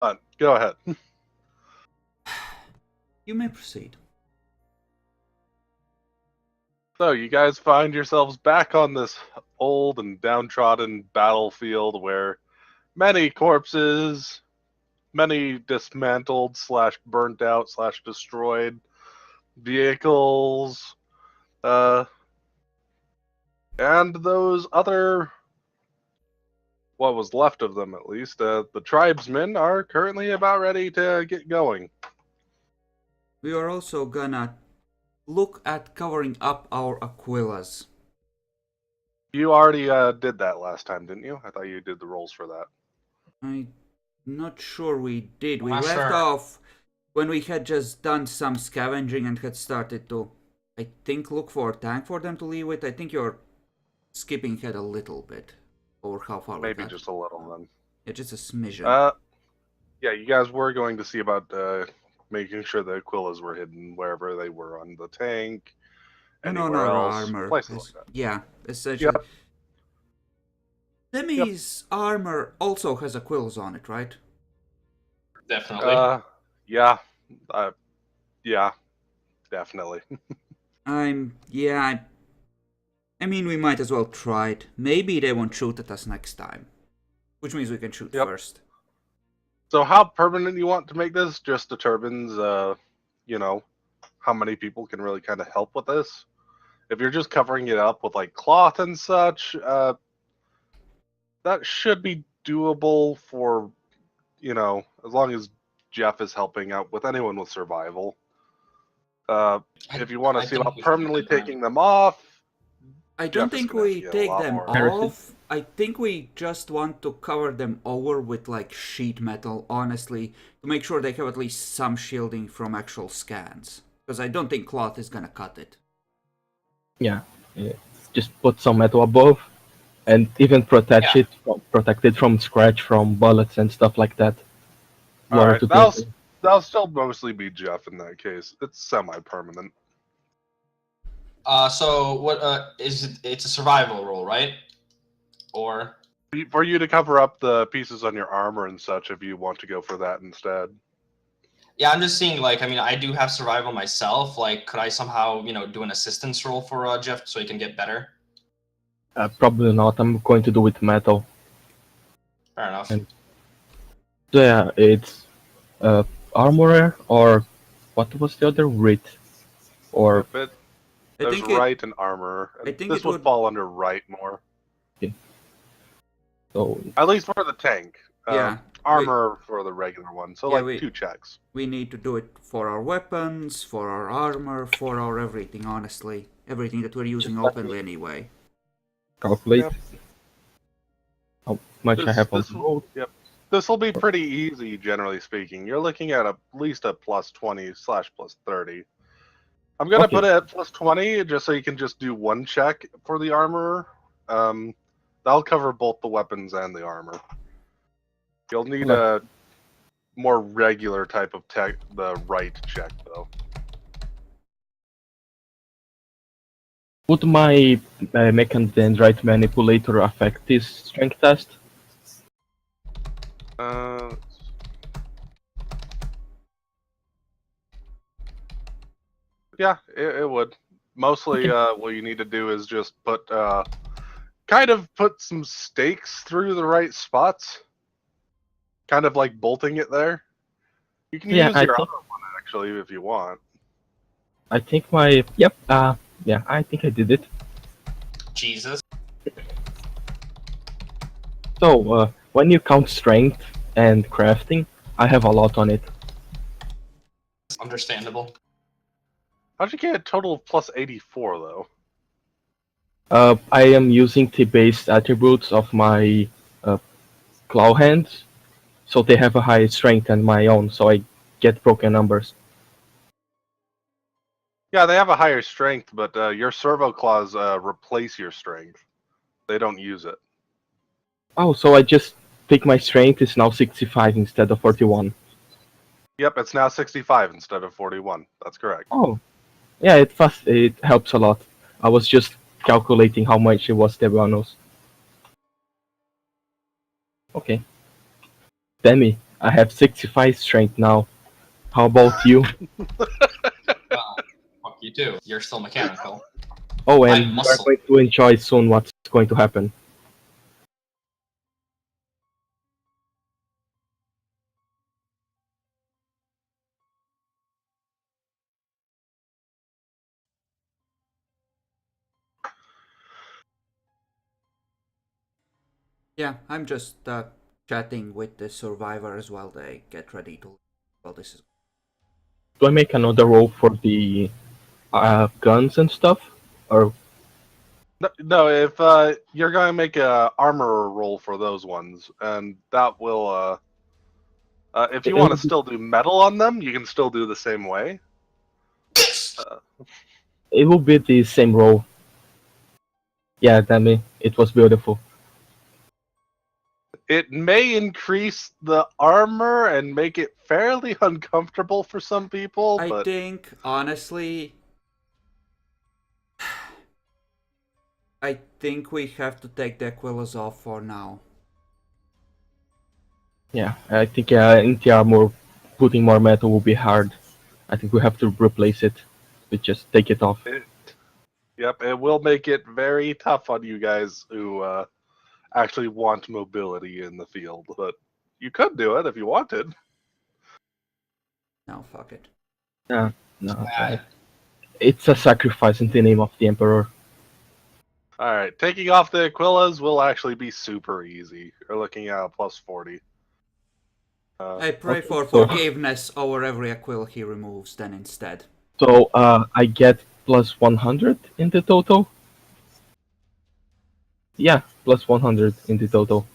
Go ahead. You may proceed. So, you guys find yourselves back on this old and downtrodden battlefield where many corpses, many dismantled / burnt out / destroyed vehicles, and those other, what was left of them at least, the tribesmen are currently about ready to get going. We are also gonna look at covering up our Aquillas. You already did that last time, didn't you? I thought you did the rolls for that. I'm not sure we did. We Not left sure. off when we had just done some scavenging and had started to, I think, look for a tank for them to leave with. I think you're skipping ahead a little bit. Or how far Maybe we got. just a little then. Yeah, just a smidgen. Yeah, you guys were going to see about making sure the Aquillas were hidden wherever they were on the tank, And on anywhere our else, armor. places like that. Yeah, essentially. Yep. Demi's armor also has Aquillas on it, right? Definitely. Yeah, yeah, definitely. I mean, we might as well try it. Maybe they won't shoot at us next time. Which means we can shoot first. So how permanent you want to make this just determines, how many people can really kind of help with this. If you're just covering it up with like cloth and such, that should be doable for, as long as Jeff is helping out with anyone with survival. If you want to see about permanently taking them off, I don't think we take them off. I think we just want to cover them over with like sheet metal, honestly, to make sure they have at least some shielding from actual scans. Because I don't think cloth is gonna cut it. Yeah. Just put some metal above, and even protect it from scratch, from bullets and stuff like that. Alright, that'll still mostly be Jeff in that case. It's semi-permanent. So what is it? It's a survival roll, right? Or for you to cover up the pieces on your armor and such, if you want to go for that instead. Yeah, I'm just seeing, like, I mean, I do have survival myself. Like, could I somehow, do an assistance roll for Jeff so he can get better? Probably not. I'm going to do with metal. Fair enough. And so yeah, it's armorer, or what was the other? Writ, or there's right and armor. I think this would fall under right more. Okay. So at least for the tank. Yeah. Armor for the regular one. So like 2 checks. We need to do it for our weapons, for our armor, for our everything, honestly. Everything that we're using openly anyway. Calculate how much I have on the road. Yep. This will be pretty easy, generally speaking. You're looking at least a plus 20 / plus 30. I'm going to put it at plus 20 just so you can just do 1 check for the armor. That'll cover both the weapons and the armor. You'll need a more regular type of the right check, though. Would my mechandendrite manipulator affect this strength test? Yeah, it would. Mostly, what you need to do is just put some stakes through the right spots. Kind of like bolting it there. You can use your other one, actually, if you want. I think I think I did it. Jesus. So, when you count strength and crafting, I have a lot on it. Understandable. How'd you get a total of plus 84, though? I am using the base attributes of my claw hands, so they have a higher strength than my own, so I get broken numbers. Yeah, they have a higher strength, but your servo claws replace your strength. They don't use it. Oh, so I just take my strength is now 65 instead of 41. Yep, it's now 65 instead of 41. That's correct. Oh, yeah, it helps a lot. I was just calculating how much it was the bonus. Okay. Demi, I have 65 strength now. How about you? Well, fuck you too. You're still mechanical. Oh, I'm and we are muscle. going to enjoy soon what's going to happen. Yeah, I'm just chatting with the survivor as well. They get ready to. Well, this is. Do I make another roll for the guns and stuff? Or No, if you're going to make a armor roll for those ones, and that will, if you want to still do metal on them, you can still do the same way. it will be the same roll. Yeah, damn it. It was beautiful. It may increase the armor and make it fairly uncomfortable for some people, I but think, honestly, I think we have to take the Aquilas off for now. Yeah, I think in the armor, putting more metal will be hard. I think we have to replace it. We just take it off. yep, it will make it very tough on you guys who actually want mobility in the field. But you could do it if you wanted. No, fuck it. No, it's a sacrifice in the name of the Emperor. Alright, taking off the Aquilas will actually be super easy. You're looking at a plus 40. I pray for so- forgiveness over every Aquila he removes then instead. So I get plus 100 in the total? Yeah, plus 100 in the total.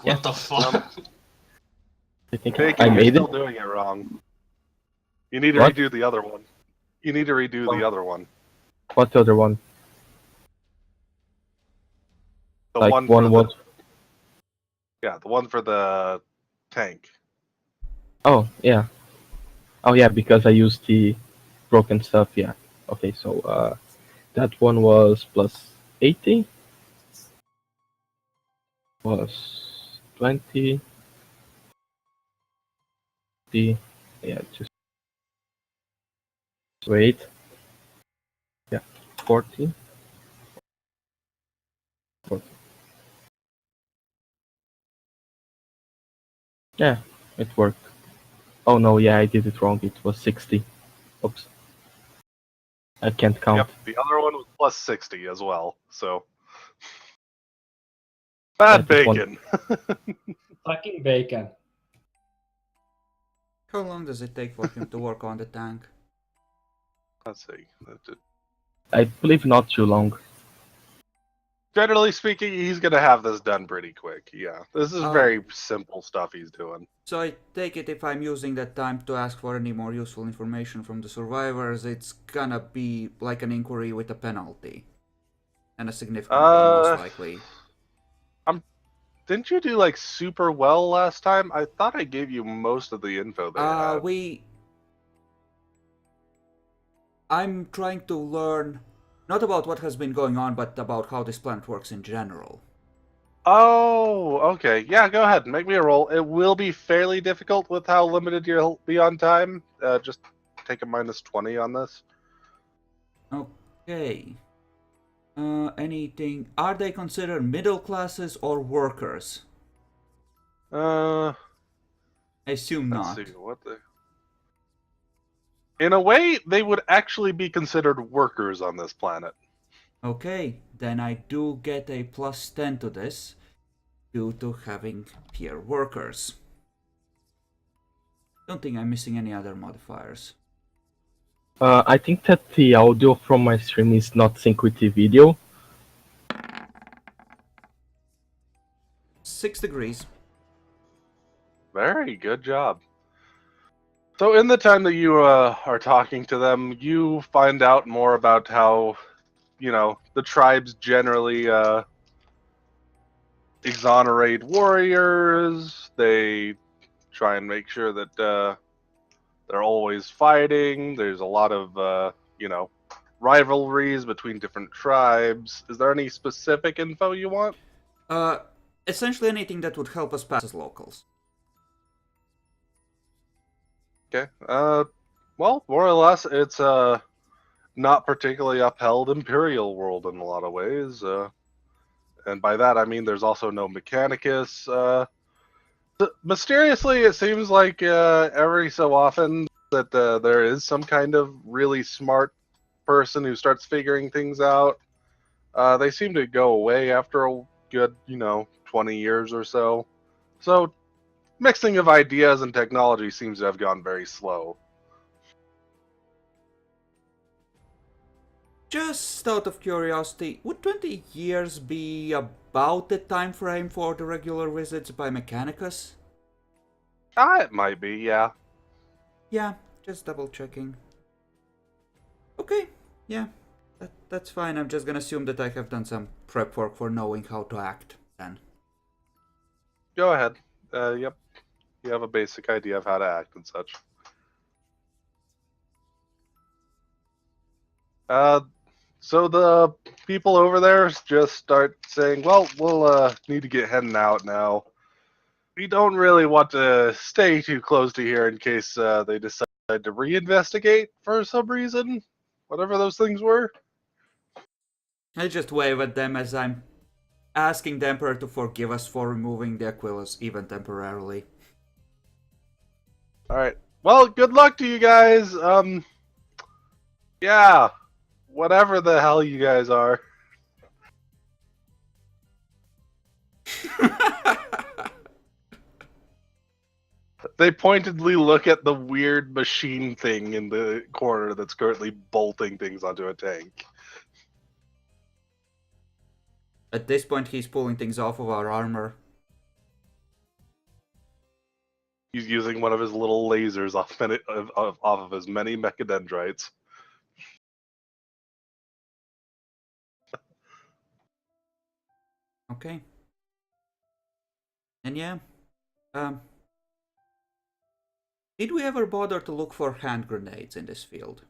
What Yeah. the fuck? I think Bacon, I you're made still it. doing it wrong. You need to What? redo the other one. You need to redo the other one. What other one? The Like one one for was. yeah, the one for the tank. Oh yeah. Oh yeah, because I used the broken stuff. Yeah. Okay, so that one was plus 80. Was 20. Yeah, just wait. Yeah, 40. 40. Yeah, it worked. Oh no, yeah, I did it wrong. It was 60. Oops. I can't count. Yep, the other one was plus 60 as well. So bad That is one. bacon. Fucking bacon. How long does it take for him to work on the tank? Let's see. I believe not too long. Generally speaking, he's gonna have this done pretty quick. Yeah, this is very simple stuff he's doing. So I take it if I'm using that time to ask for any more useful information from the survivors, it's gonna be like an inquiry with a penalty. And a significant one, most likely. Didn't you do like super well last time? I thought I gave you most of the info they had. I'm trying to learn, not about what has been going on, but about how this planet works in general. Oh, okay. Yeah, go ahead. Make me a roll. It will be fairly difficult with how limited you'll be on time. Just take a minus 20 on this. Okay. Anything? Are they considered middle classes or workers? I assume Let's not. see what the. In a way, they would actually be considered workers on this planet. Okay, then I do get a plus 10 to this due to having peer workers. Don't think I'm missing any other modifiers. I think that the audio from my stream is not synced with the video. 6 degrees. Very good job. So in the time that you are talking to them, you find out more about how, the tribes generally exonerate warriors. They try and make sure that they're always fighting. There's a lot of, rivalries between different tribes. Is there any specific info you want? Essentially anything that would help us pass as locals. Okay. Well, more or less, it's not particularly upheld imperial world in a lot of ways. And by that I mean there's also no Mechanicus. Mysteriously, it seems like every so often that there is some kind of really smart person who starts figuring things out. They seem to go away after a good, 20 years or so. So, mixing of ideas and technology seems to have gone very slow. Just out of curiosity, would 20 years be about the time frame for the regular visits by Mechanicus? It might be, yeah. Yeah, just double checking. Okay, yeah, that's fine. I'm just gonna assume that I have done some prep work for knowing how to act then. Go ahead. Yep. You have a basic idea of how to act and such. So the people over there just start saying, well, we'll need to get heading out now. We don't really want to stay too close to here in case they decide to reinvestigate for some reason. Whatever those things were. I just wave at them as I'm asking the Emperor to forgive us for removing the Aquilus even temporarily. Alright. Well, good luck to you guys. Yeah. Whatever the hell you guys are. They pointedly look at the weird machine thing in the corner that's currently bolting things onto a tank. At this point, he's pulling things off of our armor. He's using one of his little lasers off of his many mechadendrites. Okay. And yeah, did we ever bother to look for hand grenades in this field?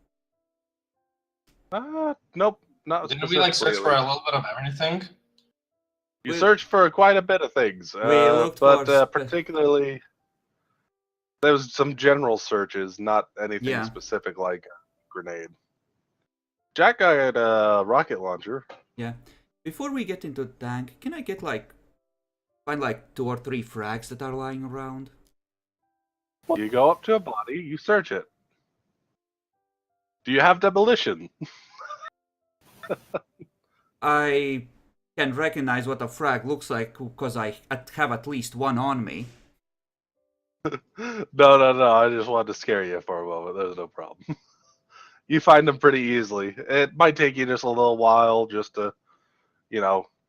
Nope, not Didn't we like search specifically. for a little bit of everything? You searched for quite a bit of things, we looked but for particularly there was some general searches, not anything specific like a grenade. Jack got a rocket launcher. Yeah. Before we get into the tank, can I get find 2 or 3 frags that are lying around? You go up to a body, you search it. Do you have demolition? I can recognize what a frag looks like because I have at least one on me. No. I just wanted to scare you for a moment. There's no problem. You find them pretty easily. It might take you just a little while just to,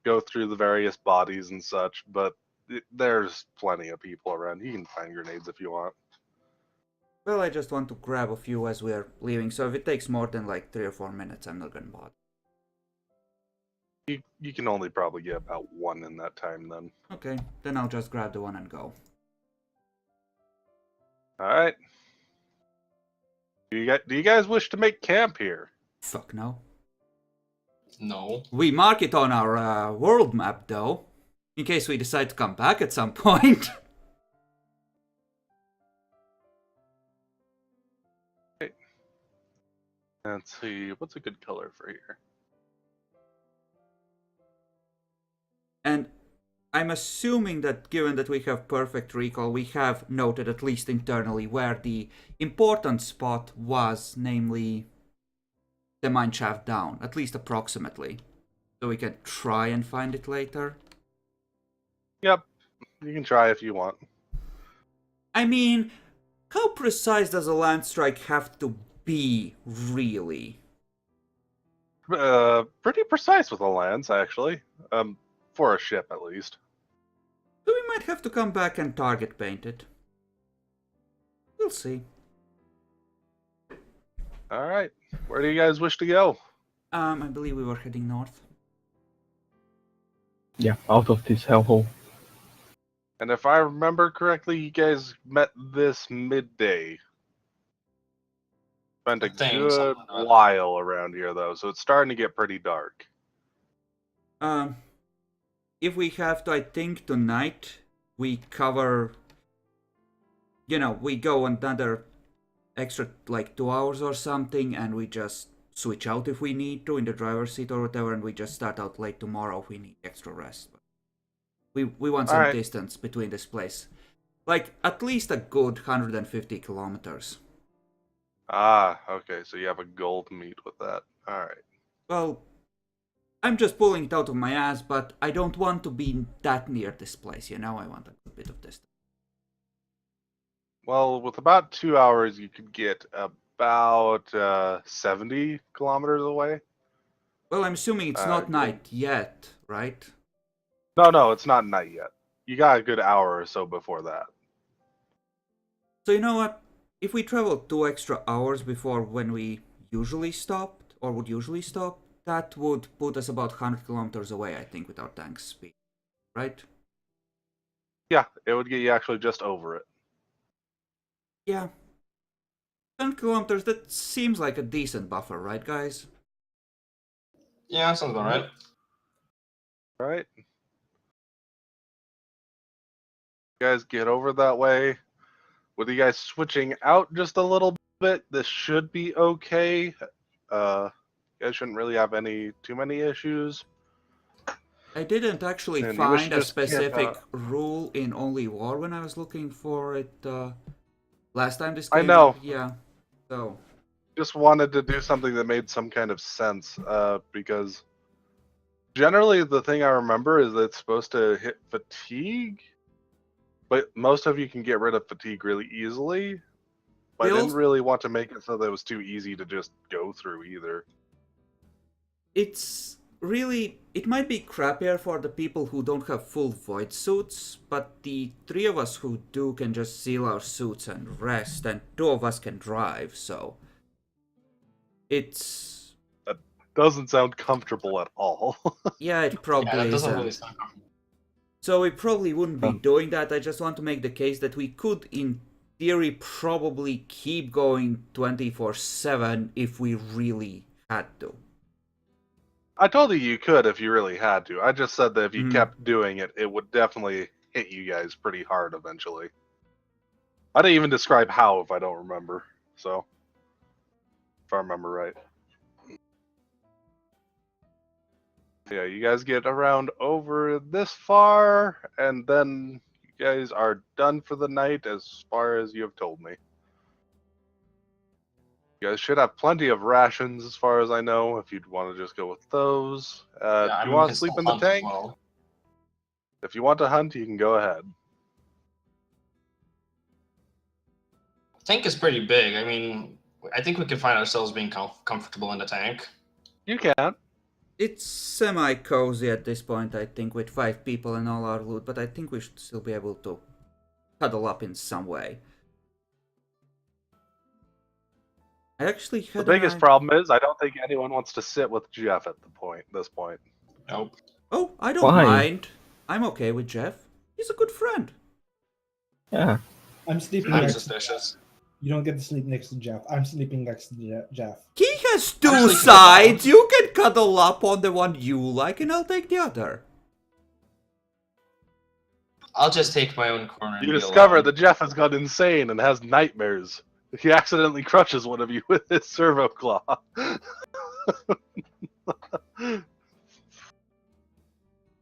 go through the various bodies and such, but there's plenty of people around. You can find grenades if you want. Well, I just want to grab a few as we are leaving, so if it takes more than 3 or 4 minutes, I'm not gonna bother. You can only probably get about one in that time then. Okay, then I'll just grab the one and go. Alright. Do you guys wish to make camp here? Fuck no. No. We mark it on our world map, though, in case we decide to come back at some point. Okay. Let's see, what's a good color for here? And I'm assuming that given that we have perfect recall, we have noted at least internally where the important spot was, namely the mine shaft down, at least approximately. So we can try and find it later. Yep, you can try if you want. I mean, how precise does a land strike have to be, really? Pretty precise with the lands, actually. For a ship, at least. So we might have to come back and target paint it. We'll see. Alright, where do you guys wish to go? I believe we were heading north. Yeah, out of this hellhole. And if I remember correctly, you guys met this midday. Spent a good while around here, though, so it's starting to get pretty dark. if we have to, I think tonight we cover, you know, we go another extra like 2 hours or something, and we just switch out if we need to in the driver's seat or whatever, and we just start out late tomorrow if we need extra rest. But we want some distance between this place, like at least a good 150 kilometers. Ah, okay, so you have a goal to meet with that. Alright. Well, I'm just pulling it out of my ass, but I don't want to be that near this place, you know? I want a good bit of distance. Well, with about 2 hours, you could get about 70 kilometers away. Well, I'm assuming it's not night yet, right? No, it's not night yet. You got a good hour or so before that. So you know what? If we travel 2 extra hours before when we usually stopped, or would usually stop, that would put us about 100 kilometers away, I think, with our tank speed, right? Yeah, it would get you actually just over it. Yeah. 10 kilometers, that seems like a decent buffer, right, guys? Yeah, sounds about right. Right? You guys get over that way. With you guys switching out just a little bit, this should be okay. You guys shouldn't really have too many issues. I didn't actually And find a just specific rule in Only War when I was looking for it last time this I came know. up. Yeah, so... Just wanted to do something that made some kind of sense, because generally the thing I remember is that it's supposed to hit fatigue, but most of you can get rid of fatigue really easily. But I didn't really want to make it so that it was too easy to just go through either. It's really... It might be crappier for the people who don't have full void suits, but the 3 of us who do can just seal our suits and rest, and 2 of us can drive, so... It's... That doesn't sound comfortable at all. Yeah, it probably Yeah, that doesn't isn't. really sound comfortable. So we probably wouldn't be doing that. I just want to make the case that we could, in theory, probably keep going 24/7 if we really had to. I told you could if you really had to. I just said that if you kept doing it, it would definitely hit you guys pretty hard eventually. I didn't even describe how if I don't remember. So, if I remember right. Yeah, you guys get around over this far, and then you guys are done for the night as far as you have told me. You guys should have plenty of rations as far as I know, if you'd want to just go with those. Do you want to sleep in the tank? Well. If you want to hunt, you can go ahead. Tank is pretty big. I mean, I think we can find ourselves being comfortable in the tank. You can. It's semi-cozy at this point, I think, with 5 people and all our loot, but I think we should still be able to cuddle up in some way. I actually had The biggest problem is I don't think anyone wants to sit with Jeff at this point. Nope. Oh, I don't mind. I'm okay with Jeff. He's a good friend. Yeah. I'm sleeping I'm next suspicious. You don't get to sleep next to Jeff. I'm sleeping next to Jeff. He has 2 sides. You can cuddle up on the one you like, and I'll take the other. I'll just take my own corner. You discover that Jeff has gone insane and has nightmares. He accidentally crushes one of you with his servo claw.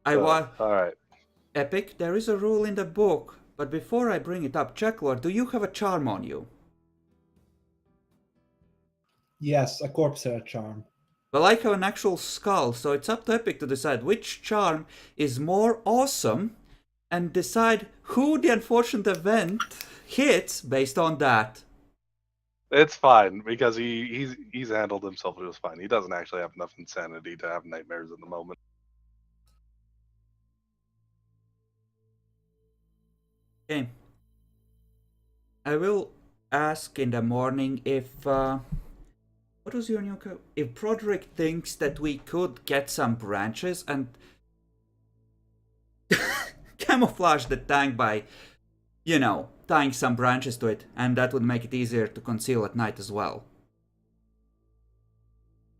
Alright. Epic, there is a rule in the book, but before I bring it up, Checklord, do you have a charm on you? Yes, a corpse hair charm. Well, I have an actual skull, so it's up to Epic to decide which charm is more awesome and decide who the unfortunate event hits based on that. It's fine, because he's handled himself just fine. He doesn't actually have enough insanity to have nightmares at the moment. Okay. I will ask in the morning if... what was your new code? If Broderick thinks that we could get some branches and camouflage the tank by, you know, tying some branches to it, and that would make it easier to conceal at night as well.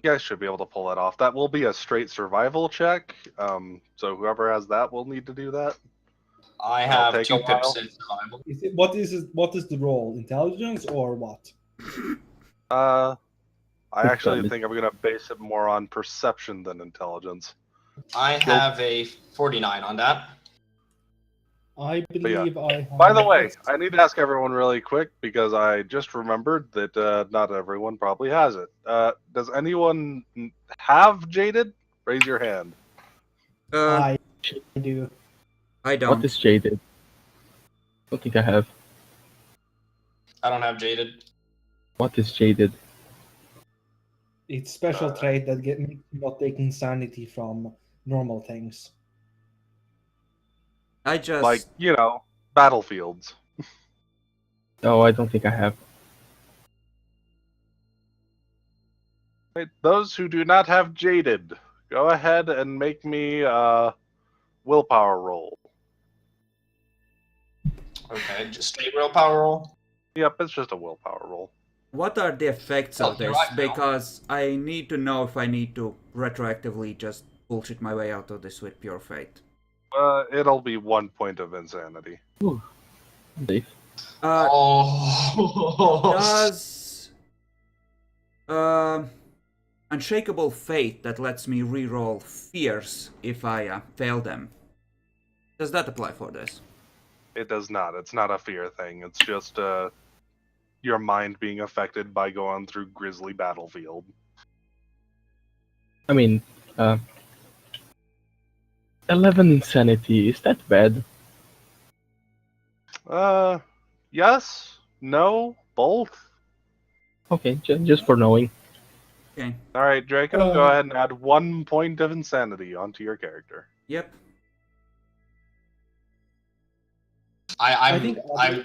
You guys should be able to pull that off. That will be a straight survival check. So whoever has that will need to do that. I It'll have take 2 a while. pips in survival. What is the role? Intelligence or what? I actually Intelligence. think I'm gonna base it more on perception than intelligence. I have a 49 on that. I believe I have. By the way, I need to ask everyone really quick because I just remembered that not everyone probably has it. Does anyone have Jaded? Raise your hand. I do. I What don't. is Jaded? I don't think I have. I don't have Jaded. What is Jaded? It's special trait that makes you not taking sanity from normal things. I just Like, battlefields. No, I don't think I have. Right, those who do not have Jaded, go ahead and make me a willpower roll. Okay, just straight willpower roll. Yep, it's just a willpower roll. What are the effects Oh, of you're this? right, Bill. Because I need to know if I need to retroactively just bullshit my way out of this with pure fate. It'll be 1 point of insanity. Safe. Does unshakable fate that lets me reroll fears if I fail them? Does that apply for this? It does not. It's not a fear thing. It's just your mind being affected by going through grisly battlefield. I mean, 11 insanity, is that bad? Yes, no, both. Okay, just for knowing. Okay. All right, Draco, go ahead and add 1 point of insanity onto your character. Yep. I'm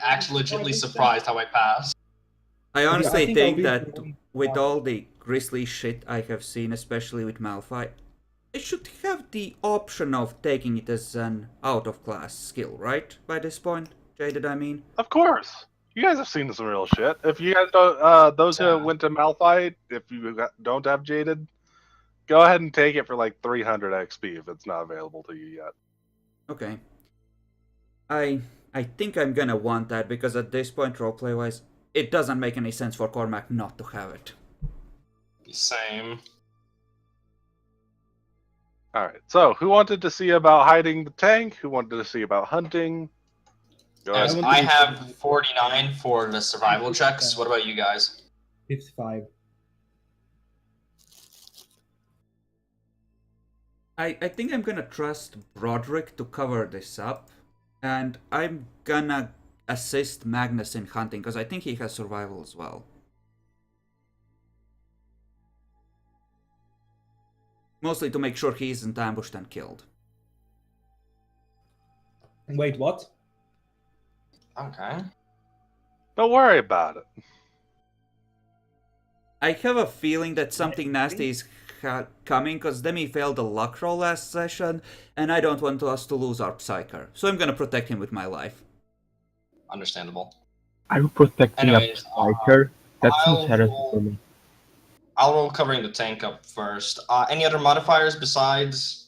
actually legitimately surprised how I passed. I honestly think think I'll that be- with all the grisly shit I have seen, especially with Malphite, I should have the option of taking it as an out-of-class skill, right? By this point, Jaded, I mean. Of course. You guys have seen some real shit. If you guys don't, those who went to Malphite, if you don't have Jaded, go ahead and take it for like 300 XP if it's not available to you yet. Okay. I think I'm gonna want that because at this point, roleplay-wise, it doesn't make any sense for Cormac not to have it. Same. Alright, so who wanted to see about hiding the tank? Who wanted to see about hunting? Go Yes, ahead. I have 49 for the survival checks. What about you guys? 55. I think I'm gonna trust Broderick to cover this up, and I'm gonna assist Magnus in hunting because I think he has survival as well. Mostly to make sure he isn't ambushed and killed. Wait, what? Okay. Don't worry about it. I have a feeling that something nasty is coming because Demi failed a luck roll last session, and I don't want us to lose our Psyker. So I'm gonna protect him with my life. Understandable. Are you protecting Anyways, a spiker? That I'll seems heresy roll- for me. I'll roll covering the tank up first. Any other modifiers besides?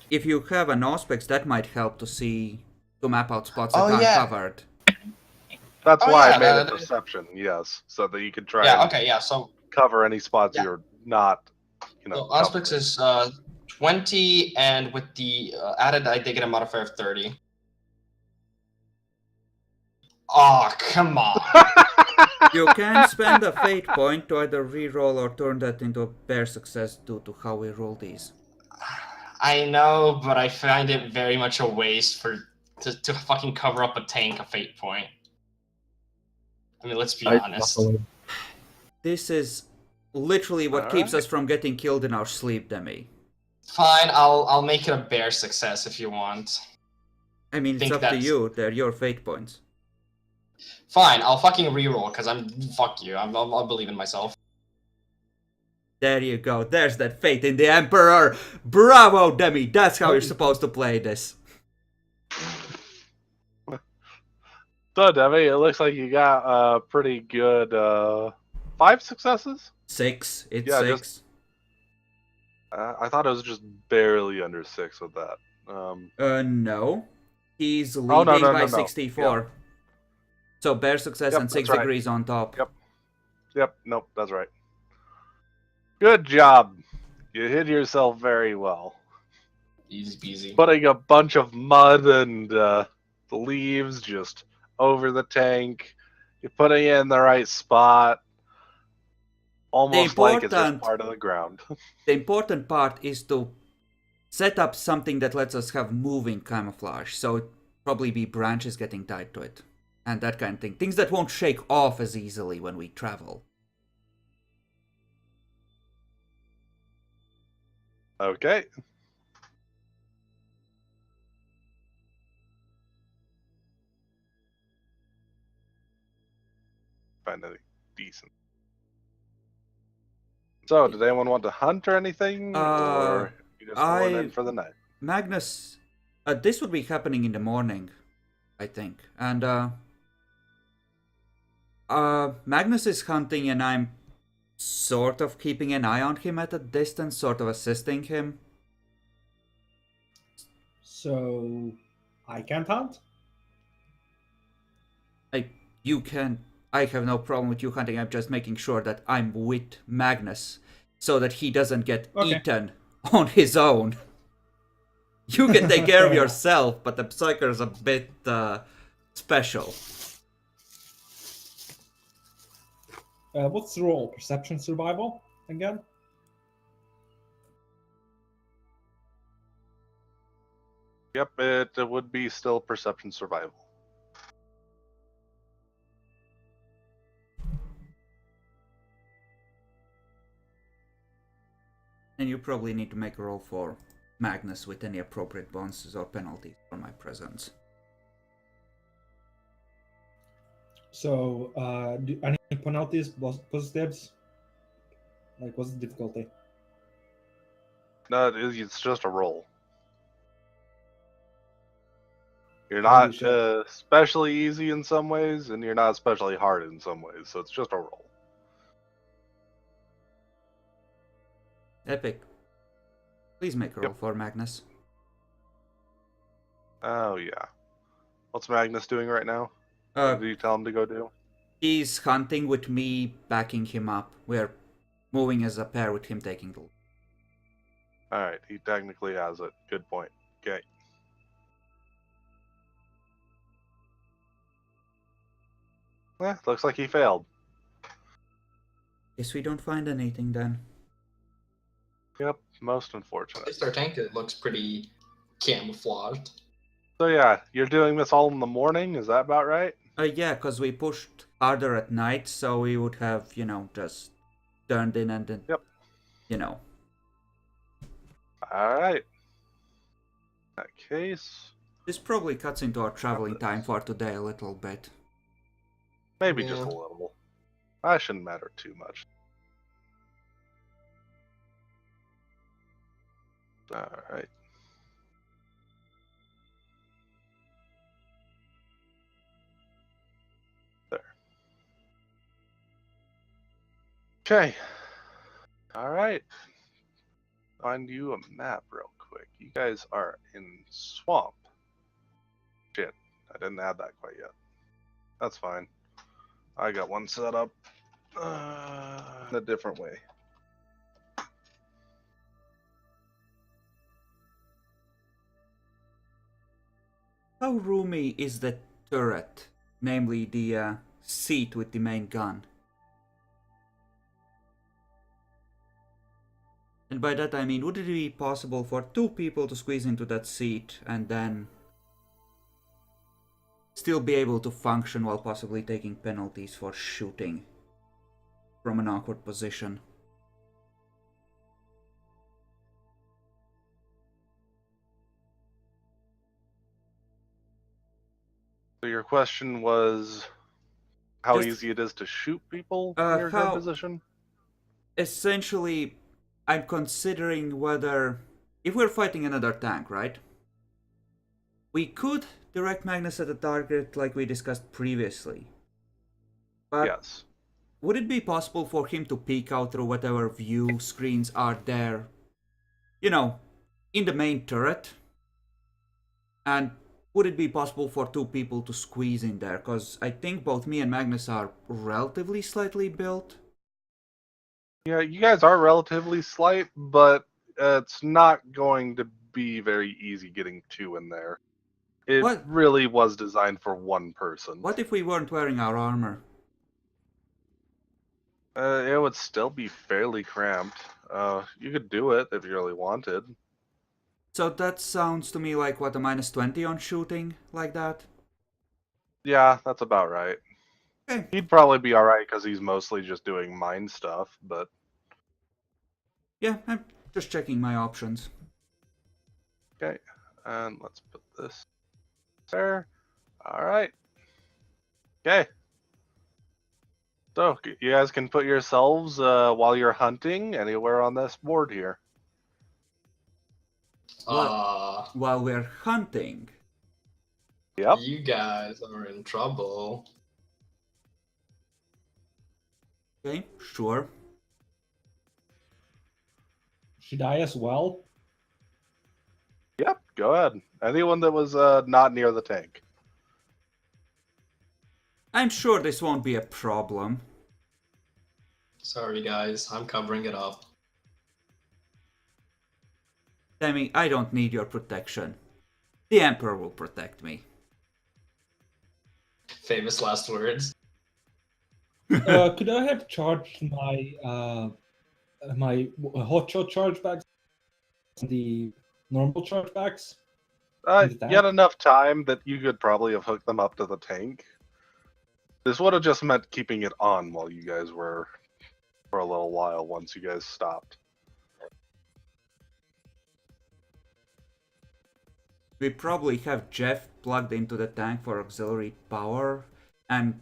If you have an Auspex, that might help to map out spots that Oh, aren't yeah. covered. That's Oh, why yeah, I made a that- perception, yes, so that you could try Yeah. and Okay. Yeah. So cover any spots Yeah. you're not, So Auspex is 20, and with the added, I did get a modifier of 30. Oh, come on. You can spend a fate point to either reroll or turn that into a bare success due to how we roll these. I know, but I find it very much a waste to fucking cover up a tank a fate point. I mean, let's be honest. Definitely. This is literally what keeps Alright. us from getting killed in our sleep, Demi. Fine, I'll make it a bare success if you want. I mean, it's Think up to that's- you. They're your fate points. Fine, I'll fucking reroll because fuck you. I'll believe in myself. There you go. There's that fate in the Emperor. Bravo, Demi. That's how you're supposed to play this. So, Debbie, it looks like you got a pretty good 5 successes? 6. It's Yeah, 6. I thought it was just barely under 6 with that. No. He's Oh, leading no, by no, no. 64. Yeah. So bare success Yep, and 6 that's right. degrees on top. Yep, nope, that's right. Good job. You hid yourself very well. Easy peasy. Putting a bunch of mud and leaves just over the tank. You're putting it in the right spot. Almost like it's just part of the ground. The important part is to set up something that lets us have moving camouflage. So it'd probably be branches getting tied to it. And that kind of thing. Things that won't shake off as easily when we travel. Okay. Find anything decent. So, did anyone want to hunt or anything? Or you just going in for the night? Magnus, this would be happening in the morning, I think. And Magnus is hunting and I'm sort of keeping an eye on him at a distance, sort of assisting him. So I can't hunt? You can. I have no problem with you hunting. I'm just making sure that I'm with Magnus so that he doesn't get eaten on his own. You can take care of yourself, but the Psyker's a bit special. What's the roll? Perception survival again? Yep, it would be still perception survival. And you probably need to make a roll for Magnus with any appropriate bonuses or penalties for my presence. So, any penalties, positives? Like, what's the difficulty? No, it's just a roll. You're not especially easy in some ways, and you're not especially hard in some ways, so it's just a roll. Epic. Please make a roll for Magnus. Oh, yeah. What's Magnus doing right now? What did you tell him to go do? He's hunting with me, backing him up. We're moving as a pair with him taking the lead. Alright, he technically has it. Good point. Okay. Looks like he failed. Guess we don't find anything then. Yep, most unfortunate. At least our tank looks pretty camouflaged. So yeah, you're doing this all in the morning, is that about right? Yeah, because we pushed harder at night, so we would have, just turned in and then, Alright. In that case... This probably cuts into our traveling time for today a little bit. Maybe just a little. That shouldn't matter too much. Alright. There. Okay. Alright. Find you a map real quick. You guys are in swamp. Shit. I didn't add that quite yet. That's fine. I got one set up in a different way. How roomy is the turret? Namely, the seat with the main gun. And by that I mean, would it be possible for 2 people to squeeze into that seat and then still be able to function while possibly taking penalties for shooting from an awkward position? So your question was how easy it is to shoot people in your gun position? Essentially, I'm considering whether, if we're fighting another tank, right? We could direct Magnus at a target like we discussed previously. But yes. would it be possible for him to peek out through whatever view screens are there, you know, in the main turret? And would it be possible for two people to squeeze in there? Because I think both me and Magnus are relatively slightly built. Yeah, you guys are relatively slight, but it's not going to be very easy getting two in there. It really was designed for one person. What if we weren't wearing our armor? It would still be fairly cramped. You could do it if you really wanted. So that sounds to me like, what, a -20 on shooting, like that? Yeah, that's about right. Okay. He'd probably be alright because he's mostly just doing mine stuff, but... Yeah, I'm just checking my options. Okay, and let's put this there. Alright. Okay. So, you guys can put yourselves, while you're hunting, anywhere on this board here. While we're hunting. Yep. You guys are in trouble. Okay, sure. Should I as well? Yep, go ahead. Anyone that was not near the tank. I'm sure this won't be a problem. Sorry, guys. I'm covering it up. Demi, I don't need your protection. The Emperor will protect me. Famous last words. Could I have charged my my hotshot chargebacks and the normal chargebacks? You had enough time that you could probably have hooked them up to the tank. This would have just meant keeping it on while you guys were for a little while once you guys stopped. We probably have Jeff plugged into the tank for auxiliary power, and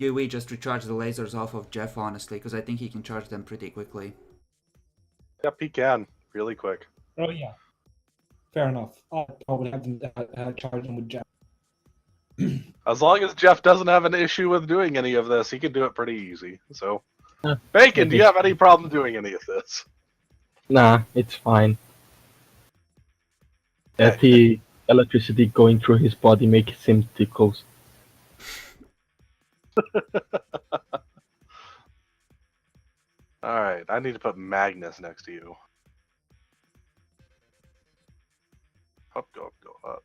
we just recharge the lasers off of Jeff, honestly, because I think he can charge them pretty quickly. Yep, he can. Really quick. Oh yeah, fair enough. I'll probably have them charge them with Jeff. As long as Jeff doesn't have an issue with doing any of this, he can do it pretty easy. So, Bacon, do you have any problem doing any of this? Nah, it's fine. The electricity going through his body makes him tickles. Alright, I need to put Magnus next to you. Up, go up, go up.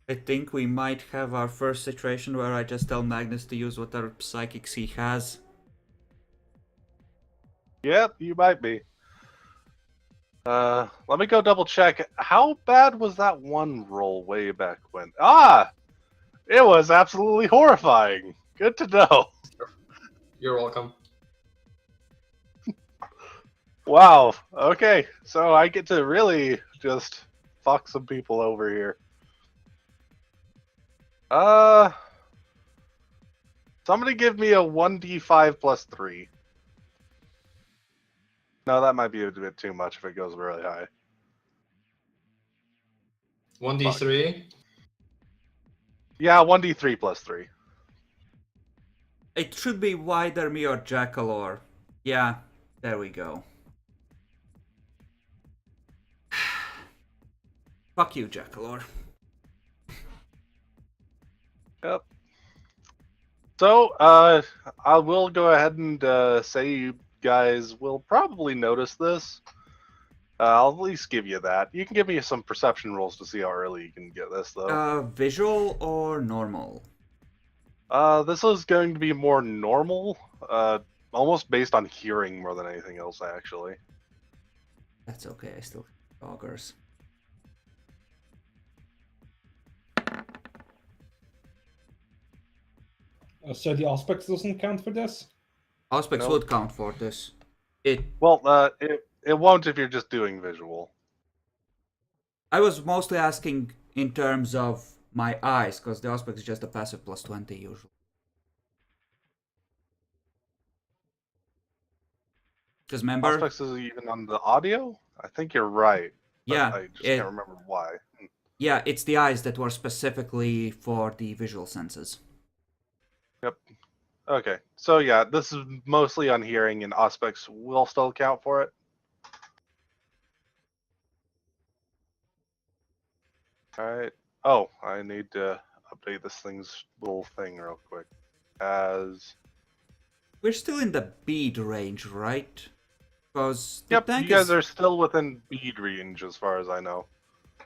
I think we might have our first situation where I just tell Magnus to use whatever psychics he has. Yep, you might be. Let me go double check. How bad was that one roll way back when? Ah! It was absolutely horrifying. Good to know. You're welcome. Wow. Okay, so I get to really just fuck some people over here. Somebody give me a 1d5 plus 3. No, that might be a bit too much if it goes really high. 1d3? Yeah, 1d3 plus 3. It should be Wider Me or Jackalor. Yeah, there we go. Fuck you, Jackalor. Yep. So, I will go ahead and say you guys will probably notice this. I'll at least give you that. You can give me some perception rolls to see how early you can get this, though. Visual or normal? This is going to be more normal, almost based on hearing more than anything else, actually. That's okay, I still have augers. So the Auspex doesn't count for this? Auspex Nope. would count for this. Well, it won't if you're just doing visual. I was mostly asking in terms of my eyes, because the Auspex is just a passive plus 20 usually. Because remember... Auspex is even on the audio? I think you're right. Yeah. I just can't remember why. Yeah, it's the eyes that were specifically for the visual senses. Yep. Okay, so yeah, this is mostly on hearing, and aspects will still count for it. Alright. Oh, I need to update this thing's little thing real quick. As... We're still in the bead range, right? Because the Yep, tank you guys is... are still within bead range as far as I know. I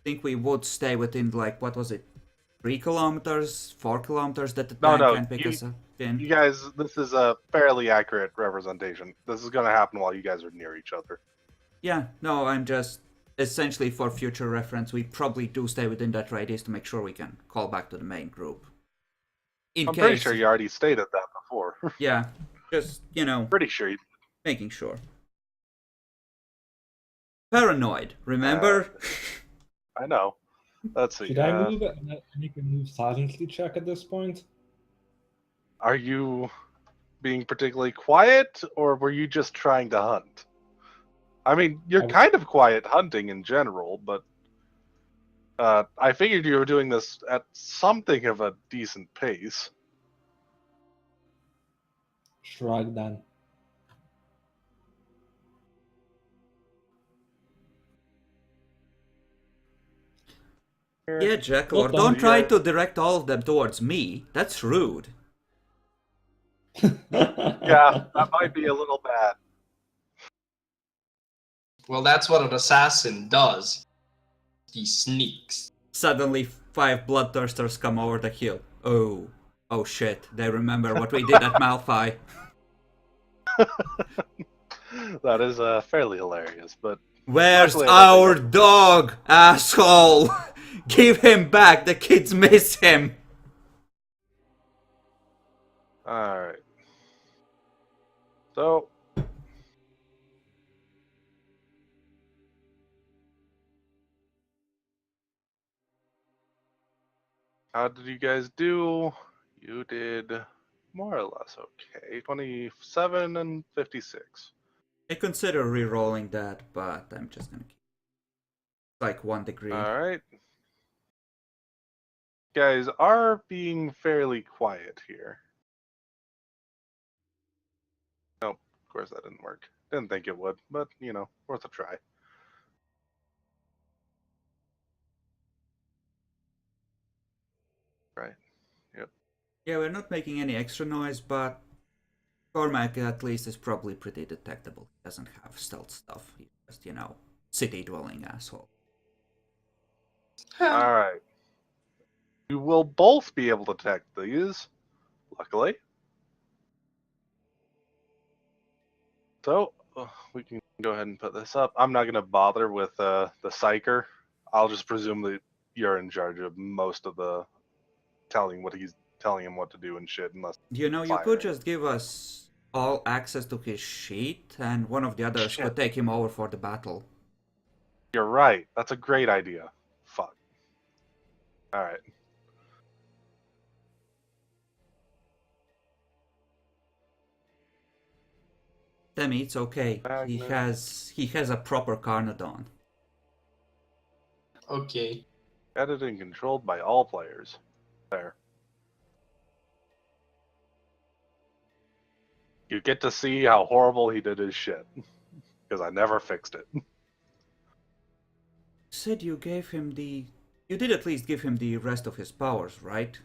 think we would stay within, like, what was it? 3 kilometers, 4 kilometers that the No, tank no, can pick us up in. You guys, this is a fairly accurate representation. This is going to happen while you guys are near each other. Yeah, no, I'm just... Essentially, for future reference, we probably do stay within that radius to make sure we can call back to the main group. I'm pretty sure you already stated that before. Yeah, just, you know, Pretty sure you... making sure. Paranoid, remember? I know. Let's see. Should I move it and make a move silently check at this point? Are you being particularly quiet, or were you just trying to hunt? I mean, you're kind of quiet hunting in general, but I figured you were doing this at something of a decent pace. Shrug then. Yeah, Jackalor, Well don't done. try to direct all of them towards me. That's rude. Yeah, that might be a little bad. Well, that's what an assassin does. He sneaks. Suddenly, 5 bloodthirsters come over the hill. Oh. Oh shit, they remember what we did at Malphite. That is fairly hilarious, but... Where's Luckily, I don't our think dog, asshole? Give him back, the kids miss him. Alright. So... How did you guys do? You did more or less okay. 27 and 56. I consider re-rolling that, but I'm just gonna keep like 1 degree. Alright. Guys are being fairly quiet here. Nope, of course that didn't work. Didn't think it would, but, you know, worth a try. Right. Yep. Yeah, we're not making any extra noise, but Cormac at least is probably pretty detectable. He doesn't have stealth stuff. He's just, you know, city-dwelling asshole. Alright. You will both be able to detect these, luckily. So, we can go ahead and put this up. I'm not going to bother with the Psyker. I'll just presume that you're in charge of most of the telling him what to do and shit, unless... You know, you could just give us all access to his sheet, and one of the others could take him over for the battle. You're right. That's a great idea. Fuck. Alright. Demi, it's okay. He Magnus. has a proper Carnodon. Okay. Edited and controlled by all players. There. You get to see how horrible he did his shit. Because I never fixed it. You said you gave him the... You did at least give him the rest of his powers, right?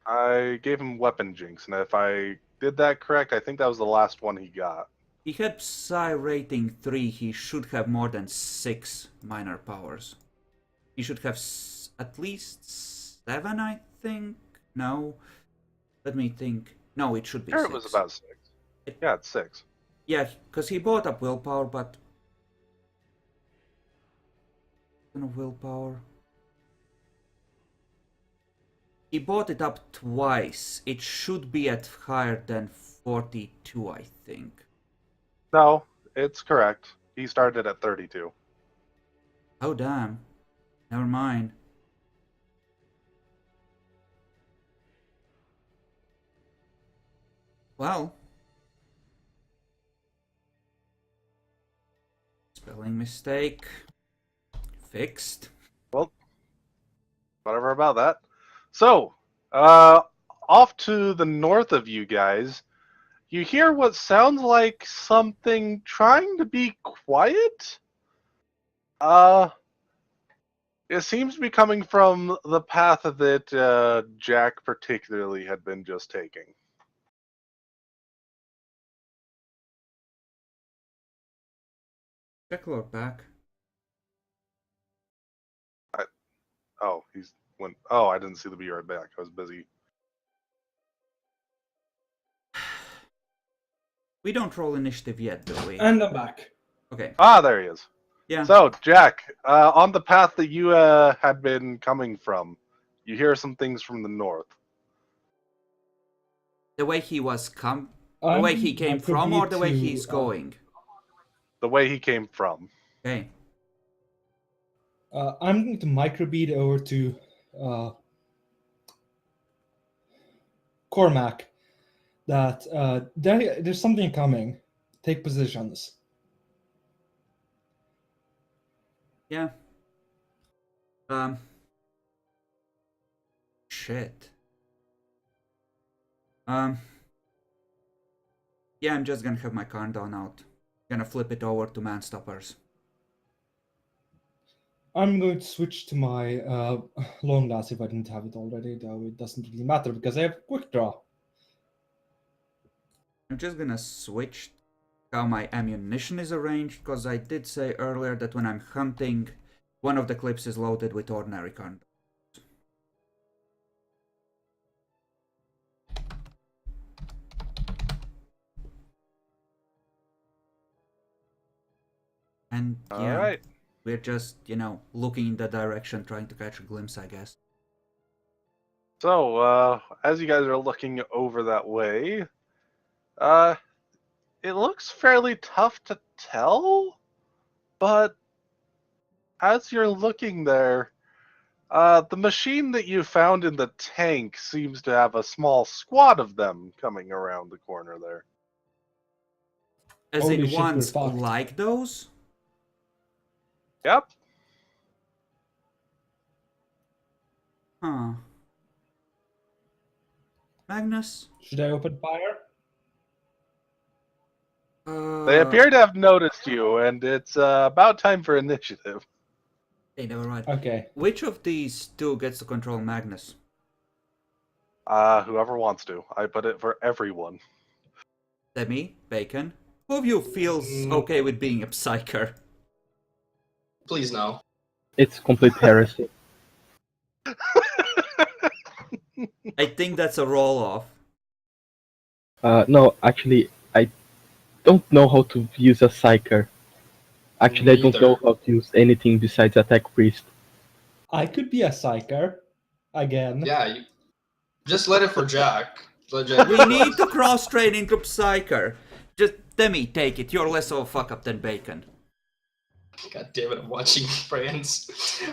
I gave him Weapon Jinx, and if I did that correct, I think that was the last one he got. He had Psi rating 3, he should have more than 6 minor powers. He should have at least 7, I think? No? Let me think. No, it should be Sure, 6. it was about 6. Yeah, it's 6. Yeah, because he bought up willpower, but... Willpower... He bought it up twice. It should be at higher than 42, I think. No, it's correct. He started at 32. Oh, damn. Never mind. Well. Spelling mistake. Fixed. Well, whatever about that. So, Off to the north of you guys, you hear what sounds like something trying to be quiet. It seems to be coming from the path that Jack particularly had been just taking. Check Lord back. Oh, he's went. Oh, I didn't see the be right back. I was busy. We don't roll initiative yet, do we? And I'm back. Okay. Ah, there he is. Yeah. So, Jack, on the path that you had been coming from, you hear some things from the north. The way he was the way he came from, or the way he's going? The way he came from. Okay. I'm going to microbead over to Cormac that there's something coming. Take positions. Yeah. Shit. Yeah, I'm just gonna have my countdown out. Gonna flip it over to man-stoppers. I'm going to switch to my long lance if I didn't have it already, though it doesn't really matter because I have quick draw. I'm just gonna switch how my ammunition is arranged, because I did say earlier that when I'm hunting, one of the clips is loaded with ordinary countdown. And yeah, Alright. we're just, looking in that direction, trying to catch a glimpse, I guess. So, as you guys are looking over that way, it looks fairly tough to tell, but as you're looking there, the machine that you found in the tank seems to have a small squad of them coming around the corner there. As Holy in shit, we're ones fucked. like those? Yep. Huh. Magnus? Should I open fire? They appear to have noticed you, and it's about time for initiative. Hey, never mind. Okay. Which of these two gets to control Magnus? Whoever wants to. I put it for everyone. Demi? Bacon? Who of you feels okay with being a psyker? Please no. It's complete heresy. I think that's a roll-off. No, actually, I don't know how to use a psyker. Actually, I don't Neither. know how to use anything besides attack priest. I could be a psyker. Again. Yeah, you just let it for Jack. Let Jack We need to cross-train into psyker. Just, Demi, take it. You're less of a fuck-up than Bacon. God damn it, I'm watching friends.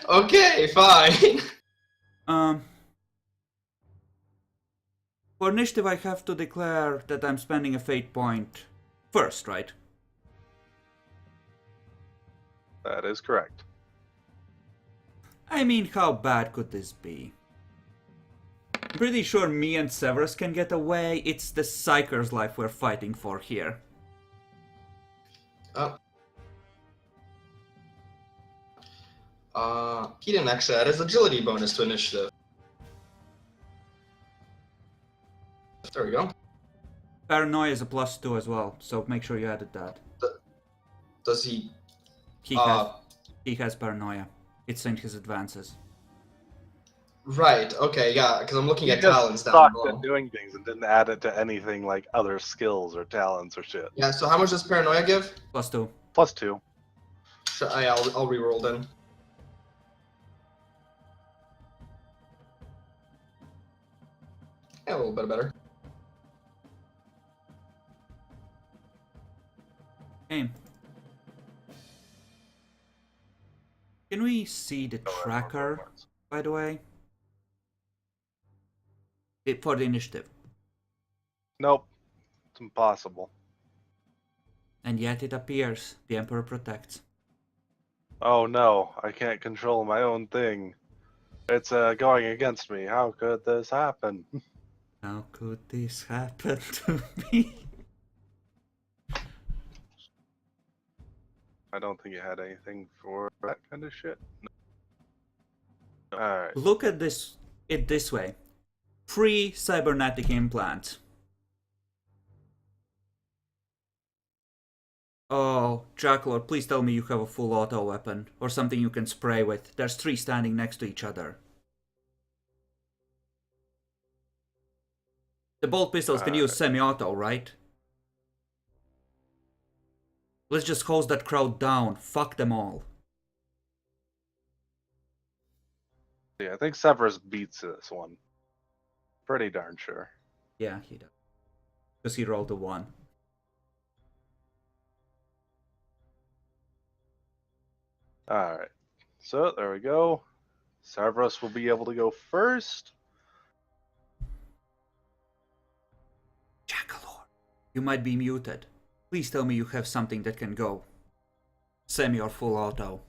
Okay, fine. For initiative, I have to declare that I'm spending a fate point first, right? That is correct. I mean, how bad could this be? I'm pretty sure me and Severus can get away. It's the Psyker's life we're fighting for here. He didn't actually add his agility bonus to initiative. There we go. Paranoia is a +2 as well, so make sure you added that. Does he? He has paranoia. It's in his advances. Right. Okay. Yeah. Because I'm looking He at just talents down sucked below. at doing things and didn't add it to anything like other skills or talents or shit. Yeah. So how much does paranoia give? +2. +2. I'll reroll then. Yeah, a little bit better. Hey. Can we see the tracker, by the way? For the initiative. Nope. It's impossible. And yet it appears the Emperor protects. Oh no, I can't control my own thing. It's going against me. How could this happen? How could this happen to me? I don't think you had anything for that kind of shit. No. Alright. Look at it this way. Free cybernetic implant. Oh, Jackalor, please tell me you have a full auto weapon, or something you can spray with. There's 3 standing next to each other. The bolt pistols can use semi-auto, right? Let's just hose that crowd down. Fuck them all. Yeah, I think Severus beats this one. Pretty darn sure. Yeah, he does. Because he rolled a 1. Alright. So, there we go. Severus will be able to go first. Jackalor, you might be muted. Please tell me you have something that can go semi or full auto.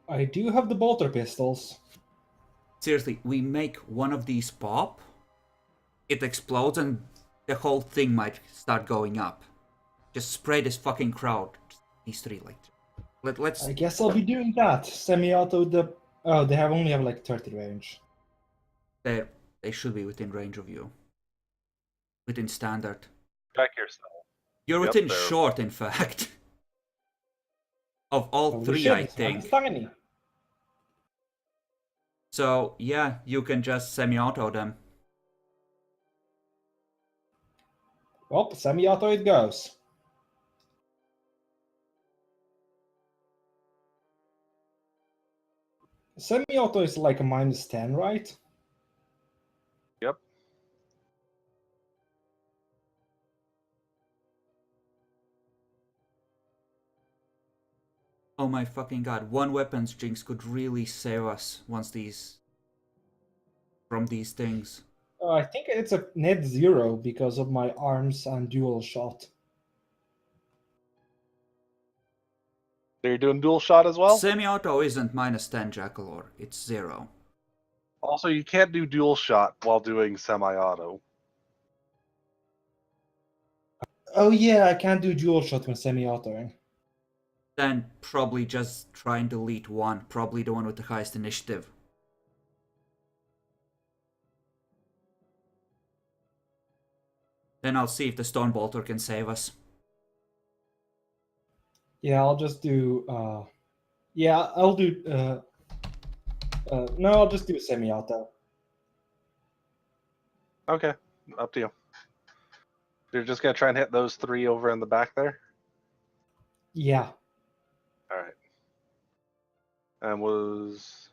I do have the bolter pistols. Seriously, we make one of these pop, it explodes, and the whole thing might start going up. Just spray this fucking crowd. These 3, like, let's. I guess I'll be doing that. Semi-auto the. Oh, they only have like 30 range. They should be within range of you. Within standard. Check yourself. You're Yep, within they're- short, in fact. Of all Holy 3, shit, I I'm think. tiny. So, yeah, you can just semi-auto them. Well, semi-auto it goes. Semi-auto is like a -10, right? Yep. Oh my fucking god, 1 weapons jinx could really save us once these... from these things. I think it's a net 0 because of my arms and dual shot. So you're doing dual shot as well? Semi-auto isn't -10, Jackalor, it's 0. Also, you can't do dual shot while doing semi-auto. Oh yeah, I can't do dual shot when semi-autoing. Then probably just try and delete 1, probably the one with the highest initiative. Then I'll see if the Stonebolter can save us. Yeah, I'll just do. Yeah, I'll do. No, I'll just do semi-auto. Okay, up to you. You're just gonna try and hit those 3 over in the back there? Yeah. Alright. And was...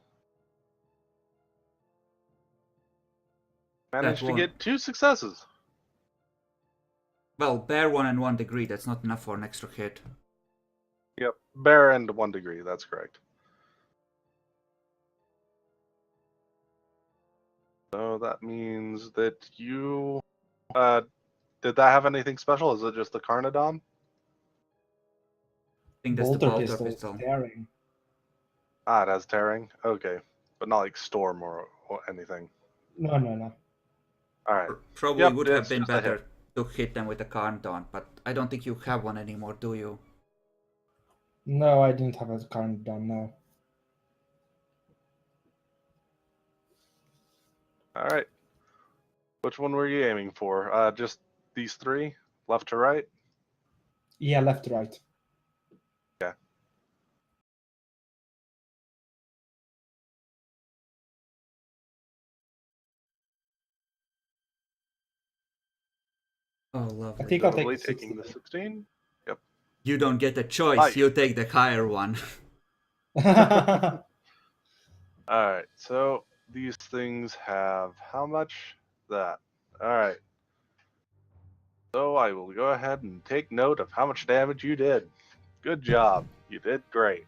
Managed to one. get 2 successes. Well, bear 1 and 1 degree, that's not enough for an extra hit. Yep, bear and 1 degree, that's correct. So that means that you... did that have anything special? Is it just the Carnodon? I think that's the Bolter bolter pistol. pistol. Tearing. Ah, it has tearing? Okay. But not like storm or anything. No. Alright. Probably Yep, would have it's been just a hit. better to hit them with a Carnodon, but I don't think you have one anymore, do you? No, I didn't have a current done. No. Alright. Which one were you aiming for? Just these 3? Left to right? Yeah, left, right. Okay. Oh, lovely. I think I'll Lovely, take the taking the 16. 16. Yep. You don't get a choice, Nice. you take the higher one. Alright, so these things have how much? That. Alright. So I will go ahead and take note of how much damage you did. Good job. You did great.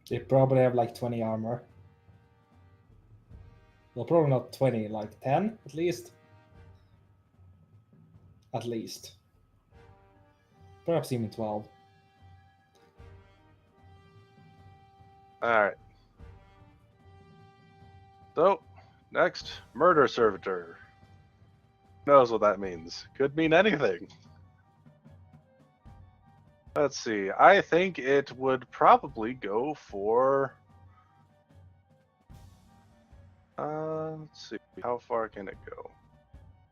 They probably have like 20 armor. Well, probably not 20, like 10 at least. At least. Perhaps even 12. Alright. So, next, murder servitor. Who knows what that means? Could mean anything. Let's see. I think it would probably go for... let's see. How far can it go?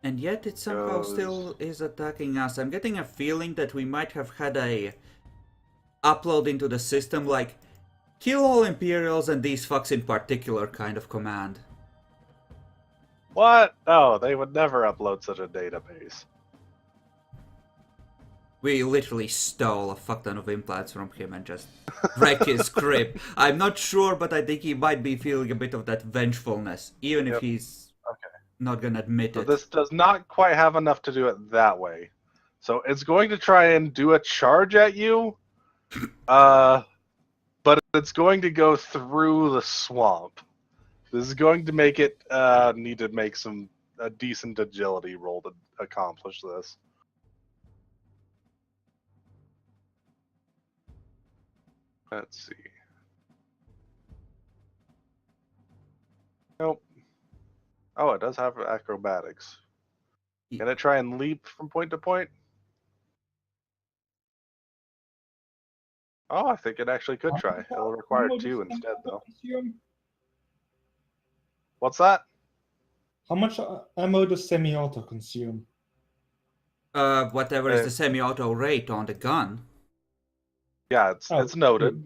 And yet it somehow still is attacking us. I'm getting a feeling that we might have had a upload into the system like kill all Imperials and these fucks in particular kind of command. What? Oh, they would never upload such a database. We literally stole a fuck ton of implants from him and just wrecked his crypt. I'm not sure, but I think he might be feeling a bit of that vengefulness, even if he's not gonna admit it. This does not quite have enough to do it that way. So it's going to try and do a charge at you, but it's going to go through the swamp. This is going to make it need to make a decent agility roll to accomplish this. Let's see. Nope. Oh, it does have acrobatics. Can it try and leap from point to point? Oh, I think it actually could try. It'll require 2 instead, though. What's that? How much ammo does semi-auto consume? Whatever is the semi-auto rate on the gun. Yeah, it's noted.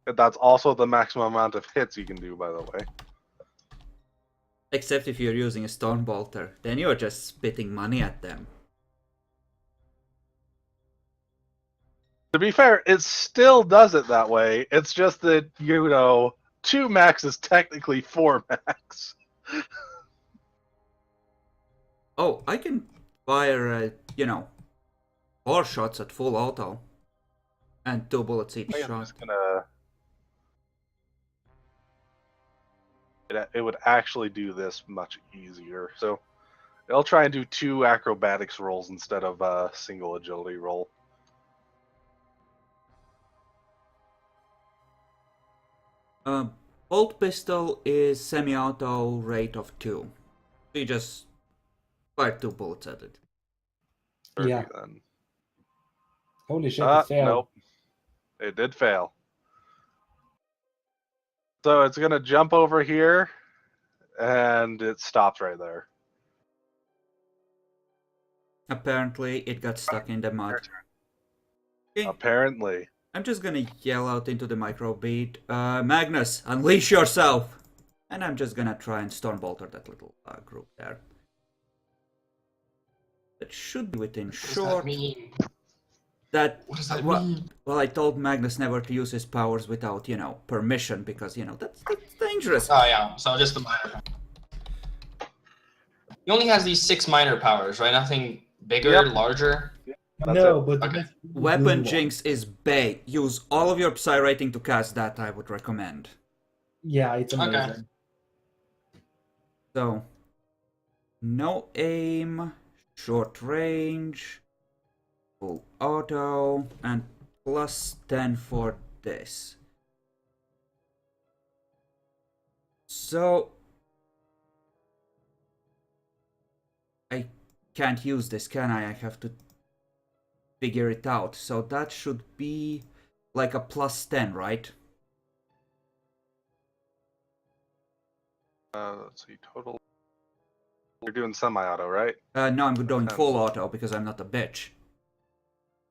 That's also the maximum amount of hits you can do, by the way. Except if you're using a stone bolter, then you're just spitting money at them. To be fair, it still does it that way. It's just that, 2 max is technically 4 max. Oh, I can fire, 4 shots at full auto. And 2 bullets each shot. It would actually do this much easier. So it'll try and do 2 acrobatics rolls instead of a single agility roll. Bolt pistol is semi-auto rate of 2. So you just fire 2 bullets at it. Yeah. Then. Holy shit, it failed. Nope. It did fail. So it's going to jump over here, and it stops right there. Apparently, it got stuck in the mud. Okay. Apparently. I'm just gonna yell out into the micro beat, Magnus, unleash yourself! And I'm just gonna try and Stormbolter that little group there. That should be within short. What does that mean? What does that mean? Well, I told Magnus never to use his powers without, permission, because, that's dangerous. Oh, yeah, so just the minor. He only has these 6 minor powers, right? Nothing bigger, larger? No, but Weapon Jinx is bae. Use all of your Psy rating to cast that, I would recommend. Yeah, it's amazing. Okay. So, no aim, short range, full auto, and plus 10 for this. So, I can't use this, can I? I have to figure it out. So that should be like a plus 10, right? Let's see, total. You're doing semi-auto, right? No, I'm doing full auto because I'm not a bitch.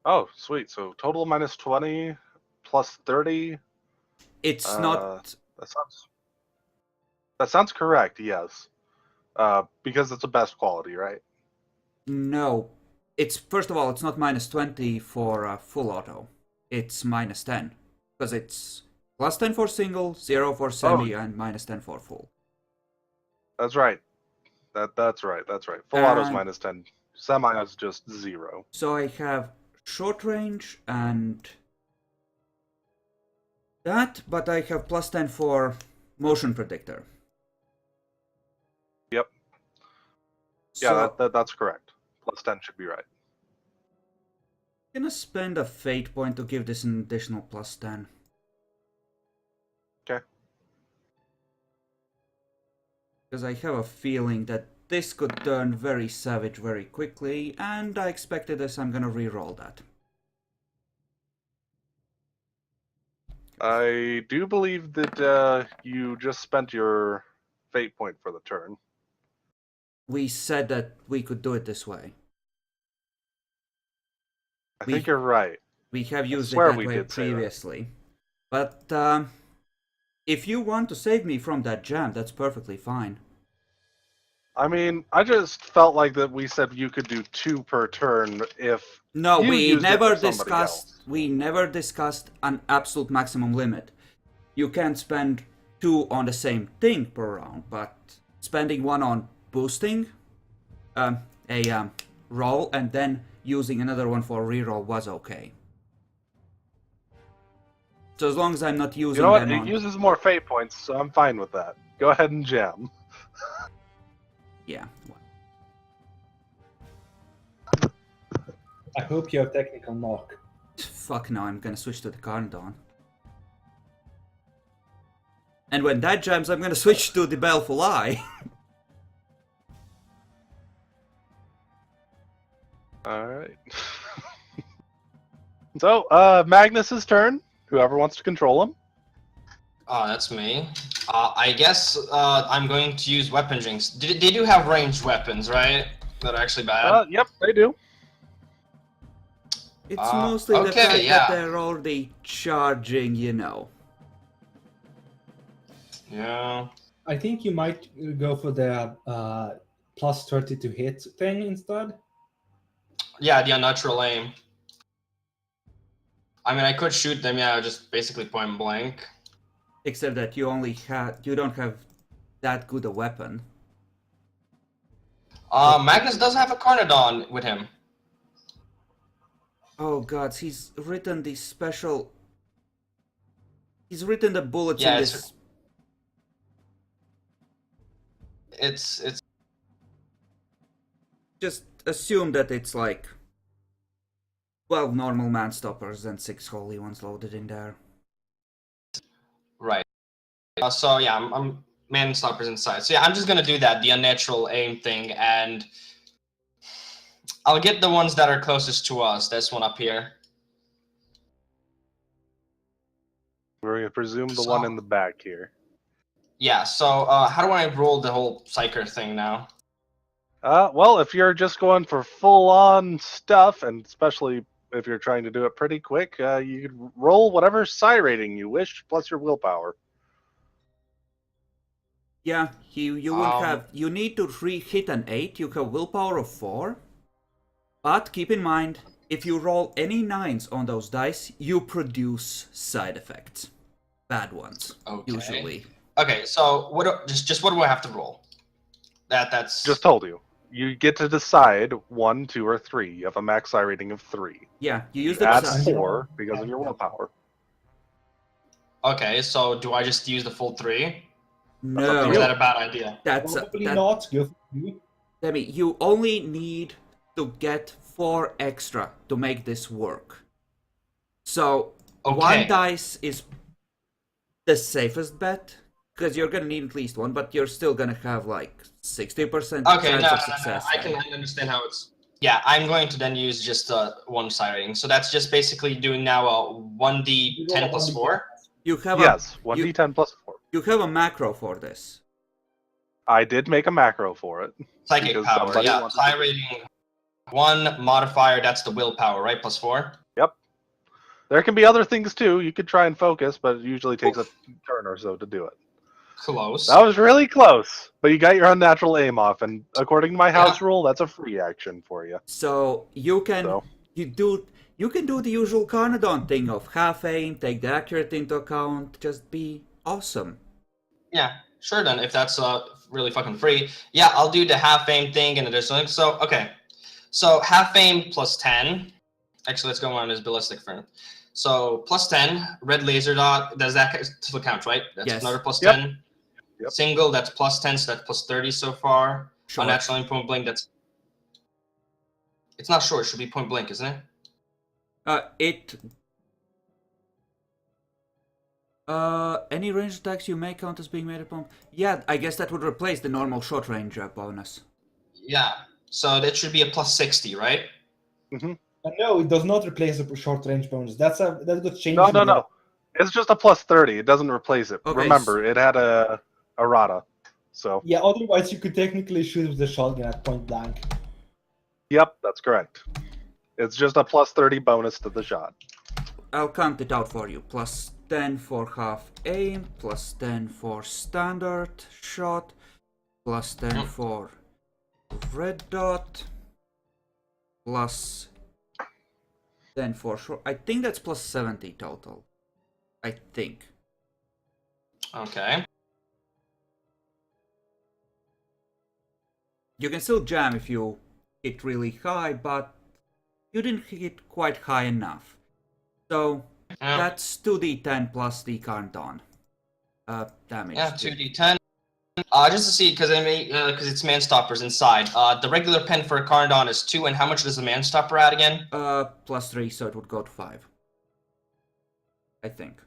Oh, sweet. So total minus 20 plus 30. It's not. That sounds correct. Yes. Because it's the best quality, right? No. It's, first of all, it's not minus 20 for full auto. It's minus 10. Because it's plus 10 for single, 0 for semi, and minus 10 for full. That's right. That's right. Full auto's minus 10. Semi is just 0. So I have short range and that, but I have plus 10 for motion predictor. Yep. So, yeah, that's correct. Plus 10 should be right. I'm gonna spend a fate point to give this an additional plus 10. Because I have a feeling that this could turn very savage very quickly, and I expected this, I'm gonna re-roll that. I do believe that you just spent your fate point for the turn. We said that we could do it this way. I think you're right. We have used it swear that we way did say that. previously. But if you want to save me from that jam, that's perfectly fine. I mean, I just felt like that we said you could do 2 per turn if No, you we used it never for somebody discussed. else. We never discussed an absolute maximum limit. You can't spend 2 on the same thing per round, but spending 1 on boosting a roll and then using another one for reroll was okay. So as long as I'm not using You know what? them It on... uses more fate points, so I'm fine with that. Go ahead and jam. Yeah. I hope you have technical knock. Fuck no, I'm gonna switch to the Carnodon. And when that jams, I'm gonna switch to the Baleful Eye. Alright. So, Magnus's turn. Whoever wants to control him. Oh, that's me. I guess I'm going to use Weapon Jinx. They do have ranged weapons, right? That are actually bad. Yep, they do. It's mostly the okay, fact yeah. that they're already charging, you know. Yeah. I think you might go for the plus 30 to hit thing instead. Yeah, the unnatural aim. I mean, I could shoot them, yeah, just basically point blank. Except that you don't have that good a weapon. Magnus does have a Carnodon with him. Oh god, he's written the special... He's written the bullets Yeah, in it's- this... It's Just assume that it's like 12 normal man stoppers and 6 holy ones loaded in there. right. So yeah, I'm man stoppers inside. So yeah, I'm just gonna do that, the unnatural aim thing, and I'll get the ones that are closest to us. This one up here. We're going to presume the one in the back here. Yeah. So how do I roll the whole psyker thing now? Well, if you're just going for full-on stuff, and especially if you're trying to do it pretty quick, you could roll whatever psi rating you wish, plus your willpower. Yeah, you will have... You need to hit an 8, you have willpower of 4. But keep in mind, if you roll any 9s on those dice, you produce side effects. Bad ones, Okay. usually. Okay. So just what do I have to roll? That's Just told you. You get to decide 1, 2, or 3. You have a max psi rating of 3. Yeah, you use You the add side. 4 because of your willpower. okay. So do I just use the full 3? Or No, is that a bad idea? that's Probably not. Go for you. Demi, you only need to get 4 extra to make this work. So, Okay. 1 dice is the safest bet, because you're gonna need at least 1, but you're still gonna have like 60% Okay, chance no, of success. I can understand how it's. Yeah, I'm going to then use just 1 psi rating. So that's just basically doing now a 1d10 plus 4. You have Yes, 1d10 plus 4. you have a macro for this. I did make a macro for it. Psychic because power, somebody yeah. wanted Psi to- rating 1 modifier, that's the willpower, right? Plus 4. Yep. There can be other things too. You could try and focus, but it usually takes a turn or so to do it. Close. That was really close, but you got your unnatural aim off, and according to my house rule, that's a free action for you. So you can So. you can do the usual Carnodon thing of half aim, take the accurate into account, just be awesome. Yeah, sure then, if that's really fucking free. Yeah, I'll do the half aim thing and additional. So, okay. So, half aim plus 10. Actually, let's go on this ballistic first. So, plus 10, red laser dot, does that still count, right? That's Yes. another plus Yep. 10. Yep. Single, that's plus 10, so that's plus 30 so far. Sure. Unnatural aim point blank, that's. It's not short, it should be point blank, isn't it? It Any ranged attacks you may count as being made upon. Yeah, I guess that would replace the normal short range bonus. Yeah. So that should be a plus 60, right? Mm-hmm. No, it does not replace the short range bonus. That got changed. No. It's just a plus 30. It doesn't replace it. Okay, Remember, it had a errata. So. Yeah, otherwise you could technically shoot with the shotgun at point blank. Yep, that's correct. It's just a plus 30 bonus to the shot. I'll count it out for you. Plus 10 for half aim, plus 10 for standard shot, plus 10 for red dot, plus 10 for short. I think that's plus 70 total. I think. Okay. You can still jam if you hit really high, but you didn't hit quite high enough. So that's 2d10 plus the current on damage. Yeah, 2d10. Just to see, because it's man stoppers inside. The regular pen for a Carndon is 2, and how much does the man stopper add again? Plus 3, so it would go to 5. I think.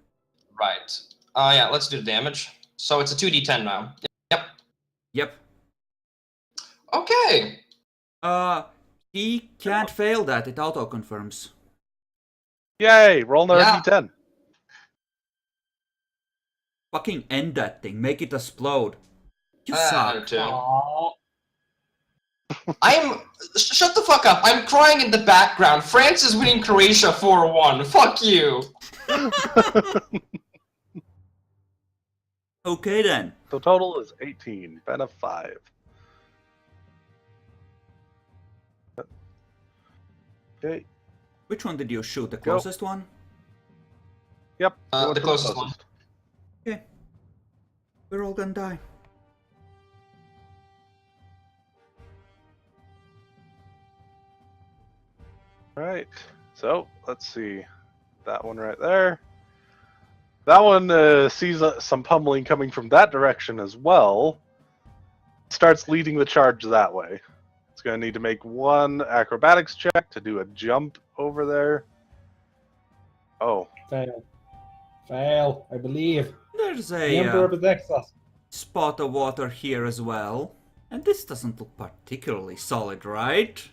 Right. Yeah, let's do the damage. So it's a 2d10 now. Yep. Okay. He can't fail that. It auto confirms. Yay! Roll another d10. Fucking end that thing. Make it explode. You suck. Shut the fuck up. I'm crying in the background. France is winning Croatia 4-1. Fuck you. Okay then. The total is 18. Ben of 5. Okay. Which one did you shoot? The closest one? Yep. The closest one. Okay. We're all gonna die. Alright. So, let's see. That one right there. That one sees some pummeling coming from that direction as well. Starts leading the charge that way. It's going to need to make one acrobatics check to do a jump over there. Oh. Fail, I believe. There's The Emperor a protects us. spot of water here as well. And this doesn't look particularly solid, right?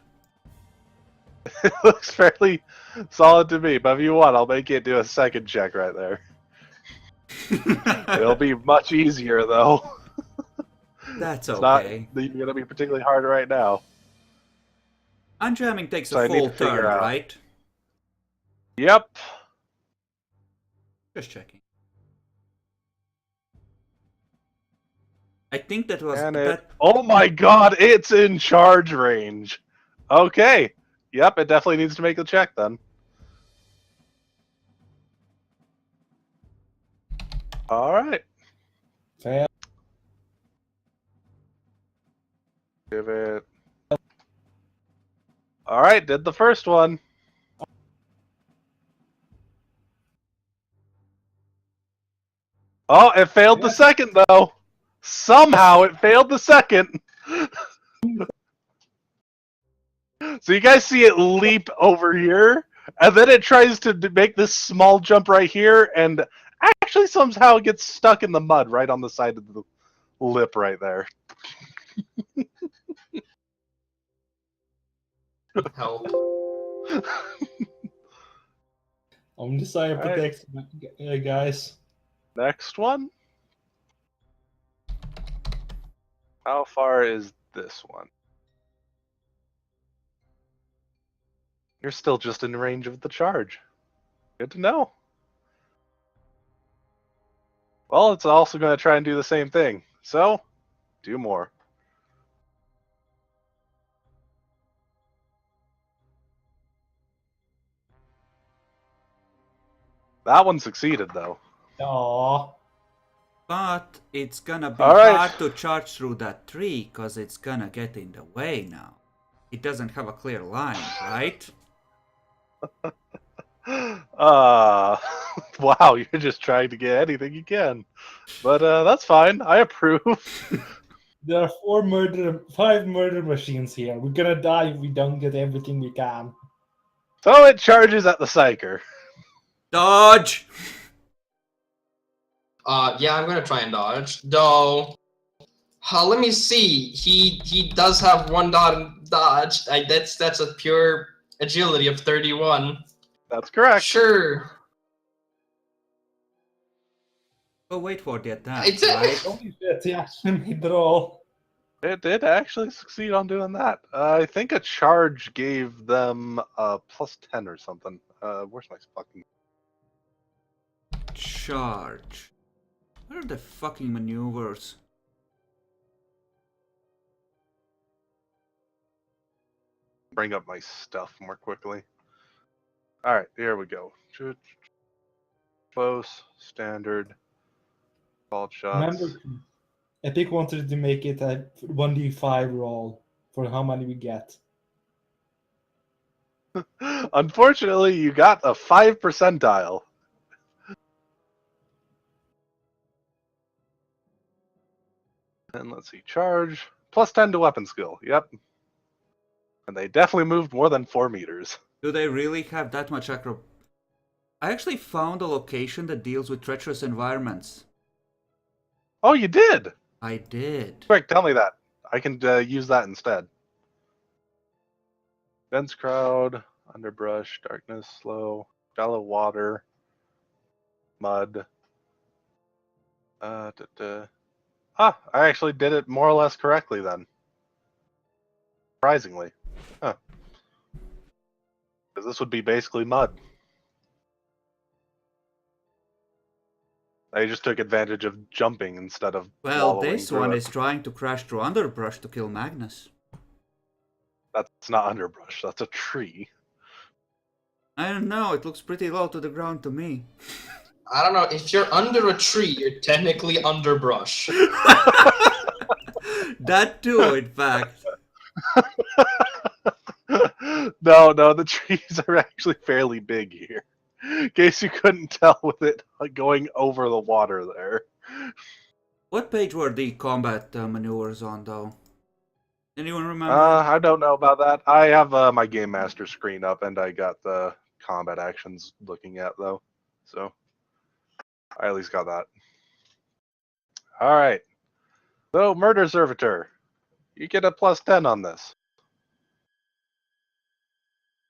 It looks fairly solid to me, but if you want, I'll make it do a second check right there. It'll be much easier, though. That's It's okay. not going to be particularly hard right now. Unjamming takes So I a need full to figure turn, out. right? Yep. Just checking. I think that was... Oh my god, it's in charge range. Okay. Yep, it definitely needs to make the check then. Alright. Fail. Give it... Alright, did the first one. Oh, it failed the second, though. Somehow it failed the second. So you guys see it leap over here, and then it tries to make this small jump right here, and actually somehow gets stuck in the mud right on the side of the lip right there. Help. I'm just saying protect guys. Next one. How far is this one? You're still just in range of the charge. Good to know. Well, it's also going to try and do the same thing. So, do more. That one succeeded, though. Aww. But it's gonna be Alright. hard to charge through that tree, because it's gonna get in the way now. It doesn't have a clear line, right? Wow, you're just trying to get anything you can. But that's fine. I approve. There are 5 murder machines here. We're gonna die if we don't get everything we can. So it charges at the Psyker. Dodge! Yeah, I'm gonna try and dodge. Though, let me see. He does have one dodge. That's a pure agility of 31. That's correct. Sure. Oh, wait for the attack, It's right? Holy shit, he actually made the roll. It did actually succeed on doing that. I think a charge gave them plus 10 or something. Where's my fucking... Charge. Where are the fucking maneuvers? Bring up my stuff more quickly. Alright, here we go. Close, standard, called shots. Remember, Epic wanted to make it a 1d5 roll for how many we get. Unfortunately, you got a 5 percentile. And let's see, charge. Plus 10 to weapon skill, yep. And they definitely moved more than 4 meters. Do they really have that much acro... I actually found a location that deals with treacherous environments. Oh, you did? I did. Quick, tell me that. I can use that instead. Dense crowd, underbrush, darkness, slow, shallow water, mud. I actually did it more or less correctly then. Surprisingly. Huh. Because this would be basically mud. I just took advantage of jumping instead of Well, wallowing this through one it. is trying to crash through underbrush to kill Magnus. That's not underbrush, that's a tree. I don't know, it looks pretty low to the ground to me. I don't know. If you're under a tree, you're technically underbrush. That too, in fact. No, the trees are actually fairly big here. In case you couldn't tell with it going over the water there. What page were the combat maneuvers on, though? Anyone remember? I don't know about that. I have my Game Master screen up, and I got the combat actions looking at, though. So, I at least got that. Alright. So, Murder Servitor. You get a plus 10 on this.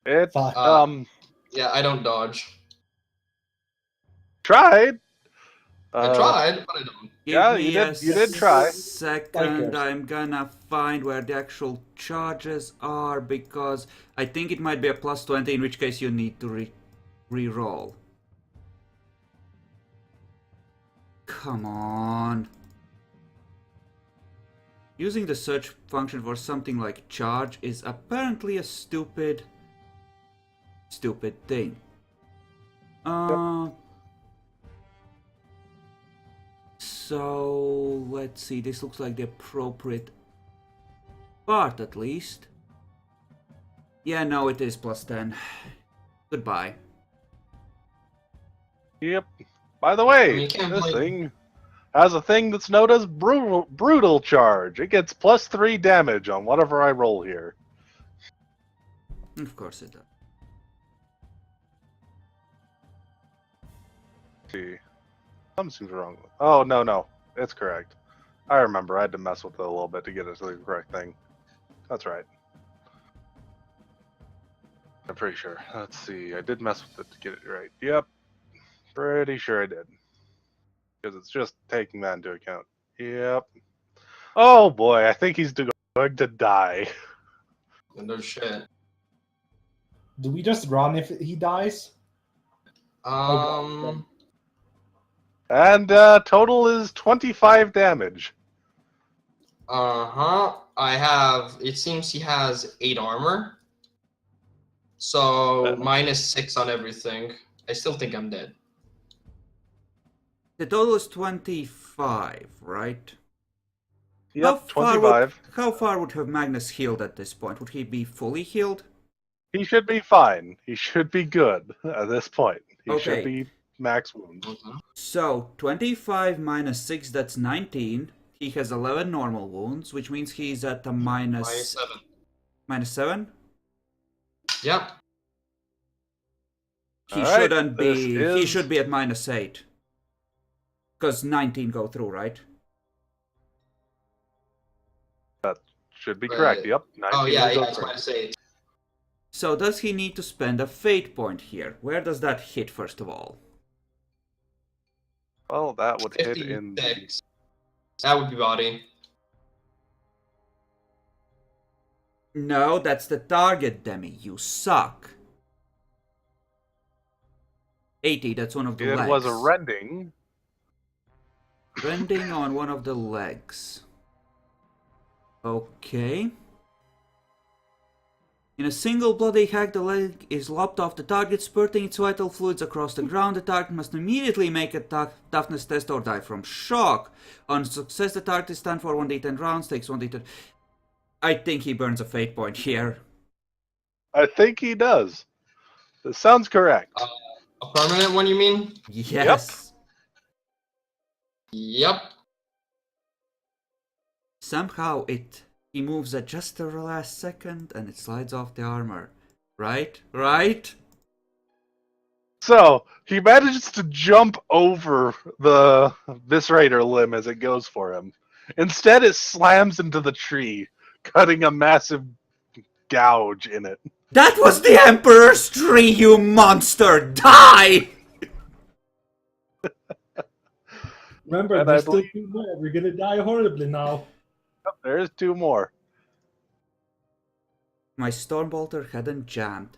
It's, Fuck. Yeah, I don't dodge. tried. I tried, but I don't. Yeah, Give me you did try. Second, Bikers. I'm gonna find where the actual charges are, because I think it might be a plus 20, in which case you need to re-roll. Come on. Using the search function for something like charge is apparently a stupid thing. So let's see, this looks like the appropriate part at least. Yeah, no, it is plus 10. Goodbye. Yep. By the way, I mean, you can't this blame- thing has a thing that's known as brutal charge. It gets plus 3 damage on whatever I roll here. Of course it does. See. Something seems wrong. Oh, no. It's correct. I remember. I had to mess with it a little bit to get it to the correct thing. That's right. I'm pretty sure. Let's see. I did mess with it to get it right. Yep. Pretty sure I did. Because it's just taking that into account. Yep. Oh boy, I think he's going to die. No shit. Do we just run if he dies? And total is 25 damage. It seems he has 8 armor. So -6 on everything. I still think I'm dead. The total is 25, right? Yep, 25. How far would have Magnus healed at this point? Would he be fully healed? He should be fine. He should be good at this point. He Okay. should be max wounds. So, 25 minus 6, that's 19. He has 11 normal wounds, which means he's at a -7. minus 7? Yep. He All right, shouldn't be. this He is- should be at -8. Because 19 go through, right? That should be correct. Yep. Oh 19 yeah, will go I was through. going to say. So does he need to spend a fate point here? Where does that hit, first of all? Well, that would hit in the... 56. That would be body. No, that's the target, Demi. You suck. 80, that's one of the legs. It was a rending. Rending on one of the legs. Okay. In a single bloody hack, the leg is lopped off the target, spurting its vital fluids across the ground. The target must immediately make a toughness test or die from shock. On success, the target is stunned for 1d10 rounds, takes 1d10... I think he burns a fate point here. I think he does. This sounds correct. A permanent one, you mean? Yes. Yep. Somehow he moves at just the last second and it slides off the armor. Right? Right? So, he manages to jump over the Viscerator limb as it goes for him. Instead, it slams into the tree, cutting a massive gouge in it. That was the Emperor's tree, you monster! Die! Remember, And there's I still believe- 2 more. We're gonna die horribly now. There's 2 more. My Stormbolter hadn't jammed.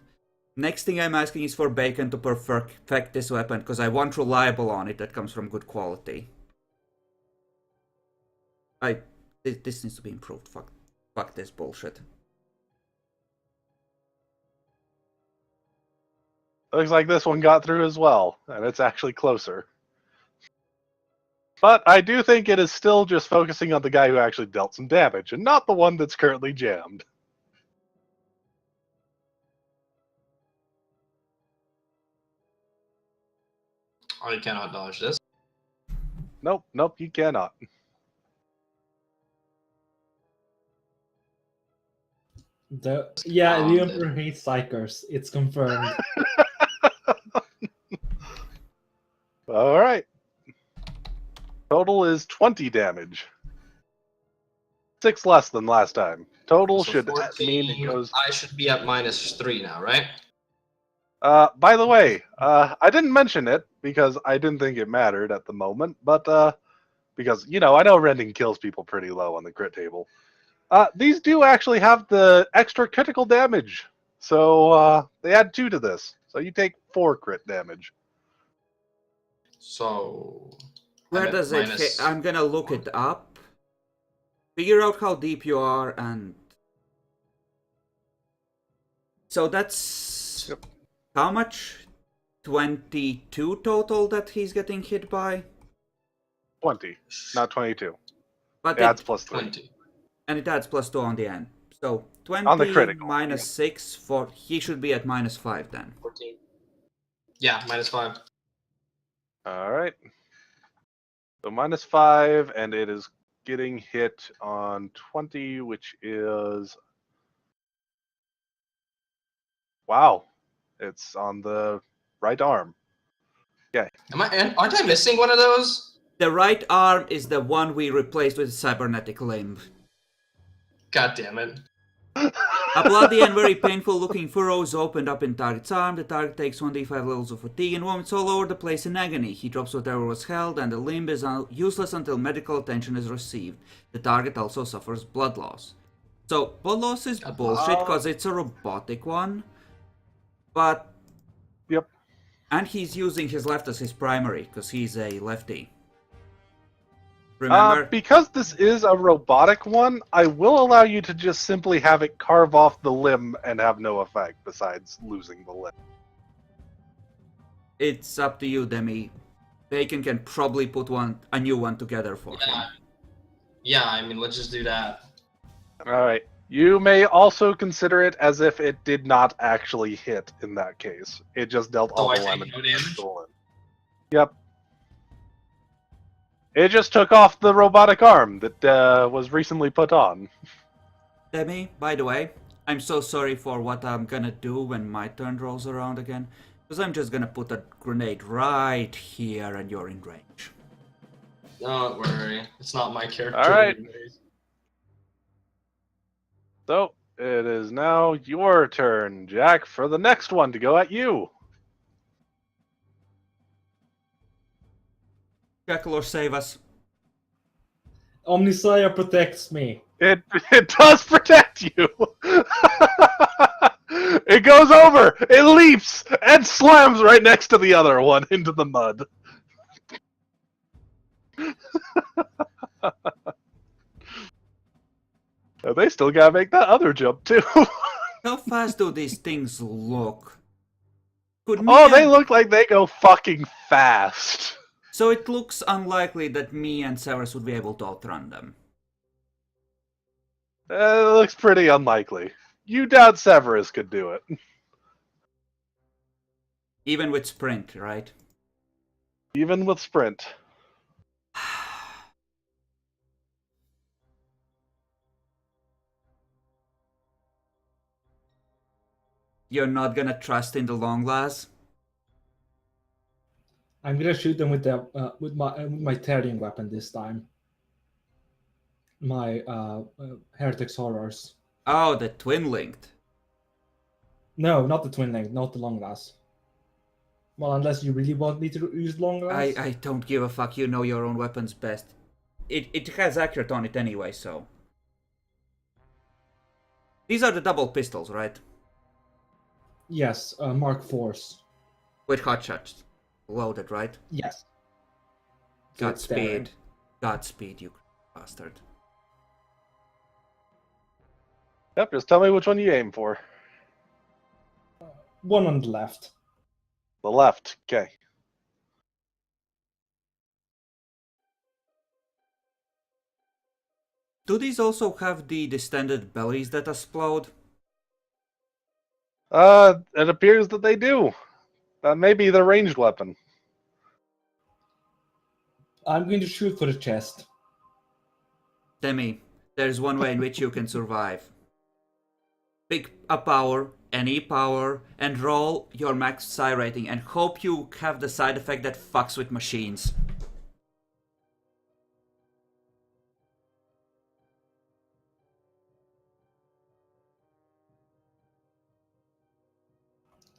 Next thing I'm asking is for Bacon to perfect this weapon, because I want reliable on it that comes from good quality. This needs to be improved. Fuck this bullshit. Looks like this one got through as well, and it's actually closer. But I do think it is still just focusing on the guy who actually dealt some damage, and not the one that's currently jammed. Oh, you cannot dodge this. Nope, you cannot. The Um, Emperor hates psychers. It's confirmed. Alright. Total is 20 damage. 6 less than last time. Total So should 14, mean it goes... I should be at -3 now, right? By the way, I didn't mention it because I didn't think it mattered at the moment, but because, you know, I know rending kills people pretty low on the crit table. These do actually have the extra critical damage, so they add 2 to this. So you take 4 crit damage. So... Where I'm at does it hit? minus I'm gonna look it up. Figure out how deep you are and... So that's... Yep. How much? 22 total that he's getting hit by? 20, not 22. But It adds plus 3. 20. and it adds +2 on the end. So 20 On the critical, minus yeah. 6 for... He should be at -5 then. 14. Yeah, -5. Alright. So -5, and it is getting hit on 20, which is... Wow. It's on the right arm. Aren't I missing one of those? The right arm is the one we replaced with a cybernetic limb. God damn it. A bloody and very painful looking furrow is opened up in target's arm. The target takes 1d5 levels of fatigue and vomits all over the place in agony. He drops whatever was held and the limb is useless until medical attention is received. The target also suffers blood loss. So, blood loss is bullshit because it's a robotic one. But... Yep. And he's using his left as his primary because he's a lefty. Remember? Because this is a robotic one, I will allow you to just simply have it carve off the limb and have no effect besides losing the limb. It's up to you, Demi. Bacon can probably put a new one together for him. Yeah, I mean, let's just do that. Alright. You may also consider it as if it did not actually hit in that case. It just dealt all I the take damage. no damage? to the limb. Yep. It just took off the robotic arm that was recently put on. Demi, by the way, I'm so sorry for what I'm gonna do when my turn rolls around again. Because I'm just gonna put a grenade right here and you're in range. Don't worry. It's not my character. All right. anyways. So it is now your turn, Jack, for the next one to go at you. Jackalor, save us. Omnisire protects me. It does protect you. It goes over, it leaps, and slams right next to the other one into the mud. And they still gotta make that other jump too. How fast do these things look? Could Oh, me they and- look like they go fucking fast. So it looks unlikely that me and Severus would be able to outrun them. It looks pretty unlikely. You doubt Severus could do it. Even with sprint, right? Even with sprint. You're not gonna trust in the long glass? I'm gonna shoot them with the with my tearing weapon this time. My Heretics Horrors. Oh, the twin-linked. No, not the twin link, not the long glass. Well, unless you really want me to use long glass. I don't give a fuck, you know your own weapons best. It has accurate on it anyway, so... These are the double pistols, right? Yes, Mark IVs. With hot shots. Loaded, right? Yes. So it's tearing. Godspeed. Godspeed, you bastard. Yep, just tell me which one you aim for. One on the left. The left, okay. Do these also have the distended bellies that explode? It appears that they do. That may be the ranged weapon. I'm going to shoot for the chest. Demi, there's one way in which you can survive. Pick a power, any power, and roll your max psi rating and hope you have the side effect that fucks with machines.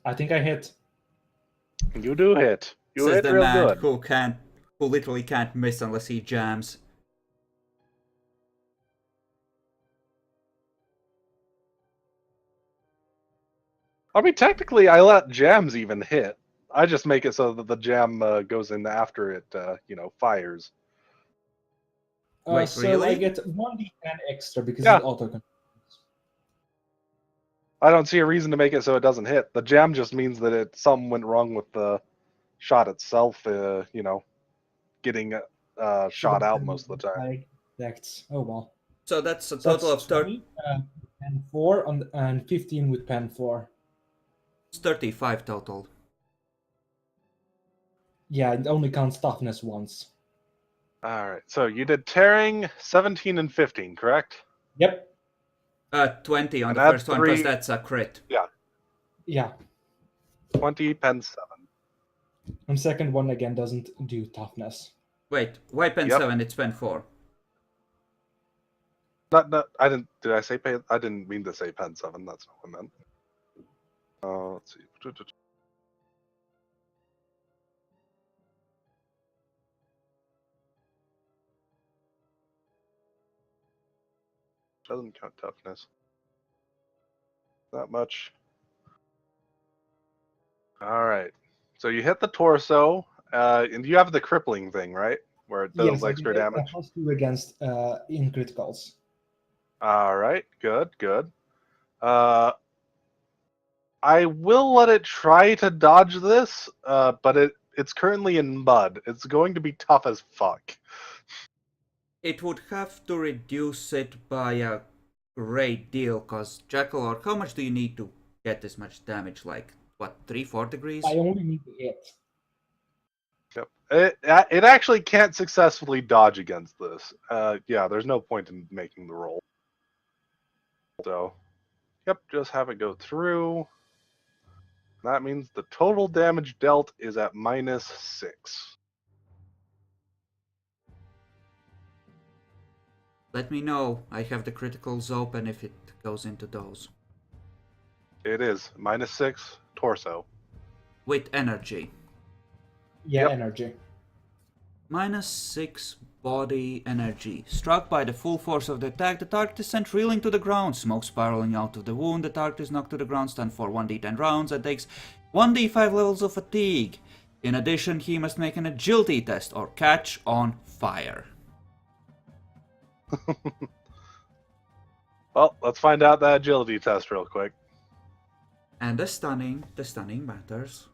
I think I hit. You do hit. You Says hit the real man good. who literally can't miss unless he jams. I mean, technically, I let jams even hit. I just make it so that the jam goes in after it, fires. Wait, So really? I get 1d10 extra because Yeah. it's auto. I don't see a reason to make it so it doesn't hit. The jam just means that something went wrong with the shot itself, getting shot out most of the time. Oh well. So that's a So total of that's 20, pen 4 and 15 with pen 4. 35 total. Yeah, it only counts toughness once. Alright, so you did tearing 17 and 15, correct? Yep. 20 on And the add first one, 3. because that's a crit. Yeah. 20, pen 7. And second one again doesn't do toughness. Wait, why pen Yep. 7? It's pen 4. Not, I didn't, did I say pen? I didn't mean to say pen 7, that's not what I meant. Let's see. Doesn't count toughness. Not much. Alright. So you hit the torso, and you have the crippling thing, right? Where it deals Yes, I extra get a damage. +2 against in criticals. Alright, good, good. I will let it try to dodge this, but it's currently in mud. It's going to be tough as fuck. It would have to reduce it by a great deal, because Jackalor, how much do you need to get this much damage? Like, what, 3-4 degrees? I only need to hit. Yep. It actually can't successfully dodge against this. Yeah, there's no point in making the roll. So, yep, just have it go through. That means the total damage dealt is at -6. Let me know. I have the criticals open if it goes into those. It is -6 torso. With energy. Yeah, Yep. energy. -6 body energy. Struck by the full force of the attack, the target is sent reeling to the ground. Smoke spiraling out of the wound. The target is knocked to the ground, stunned for 1d10 rounds, and takes 1d5 levels of fatigue. In addition, he must make an agility test or catch on fire. Well, let's find out that agility test real quick. And the stunning matters.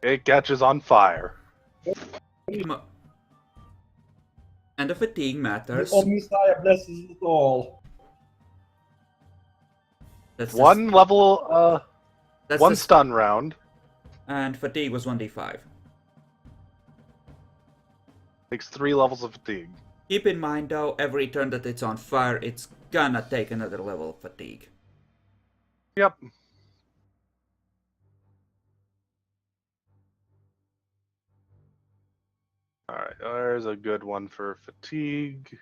It catches on fire. And the fatigue matters. The Messiah blesses it all. That's One level, that's one the stun round. And fatigue was 1d5. Takes 3 levels of fatigue. Keep in mind though, every turn that it's on fire, it's gonna take another level of fatigue. Yep. Alright, there's a good one for fatigue.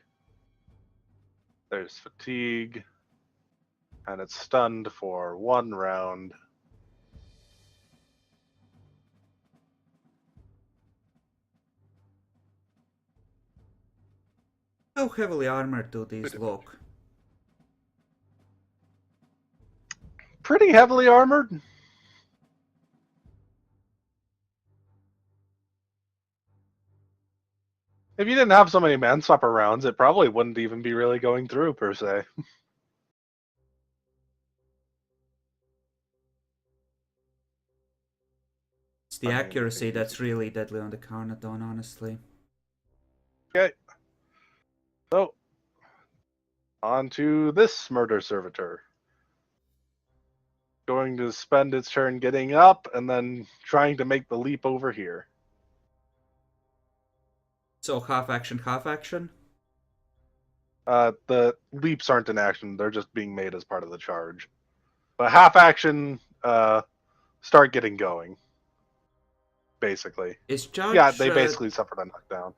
There's fatigue. And it's stunned for 1 round. How heavily armored do these look? Pretty heavily armored. If you didn't have so many manswapper rounds, it probably wouldn't even be really going through, per se. It's the accuracy that's really deadly on the Carnodon, honestly. Okay. So, on to this murder servitor. Going to spend its turn getting up and then trying to make the leap over here. So half action, half action? The leaps aren't in action, they're just being made as part of the charge. But half action, start getting going. Basically. Is charge, Yeah, they basically suffered a knockdown.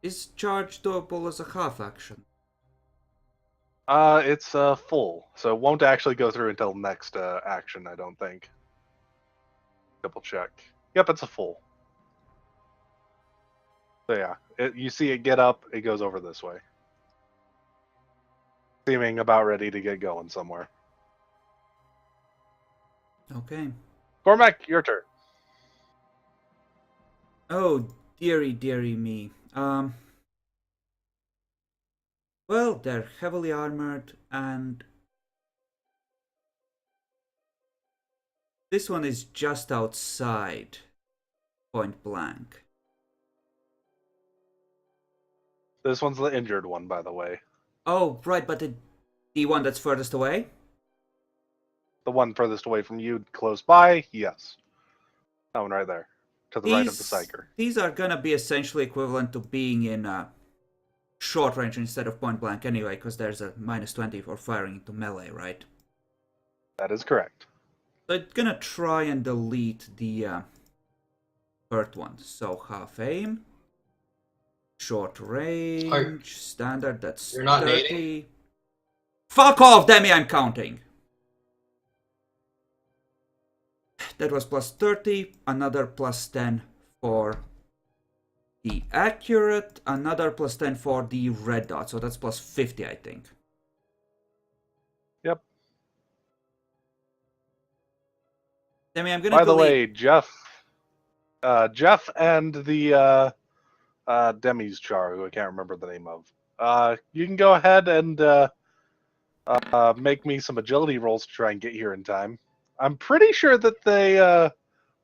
Is charge doable as a half action? It's full, so it won't actually go through until next action, I don't think. Double check. Yep, it's a full. So yeah, you see it get up, it goes over this way. Seeming about ready to get going somewhere. Okay. Cormac, your turn. Oh, dearie me. Well, they're heavily armored, and this one is just outside point blank. This one's the injured one, by the way. Oh, right, but the one that's furthest away? The one furthest away from you, close by, yes. That one right there, to the right of the Psyker. These are gonna be essentially equivalent to being in short range instead of point blank anyway, because there's a -20 for firing into melee, right? That is correct. So it's gonna try and delete the hurt one. So half aim, short range, standard, that's You're not 30. nading? Fuck off, Demi, I'm counting! That was +30, another +10 for the accurate, another +10 for the red dot, so that's +50, I think. Yep. Demi, I'm gonna By the way, Jeff and the Demi's Char, who I can't remember the name of. You can go ahead and make me some agility rolls to try and get here in time. I'm pretty sure that they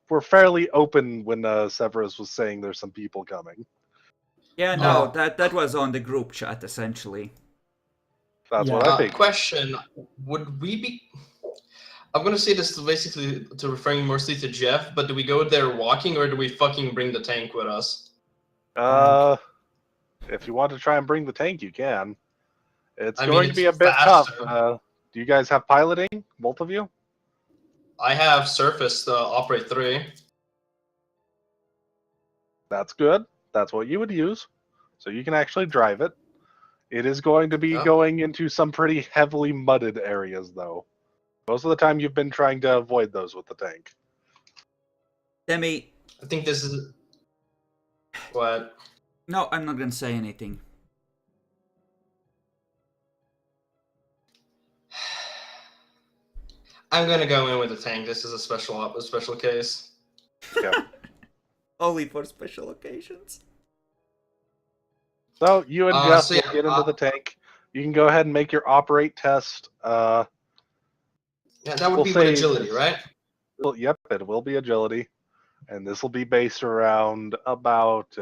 were fairly open when Severus was saying there's some people coming. Yeah, no, that was on the group chat, essentially. That's what I think. Question, would we be... I'm going to say this basically to referring mostly to Jeff, but do we go there walking or do we fucking bring the tank with us? If you want to try and bring the tank, you can. It's I going mean, to be a it's bit faster. tough. Do you guys have piloting, both of you? I have surface to operate 3. That's good. That's what you would use. So you can actually drive it. It is going to be Oh. going into some pretty heavily mudded areas, though. Most of the time, you've been trying to avoid those with the tank. Demi, I think this is what. no, I'm not gonna say anything. I'm gonna go in with the tank. This is a special case. Yeah. Only for special occasions. So you and Jeff will get into the the tank. You can go ahead and make your operate test. Yeah, that would We'll be say with agility, this- right? Well, yep, it will be agility, and this will be based around about.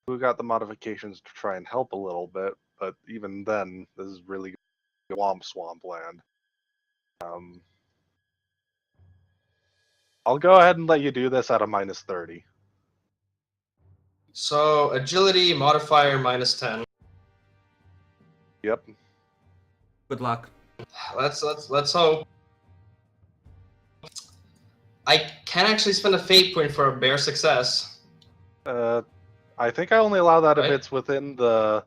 We got the modifications to try and help a little bit, but even then, this is really swamp land. I'll go ahead and let you do this at a -30. So agility modifier -10. Yep. Good luck. Let's hope. I can actually spend a fate point for a bare success. I think I only allow that Right. if it's within the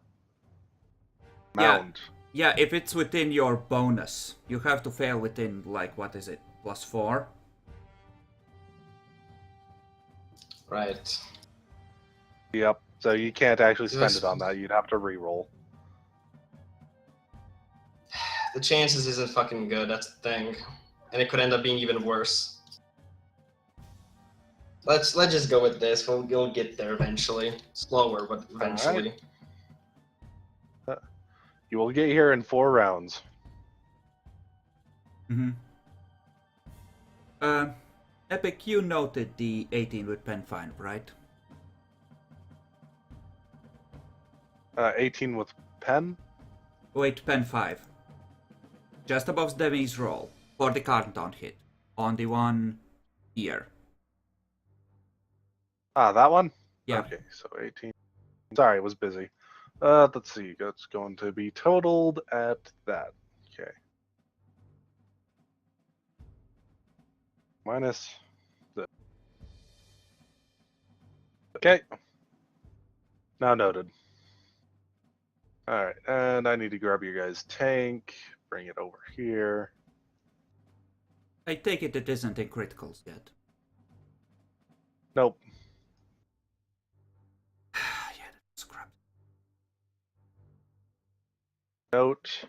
mount. Yeah, if it's within your bonus, you have to fail within, like, what is it, +4? Right. Yep. So you can't actually spend Yes. it on that. You'd have to re-roll. The chances isn't fucking good. That's the thing, and it could end up being even worse. Let's just go with this. We'll get there eventually. Slower, but eventually. You will get here in 4 rounds. Mm-hmm. Epic, you noted the 18 with pen fine, right? 18 with pen. Wait, pen 5. Just above Demi's roll for the countdown hit. On the one here. Ah, that one? Yeah. Okay, so 18. Sorry, it was busy. Let's see. It's going to be totaled at that. Okay. Minus the. Okay. Now noted. Alright, and I need to grab your guys' tank, bring it over here. I take it isn't in criticals yet. Nope. Yeah, that's crap. Note.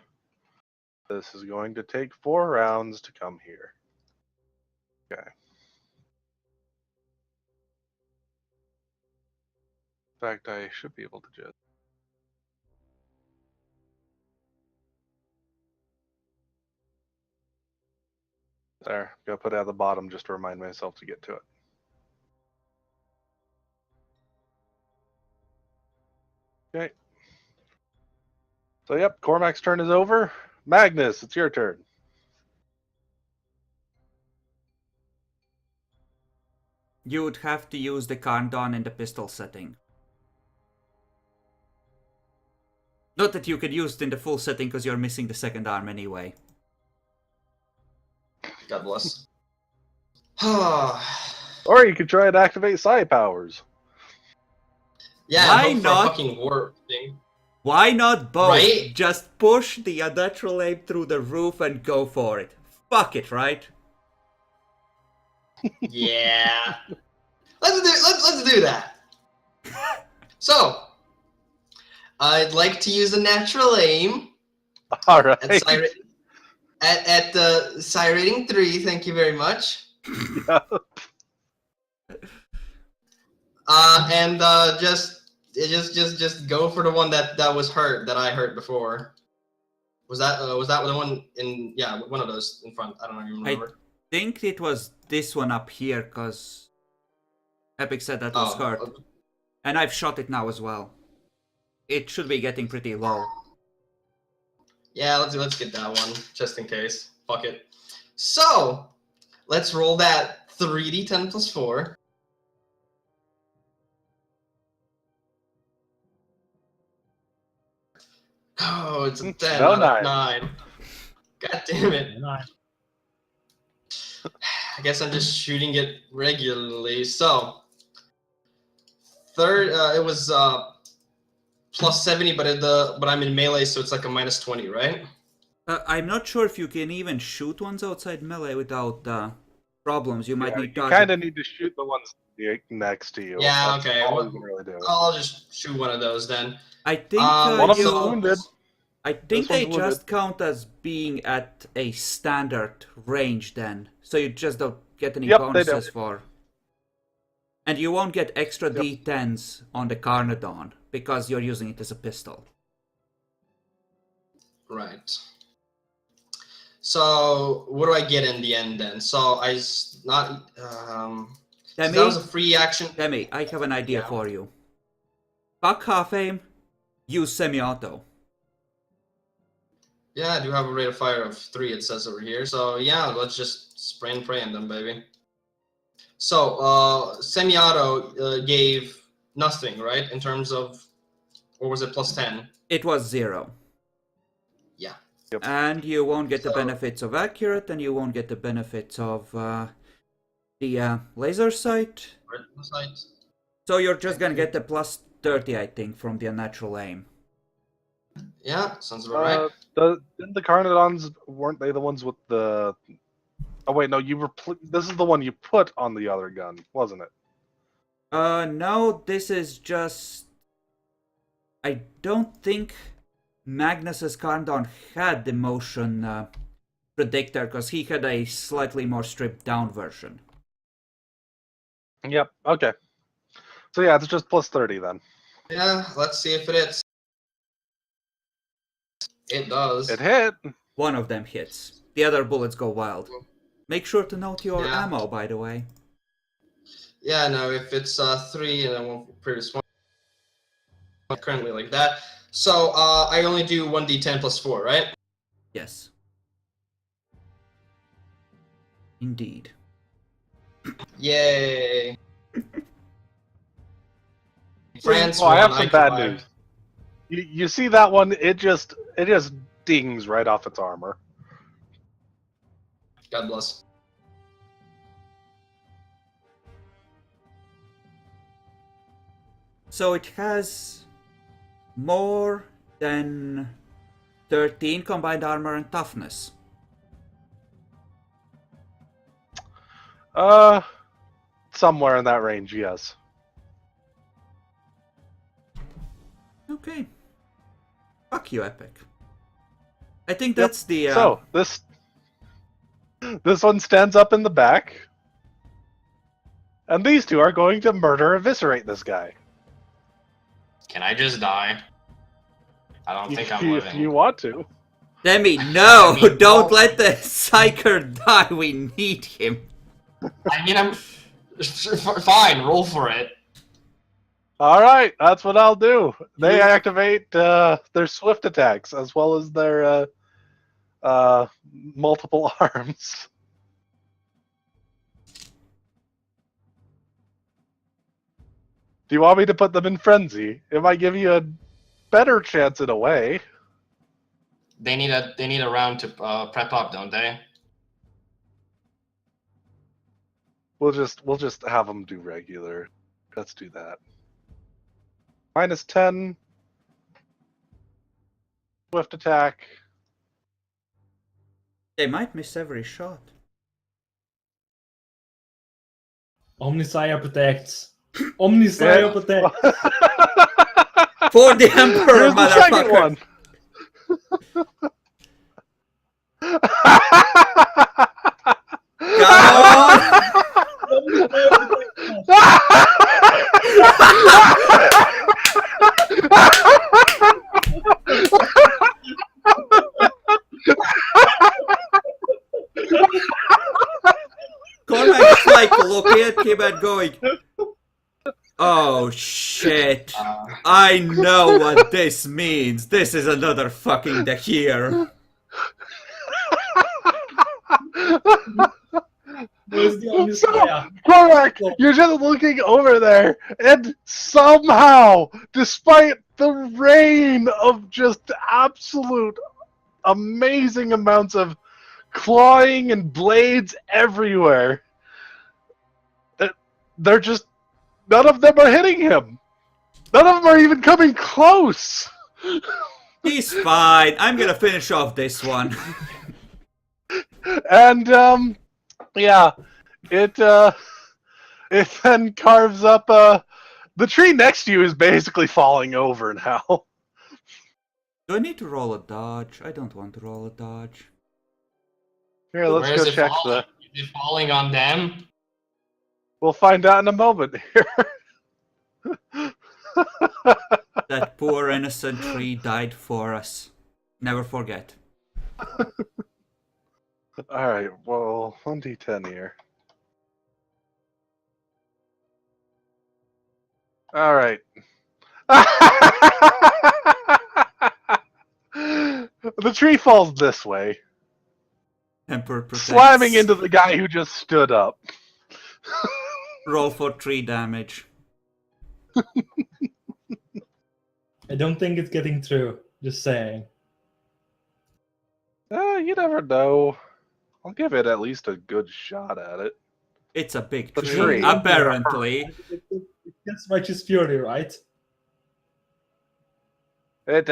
This is going to take 4 rounds to come here. Okay. In fact, I should be able to just. There, gotta put it at the bottom just to remind myself to get to it. Okay. So yep, Cormac's turn is over. Magnus, it's your turn. You would have to use the countdown in the pistol setting. Not that you could use it in the full setting because you're missing the second arm anyway. God bless. Or you could try and activate psi powers. Yeah, Why hope for a not? fucking warp thing. Why not both? Right? Just push the unnatural aim through the roof and go for it. Fuck it, right? Yeah. Let's do that. So, I'd like to use a natural aim All right. at psi rating 3. Thank you very much. Yeah. And just go for the one that was hurt, that I hurt before. Was that the one in? Yeah, one of those in front. I don't even remember. Think it was this one up here because Epic said that was hurt. And I've shot it now as well. It should be getting pretty low. Yeah, let's get that one just in case. Fuck it. So, let's roll that 3d10 plus 4. Oh, it's a 10 No, out of 9. 9. God damn it. I guess I'm just shooting it regularly. So, third. It was plus 70, but I'm in melee, so it's like a minus 20, right? I'm not sure if you can even shoot ones outside melee without problems. You might need you target. kind of need to shoot the ones next to you. Yeah, That's okay. all you can really do. I'll just shoot one of those then. I think one of them's wounded. I think they one's just wounded. count as being at a standard range then. So you just don't get any Yep, they do. bonuses for. And you won't get extra D10s on the Carnodon because you're using it as a pistol. Right. So what do I get in the end then? So so that was a free action. Demi, I have an idea for you. Fuck half aim, use semi-auto. Yeah, I do have a rate of fire of 3, it says over here. So yeah, let's just spray and pray on them, baby. So semi-auto gave nothing, right? In terms of, or was it plus 10? It was 0. Yeah. Yep. And you won't get the benefits of accurate, and you won't get the benefits of the laser sight. So you're just gonna get the plus 30, I think, from the unnatural aim. Yeah, sounds about right. Didn't the Carnodons, weren't they the ones with the... Oh wait, no, this is the one you put on the other gun, wasn't it? No, this is just... I don't think Magnus's Carnodon had the motion predictor, because he had a slightly more stripped down version. Yep, okay. So yeah, it's just plus 30 then. Yeah, let's see if it hits. It does. It hit! One of them hits. The other bullets go wild. Make sure to note your ammo, by the way. Yeah, no, if it's 3 and then one previous one, currently like that. So I only do 1d10 plus 4, right? Yes. Indeed. Yay! France. Oh, I have some bad news. You see that one? It just dings right off its armor. God bless. So it has more than 13 combined armor and toughness. Somewhere in that range, yes. Okay. Fuck you, Epic. I think that's the... So, this one stands up in the back. And these two are going to eviscerate this guy. Can I just die? I don't think I'm living. If you want to. Demi, no! Don't let the Psyker die, we need him. I mean, I'm... Fine, roll for it. Alright, that's what I'll do. They activate their swift attacks, as well as their multiple arms. Do you want me to put them in frenzy? It might give you a better chance in a way. They need a round to prep up, don't they? We'll just have them do regular. Let's do that. Minus 10. Swift attack. They might miss every shot. Omnisire protects. Omnisire protects. For the Emperor, Here's the second motherfucker! one. Come on! Cormac's like looking at him and going, oh shit, I know what this means. This is another fucking Dahir. Where's the Omnisire? Cormac, you're just looking over there, and somehow, despite the rain of just absolute amazing amounts of clawing and blades everywhere, they're just, none of them are hitting him. None of them are even coming close! He's fine. I'm gonna finish off this one. And, yeah, it then carves up, the tree next to you is basically falling over now. Do I need to roll a dodge? I don't want to roll a dodge. Here, let's Where go is it check falling? Is it falling on them? We'll find out in a moment here. That poor innocent tree died for us. Never forget. Alright, well, 1d10 here. Alright. The tree falls this way, Emperor protects. slamming into the guy who just stood up. Roll for 3 damage. I don't think it's getting through. Just saying. You never know. I'll give it at least a good shot at it. It's a big A tree, tree. apparently. It gets much fury, right? It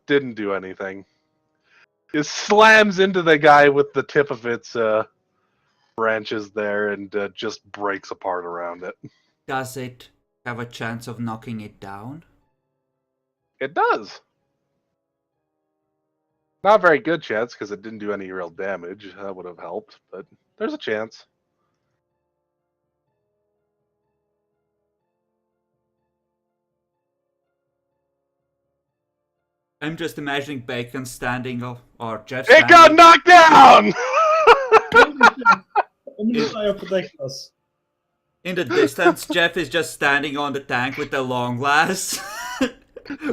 didn't do anything. It slams into the guy with the tip of its branches there and just breaks apart around it. Does it have a chance of knocking it down? It does. Not a very good chance because it didn't do any real damage. That would have helped, but there's a chance. I'm just imagining Bacon standing or Jeff It got standing. knocked down! Omnissiah protect us. In the distance, Jeff is just standing on the tank with the long glass,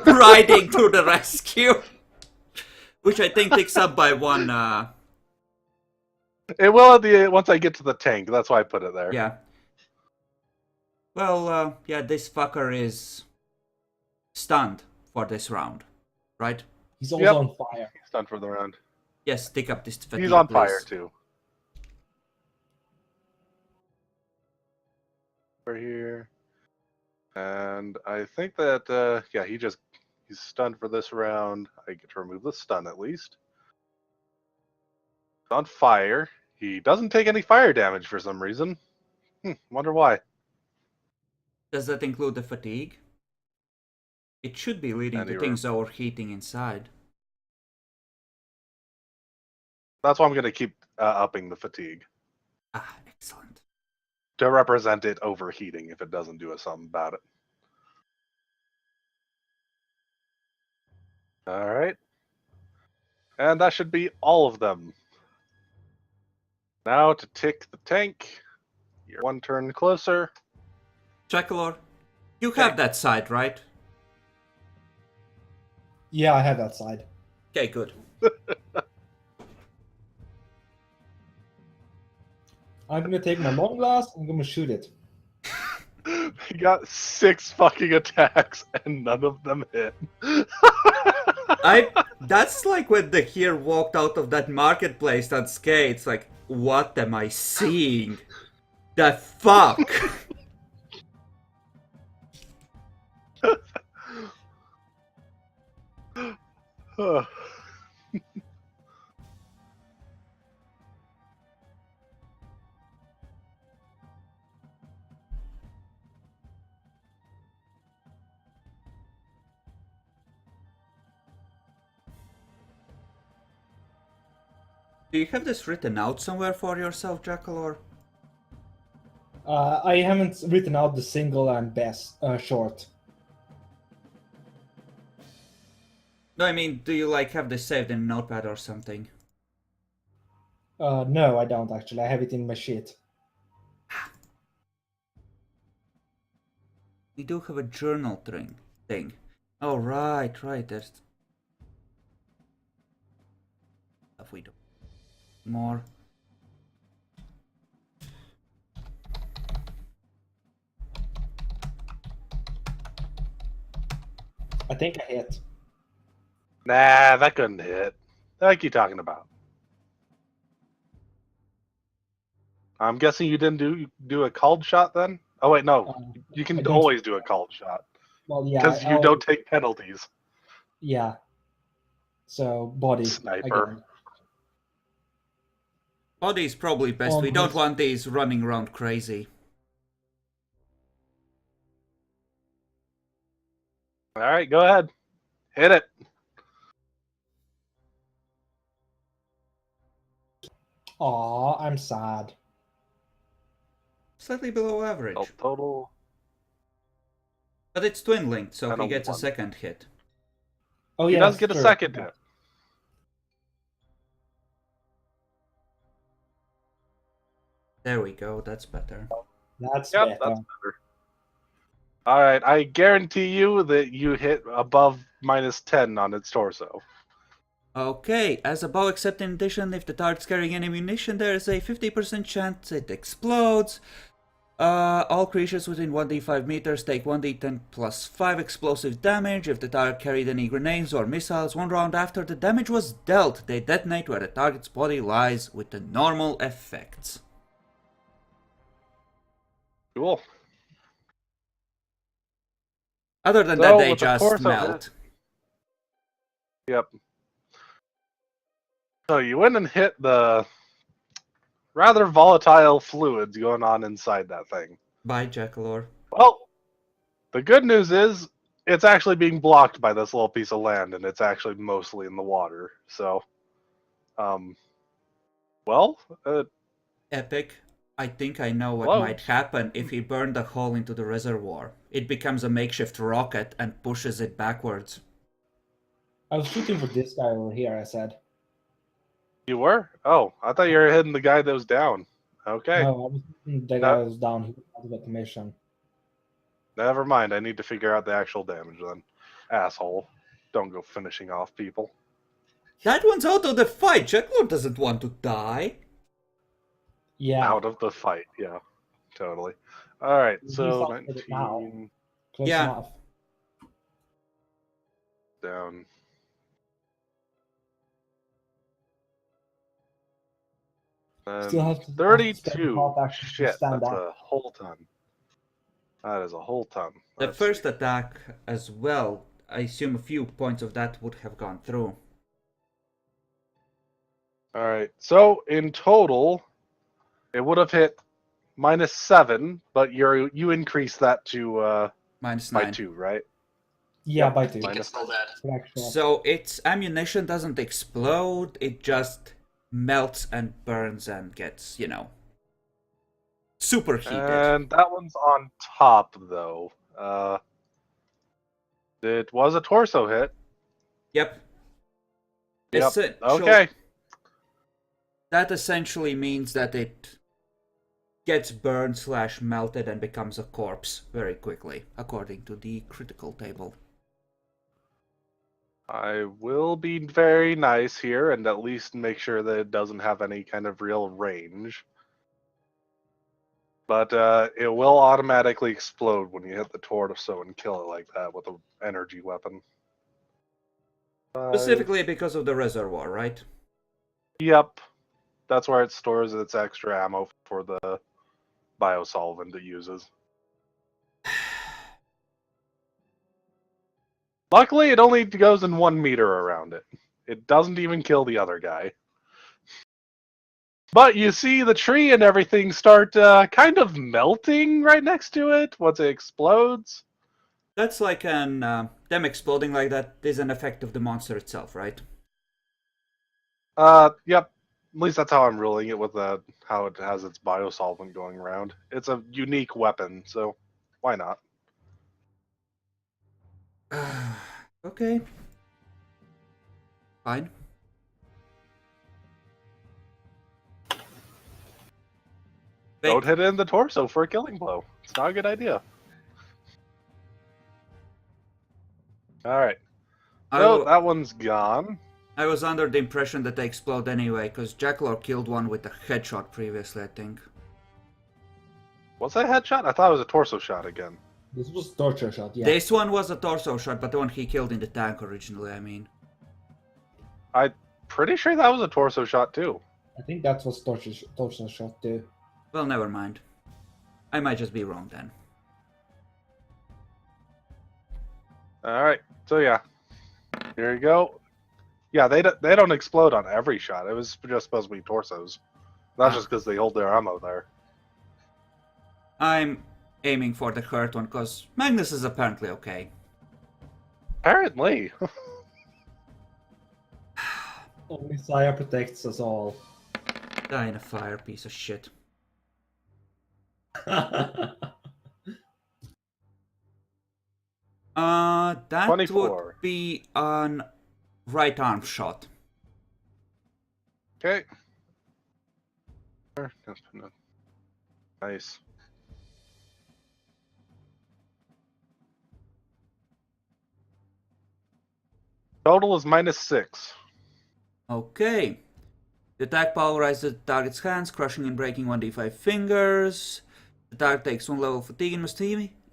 riding to the rescue. Which I think takes up by 1. It will at the once I get to the tank. That's why I put it there. Yeah. Well, yeah, this fucker is stunned for this round, right? He's also Yep. on fire. He's done for the round. Yes, take up this fatigue, He's on please. fire too. Over here. And I think that yeah, he's stunned for this round. I get to remove the stun at least. He's on fire. He doesn't take any fire damage for some reason. Wonder why. Does that include the fatigue? It should be leading And to things overheating inside. That's why I'm going to keep upping the fatigue Ah, excellent. to represent it overheating if it doesn't do something about it. All right. And that should be all of them. Now to tick the tank. You're 1 turn closer. Chakalor, you have that side, right? Yeah, I have that side. Okay, good. I'm gonna take my long glass. I'm gonna shoot it. He got 6 fucking attacks and none of them hit. That's like when the Here walked out of that marketplace on skates. Like, what am I seeing? The fuck? Do you have this written out somewhere for yourself, Jackal? I haven't written out the single and best short. No, I mean, do you like have this saved in a notepad or something? No, I don't actually. I have it in my sheet. We do have a journal thing. Oh, right. There's stuff we do. More. I think I hit. Nah, that couldn't hit. What are you talking about? I'm guessing you didn't do a called shot then? Oh wait, no. You can I don't- always do a called shot. Well, yeah. Because you don't take penalties. Yeah. So body Sniper. again. Body's probably best. We don't want these running around crazy. All right, go ahead. Hit it. Aw, I'm sad. Slightly below average. Total. But it's twin linked, so he gets a 1. second hit. Oh He yeah, does get a second hit. There we go, that's better. That's Yep, better. that's better. All right, I guarantee you that you hit above -10 on its torso. Okay, as a bow except in addition, if the target's carrying any ammunition, there is a 50% chance it explodes. All creatures within 1d5 meters take 1d10 plus 5 explosive damage. If the target carried any grenades or missiles 1 round after the damage was dealt, they detonate where the target's body lies with the normal effects. Cool. Other than So, that, they with the just torso melt. Yep. So you went and hit the rather volatile fluids going on inside that thing. Bye, Jackalor. Well, the good news is it's actually being blocked by this little piece of land, and it's actually mostly in the water. So, Epic. I think I know what Hello? might happen if he burned a hole into the reservoir. It becomes a makeshift rocket and pushes it backwards. I was shooting for this guy over here, I said. You were? Oh, I thought you were hitting the guy that was down. Okay. No, I was shooting the guy who was down. He was out of the mission. Never mind. I need to figure out the actual damage then. Asshole. Don't go finishing off people. That one's out of the fight. Jackalor doesn't want to die. Yeah. Out of the fight. Yeah, totally. All right. He's So out of it now. 19 Close Yeah. enough. down. Still have to spend 32. half action to Shit, stand that's up. a whole ton. That is a whole ton. The Let's first see. attack as well, I assume a few points of that would have gone through. All right. So in total, it would have hit -7, but you increase that to Minus by 9. 2, right? Yeah, Yep. by 2. I think Minus- it's still dead. Fraction. So its ammunition doesn't explode, it just melts and burns and gets, superheated. And that one's on top, though. It was a torso hit. Yep. Yep. Essential- Okay. That essentially means that it gets burned / melted and becomes a corpse very quickly, according to the critical table. I will be very nice here and at least make sure that it doesn't have any kind of real range. But it will automatically explode when you hit the torso and kill it like that with an energy weapon. Specifically because of the reservoir, right? Yep. That's where it stores its extra ammo for the biosolvent it uses. Luckily, it only goes in 1 meter around it. It doesn't even kill the other guy. But you see the tree and everything start kind of melting right next to it once it explodes. That's like them exploding like that is an effect of the monster itself, right? Yep. At least that's how I'm ruling it with how it has its biosolvent going around. It's a unique weapon, so why not? Okay. Fine. Don't hit it in the torso for a killing blow. It's not a good idea. Alright. So that one's gone. I was under the impression that they explode anyway, because Jackalor killed one with a headshot previously, I think. Was that a headshot? I thought it was a torso shot again. This was torture shot, yeah. This one was a torso shot, but the one he killed in the tank originally, I mean. I'm pretty sure that was a torso shot too. I think that was torture shot too. Well, never mind. I might just be wrong then. All right. So yeah, here you go. Yeah, they don't explode on every shot. It was just supposed to be torsos, not just because they hold their ammo there. I'm aiming for the hurt one because Magnus is apparently okay. Apparently. Only Saya protects us all. Die in a fire, piece of shit. That 24. would be an right arm shot. Okay. Nice. Total is -6. Okay. The attack pulverizes the target's hands, crushing and breaking 1d5 fingers. The target takes 1 level of fatigue and must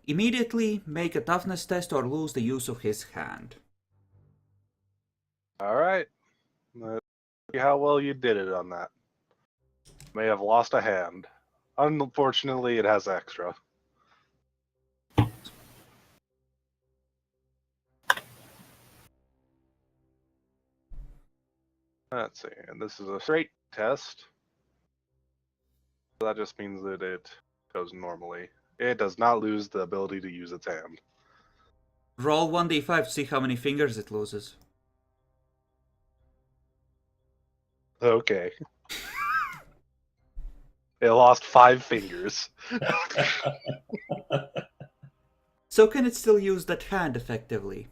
immediately make a toughness test or lose the use of his hand. All right. Let's see how well you did it on that. May have lost a hand. Unfortunately, it has extra. Let's see, and this is a straight test. That just means that it goes normally. It does not lose the ability to use its hand. Roll 1d5 to see how many fingers it loses. Okay. It lost 5 fingers. So can it still use that hand effectively?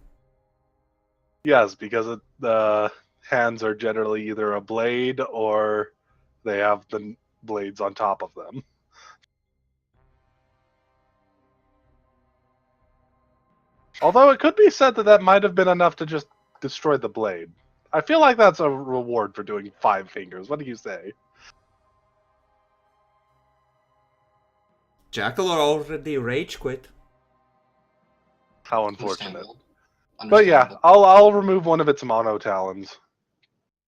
Yes, because the hands are generally either a blade or they have the blades on top of them. Although it could be said that that might have been enough to just destroy the blade. I feel like that's a reward for doing 5 fingers. What do you say? Jackal already rage quit. How unfortunate. Understandable. But yeah, I'll remove one of its mono talons.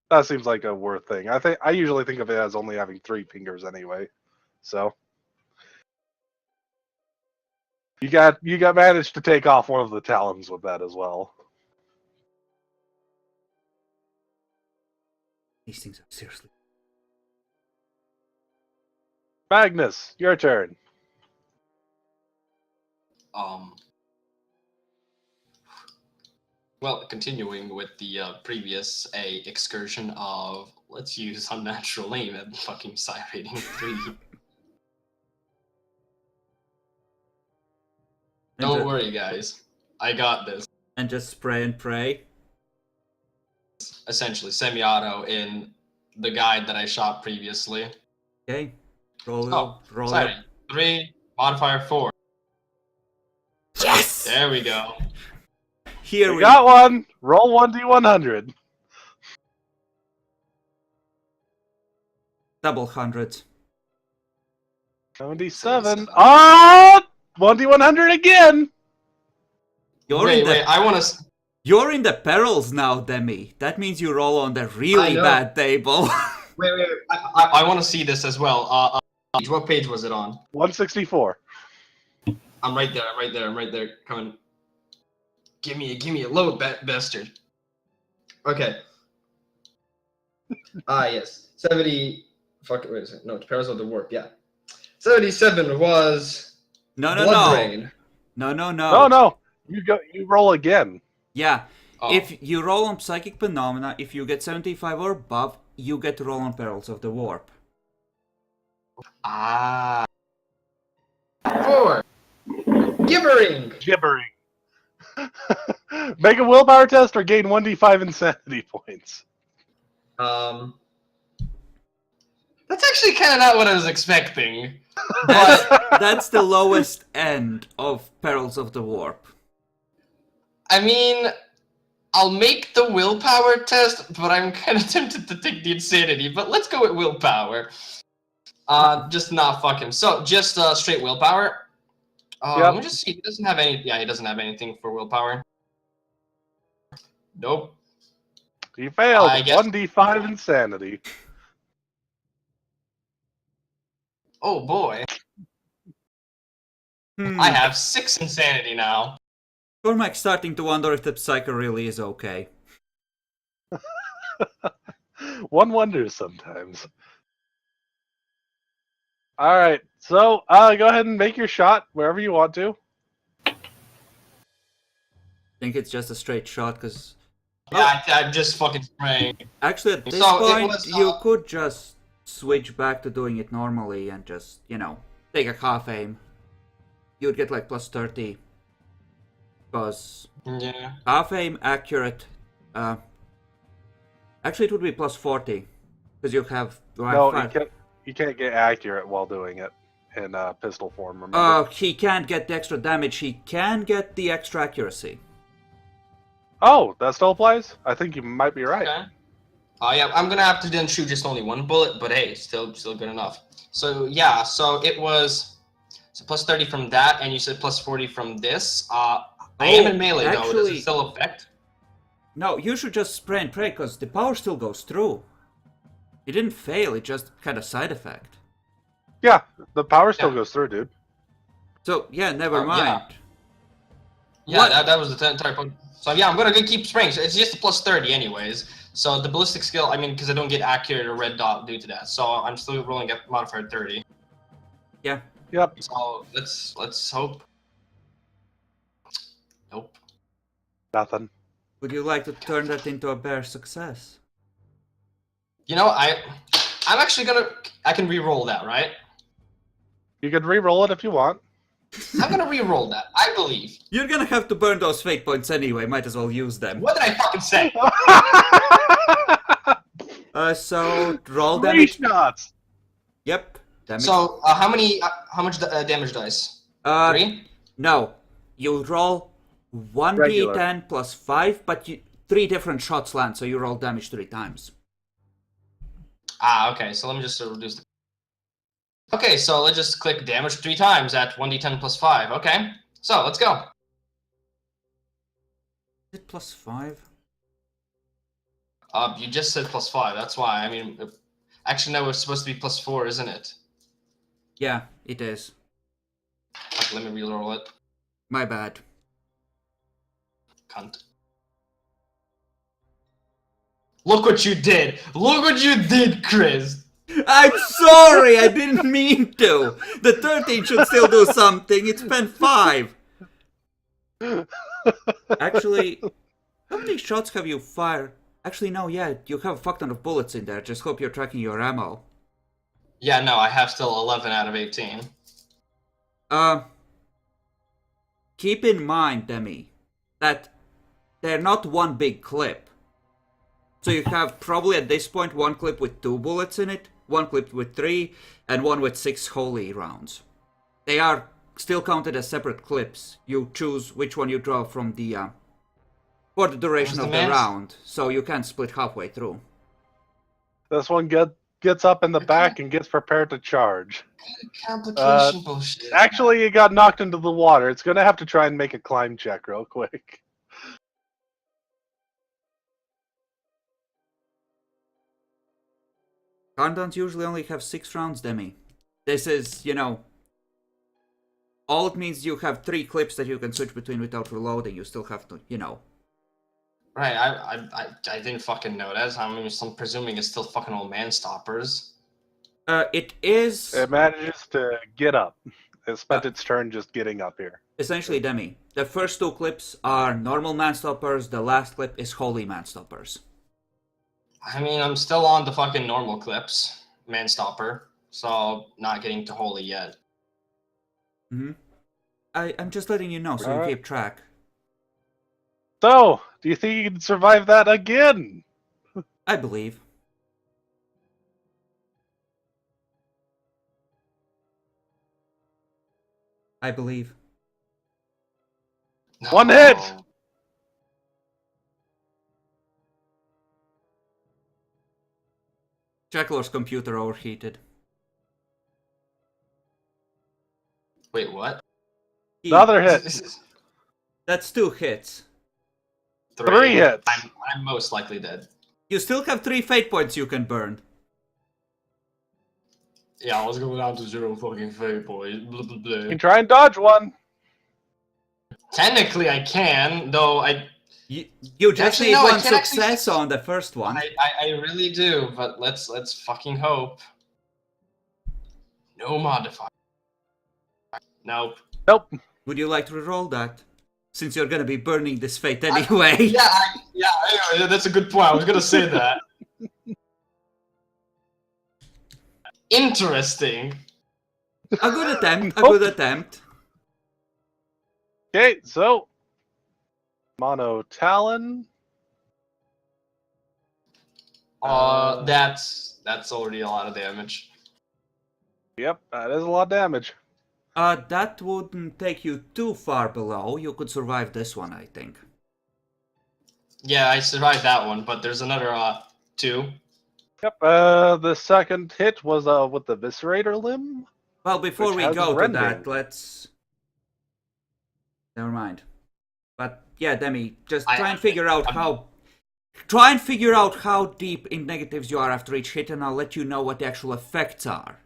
That seems like a worth thing. I usually think of it as only having 3 fingers anyway. So you got managed to take off one of the talons with that as well. These things are seriously. Magnus, your turn. Well, continuing with the previous excursion of let's use unnatural aim at fucking psi rating 3. Don't worry, guys. I got this. And just spray and pray. Essentially, semi-auto in the guide that I shot previously. Okay. Roll sorry. 3, modifier 4. Yes! There we go. Here we got one. Roll 1d100. Double hundreds. 77. Ah! 1d100 again. Wait, I want to. You're in the perils now, Demi. That means you roll on the really bad table. wait. I want to see this as well. What page was it on? 164. I'm right there. Coming. Give me a load, bastard. Okay. Yes. 70. Fuck. Wait a second. No, Perils of the Warp. Yeah. 77 was. No. Drain. No. You roll again. Yeah. Oh. If you roll on Psychic Phenomena, if you get 75 or above, you get to roll on Perils of the Warp. 4. Gibbering. Make a willpower test or gain 1d5 insanity points. That's actually kind of not what I was expecting. That's the lowest end of Perils of the Warp. I mean, I'll make the willpower test, but I'm kind of tempted to take the insanity. But let's go with willpower. Just not fuck him. So just straight willpower. Yep. Let me just see. He doesn't have any. Yeah, he doesn't have anything for willpower. Nope. He failed. 1d5 insanity. Oh boy. I have 6 insanity now. Cormac's starting to wonder if the Psyker really is okay. One wonders sometimes. Alright, so go ahead and make your shot wherever you want to. I think it's just a straight shot, because... Yeah, I'm just fucking spraying. Actually, at this So, it point, was, you could just switch back to doing it normally and just, take a half aim. You'd get like plus 30. Because Yeah. half aim accurate. Actually, it would be plus 40. Because you have. No, you can't get accurate while doing it in pistol form, remember? He can't get the extra damage, he can get the extra accuracy. Oh, that still applies? I think you might be right. Okay. Yeah, I'm gonna have to then shoot just only one bullet, but hey, still good enough. So yeah, so it was plus 30 from that, and you said plus 40 from this. I am in melee though. Does it still affect? No, you should just spray and pray, because the power still goes through. It didn't fail, it just had a side effect. Yeah, the power still goes through, dude. So yeah, never mind. Yeah, that was the entire point. So yeah, I'm gonna keep spraying. So it's just a plus 30 anyways. So the ballistic skill, I mean, because I don't get accurate or red dot due to that. So I'm still rolling at modifier 30. Yeah. Yep. So let's hope. Nope. Nothing. Would you like to turn that into a bare success? You know, I'm actually I can re-roll that, right? You could re-roll it if you want. I'm gonna re-roll that. I believe. You're gonna have to burn those fate points anyway, might as well use them. What did I fucking say? So roll 3 damage. shots! Yep. Damage. So how much damage dice? 3? No. You roll 1d10 Regular. plus 5, but 3 different shots land, so you roll damage 3 times. Okay. So let me just reduce the. Okay, so let's just click damage 3 times at 1d10 plus 5. Okay, so let's go. Is it plus 5? You just said plus 5. That's why. I mean, actually, no, it's supposed to be plus 4, isn't it? Yeah, it is. Okay, let me re-roll it. My bad. Cunt. Look what you did! Look what you did, Chris! I'm sorry, I didn't mean to. The 13 should still do something. It spent 5. Actually, how many shots have you fired? Actually, no, yeah, you have a fuck ton of bullets in there. Just hope you're tracking your ammo. Yeah, no, I have still 11 out of 18. Keep in mind, Demi, that they're not one big clip. So you have probably at this point 1 clip with 2 bullets in it, 1 clip with 3, and 1 with 6 holy rounds. They are still counted as separate clips. You choose which one you draw from the for the duration of the round, so you can't split halfway through. This one gets up in the back and gets prepared to charge. Complication bullshit. Actually, it got knocked into the water. It's gonna have to try and make a climb check real quick. Countdowns usually only have 6 rounds, Demi. This is, all it means you have 3 clips that you can switch between without reloading. You still have to, Right, I didn't fucking know that. I'm presuming it's still fucking old man stoppers. It is... It manages to get up. It spent its turn just getting up here. Essentially, Demi, the first 2 clips are normal man-stoppers, the last clip is holy man-stoppers. I mean, I'm still on the fucking normal clips, man stopper, so not getting to holy yet. Mm-hmm. I'm just letting you know so you keep track. So, do you think you can survive that again? I believe. I believe. No. 1 hit! Jackalor's computer overheated. Wait, what? Another hit. That's 2 hits. 3 hits. I'm most likely dead. You still have 3 fate points you can burn. Yeah, I was going down to 0 fucking fate points. Blah, blah, blah. You can try and dodge one. Technically, I can, though You just Actually, need no, I one can't actually success on the first one. I really do, but let's fucking hope. No modifier. Nope. Nope. Would you like to reroll that? Since you're gonna be burning this fate anyway. Anyway, that's a good point. I was gonna say that. Interesting. A good attempt, a good attempt. Okay, so Mono Talon. That's already a lot of damage. Yep, that is a lot of damage. That wouldn't take you too far below. You could survive this one, I think. Yeah, I survived that one, but there's another 2. Yep, the second hit was with the Viscerator limb. Well, before Which we has go to rending. that, let's... Never mind. But yeah, Demi, just try and figure out how... Try and figure out how deep in negatives you are after each hit, and I'll let you know what the actual effects are.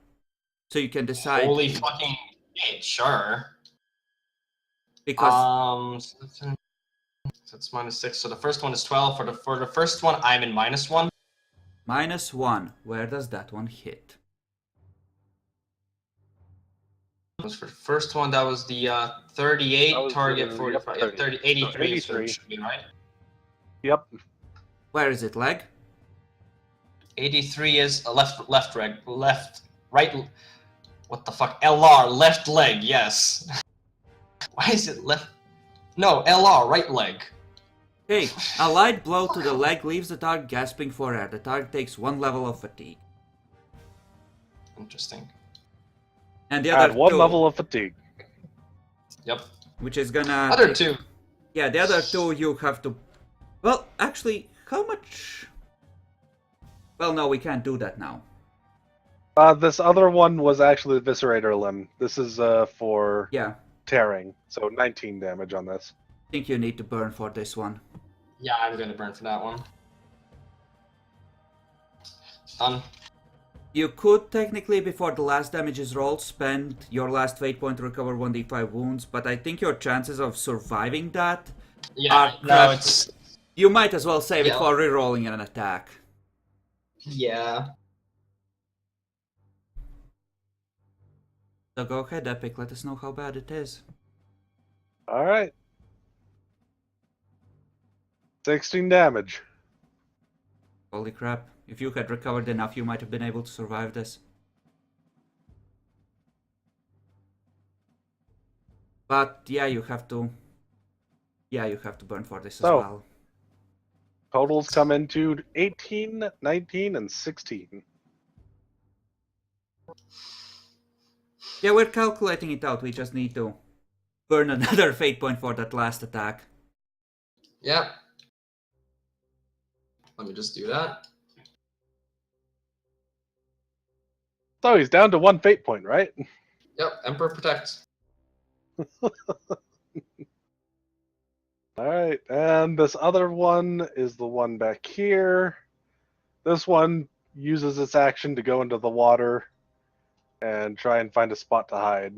So you can decide... Holy fucking shit, sure. Because... So that's -6. So the first one is 12. For the first one, I'm in -1. -1. Where does that one hit? For the first one, that was the 38 That was target, the- 45, yep, 30, 83, so 83. it should be right. Yep. Where is it, leg? 83 is right. What the fuck? LR, left leg, yes. Why is it left? No, LR, right leg. Okay, a light blow to the leg leaves the target gasping for air. The target takes 1 level of fatigue. Interesting. And the other Add 1 two, level of fatigue. Yep. which is gonna... Other 2. Yeah, the other 2 you have to... Well, actually, how much... Well, no, we can't do that now. This other one was actually the Viscerator limb. This is for Yeah, tearing, so 19 damage on this. I think you need to burn for this one. Yeah, I'm gonna burn for that one. Done. You could technically, before the last damage is rolled, spend your last fate point to recover 1d5 wounds, but I think your chances of surviving that Yeah, are no, it's... You might as well save it Yeah. for rerolling an attack. Yeah. So go ahead, Epic, let us know how bad it is. Alright. 16 damage. Holy crap. If you had recovered enough, you might have been able to survive this. But yeah, you have to... Yeah, you have to burn for this as So. well. Totals come into 18, 19, and 16. Yeah, we're calculating it out. We just need to burn another fate point for that last attack. Yeah. Let me just do that. So he's down to 1 fate point, right? Yep, Emperor protects. Alright, and this other one is the one back here. This one uses its action to go into the water and try and find a spot to hide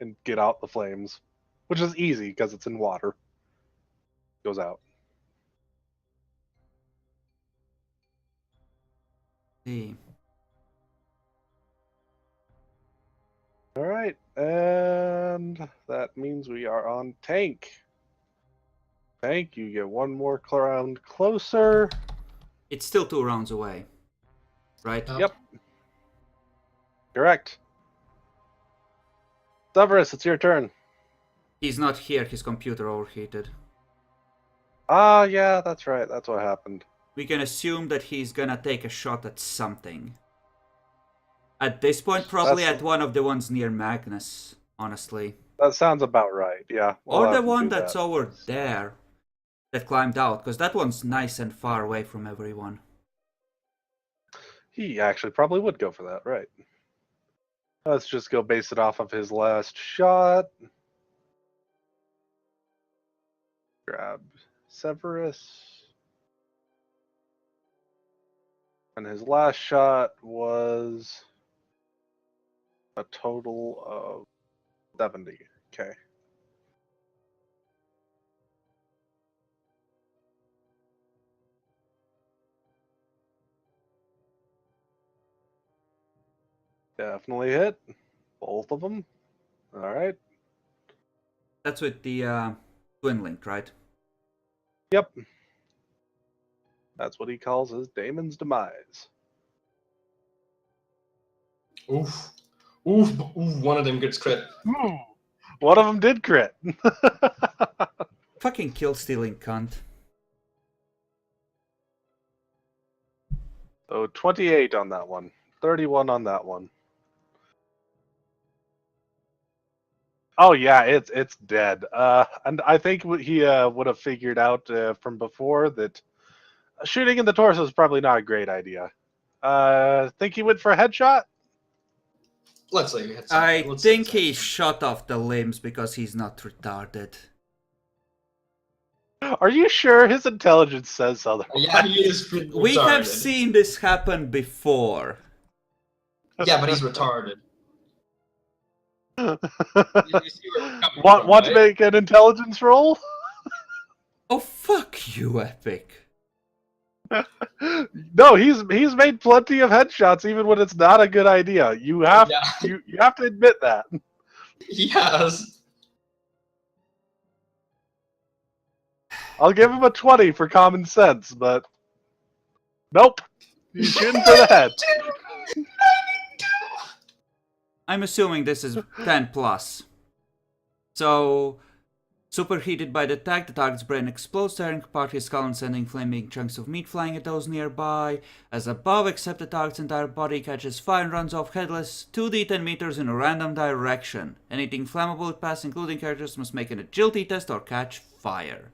and get out the flames, which is easy because it's in water. Goes out. See. Alright, and that means we are on tank. Tank, you get 1 more round closer. It's still 2 rounds away. Right? Yep. Correct. Severus, it's your turn. He's not here, his computer overheated. Ah, yeah, that's right. That's what happened. We can assume that he's gonna take a shot at something. At this point, probably at one of the ones near Magnus, honestly. That sounds about right, yeah. We'll Or have the to one do that's that. over there. That climbed out, because that one's nice and far away from everyone. He actually probably would go for that, right. Let's just go base it off of his last shot. Grab Severus. And his last shot was a total of 70. Okay. Definitely hit. Both of them. All right. That's with the twin link, right? Yep. That's what he calls his Daemon's Demise. Oof. Oof. Oof. One of them gets crit. One of them did crit. Fucking kill stealing cunt. So 28 on that one. 31 on that one. Oh yeah, it's dead. And I think he would have figured out from before that shooting in the torso is probably not a great idea. Think he went for a headshot? Let's say it's. I think he shot off the limbs because he's not retarded. Are you sure? His intelligence says otherwise. Yeah, he is retarded. We have seen this happen before. Yeah, but he's retarded. Want to make an intelligence roll? Oh fuck you, Epic. No, he's made plenty of headshots even when it's not a good idea. You have you have to admit that. Yes. I'll give him a 20 for common sense, but nope. He's shooting for the head. I'm assuming this is 10 plus. So, superheated by the attack, the target's brain explodes, tearing apart his skull and sending flaming chunks of meat flying at those nearby. As above, except the target's entire body catches fire and runs off headless 2d 10 meters in a random direction. Anything flammable it passes, including characters, must make an agility test or catch fire.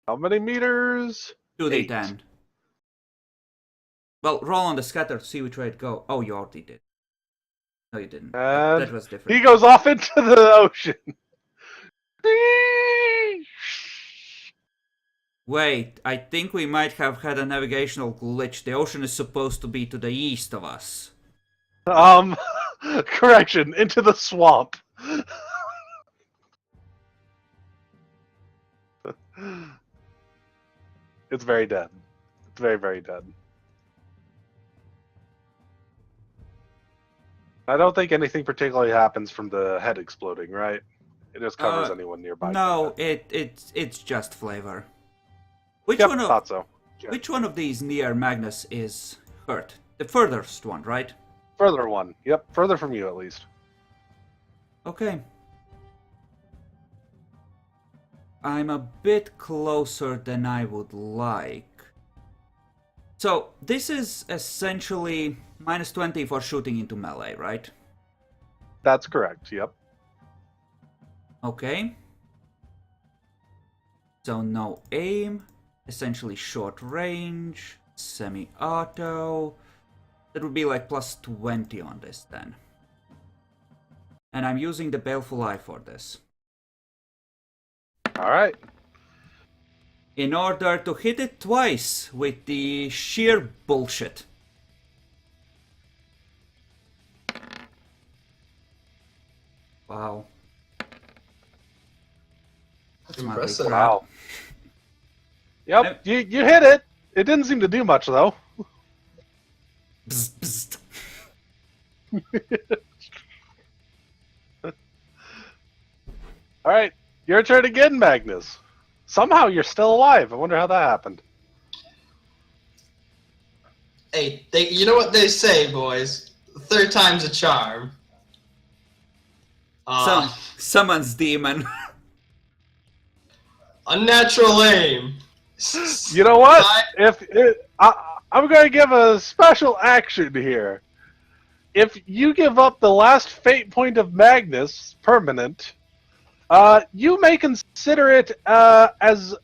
How many meters? 2d 10. Well, roll on the scatter to see which way it go. Oh, you already did. No, you didn't. And that was different. he goes off into the ocean. Wait, I think we might have had a navigational glitch. The ocean is supposed to be to the east of us. Correction, into the swamp. It's very dead. It's very, very dead. I don't think anything particularly happens from the head exploding, right? It just covers anyone nearby. No, it's just flavor. Which Yep, one of thought so. which one of these near Magnus is hurt? The furthest one, right? Further one. Yep, further from you at least. Okay. I'm a bit closer than I would like. So, this is essentially minus 20 for shooting into melee, right? That's correct, yep. Okay. So, no aim. Essentially short range. Semi-auto. That would be like plus 20 on this then. And I'm using the Baleful Eye for this. Alright. In order to hit it twice with the sheer bullshit. Wow. That's impressive. Wow. Yep, you hit it. It didn't seem to do much though. Bzz, bzz. Alright, your turn again, Magnus. Somehow you're still alive. I wonder how that happened. Hey, you know what they say, boys? Third time's a charm. Someone's demon. Unnatural aim. You know what? I'm going to give a special action here. If you give up the last fate point of Magnus, permanent, you may consider it as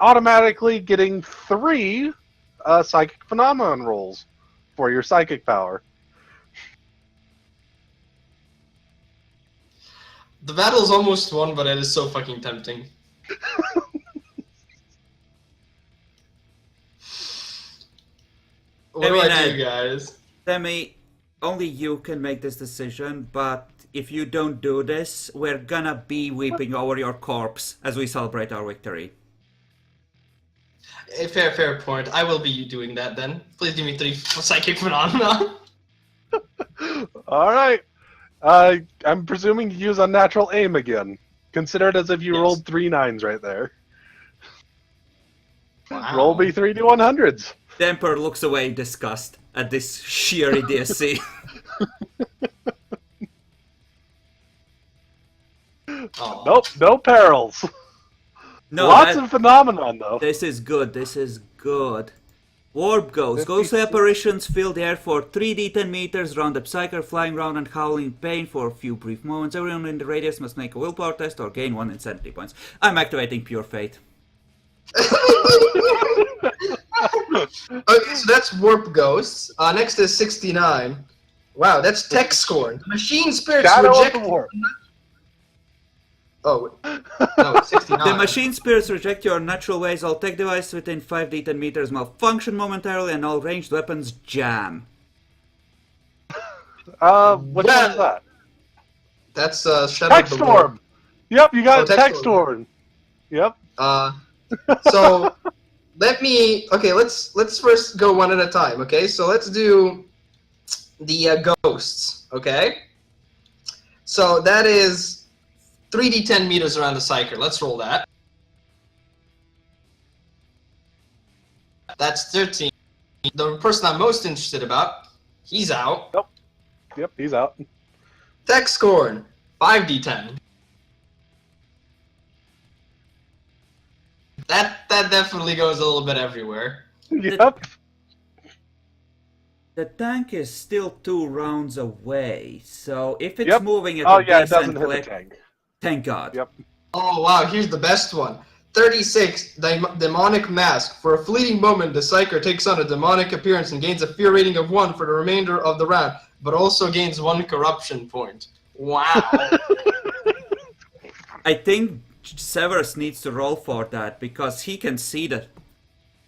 automatically getting 3 psychic phenomenon rolls for your psychic power. The battle's almost won, but it is so fucking tempting. What do I do, guys? Demi, only you can make this decision, but if you don't do this, we're gonna be weeping over your corpse as we celebrate our victory. A fair point. I will be doing that then. Please give me 3 psychic phenomena. All right. I'm presuming you use unnatural aim again. Consider it as if you Yes. rolled 3 9s right there. Wow. Roll me 3d100s. The Emperor looks away in disgust at this sheer idiocy. Oh. Nope, no perils. No, Lots of phenomenon though. this is good, this is good. Warp Ghost. 56. Ghostly apparitions fill the air for 3d10 meters around the Psyker, flying around and howling in pain for a few brief moments. Everyone in the radius must make a willpower test or gain 1 insanity points. I'm activating Pure Fate. Okay, so that's Warp Ghosts. Next is 69. Wow, that's Tech Scorn. The Machine Spirits Shadow reject... of the Warp. Oh, no, it's 69. The Machine Spirits reject your natural ways. All tech devices within 5d10 meters malfunction momentarily and all ranged weapons jam. Which one is that? That's Shadow Tech of the Warp. Storm. Yep, you got Oh, Tech Tech Storm. Storm. Yep. So let's first go one at a time. Okay, so let's do the ghosts. Okay, so that is 3d10 meters around the Psyker. Let's roll that. That's 13. The person I'm most interested about, he's out. Yep, he's out. Tech Scorn, 5d10. That definitely goes a little bit everywhere. Yep. The tank is still 2 rounds away, so if it's Yep. moving at Oh a yeah, it decent doesn't hit the clip, tank. thank God. Yep. Oh wow, here's the best one. 36, Demonic Mask. For a fleeting moment, the Psyker takes on a demonic appearance and gains a fear rating of 1 for the remainder of the round, but also gains 1 corruption point. Wow. I think Severus needs to roll for that because he can see the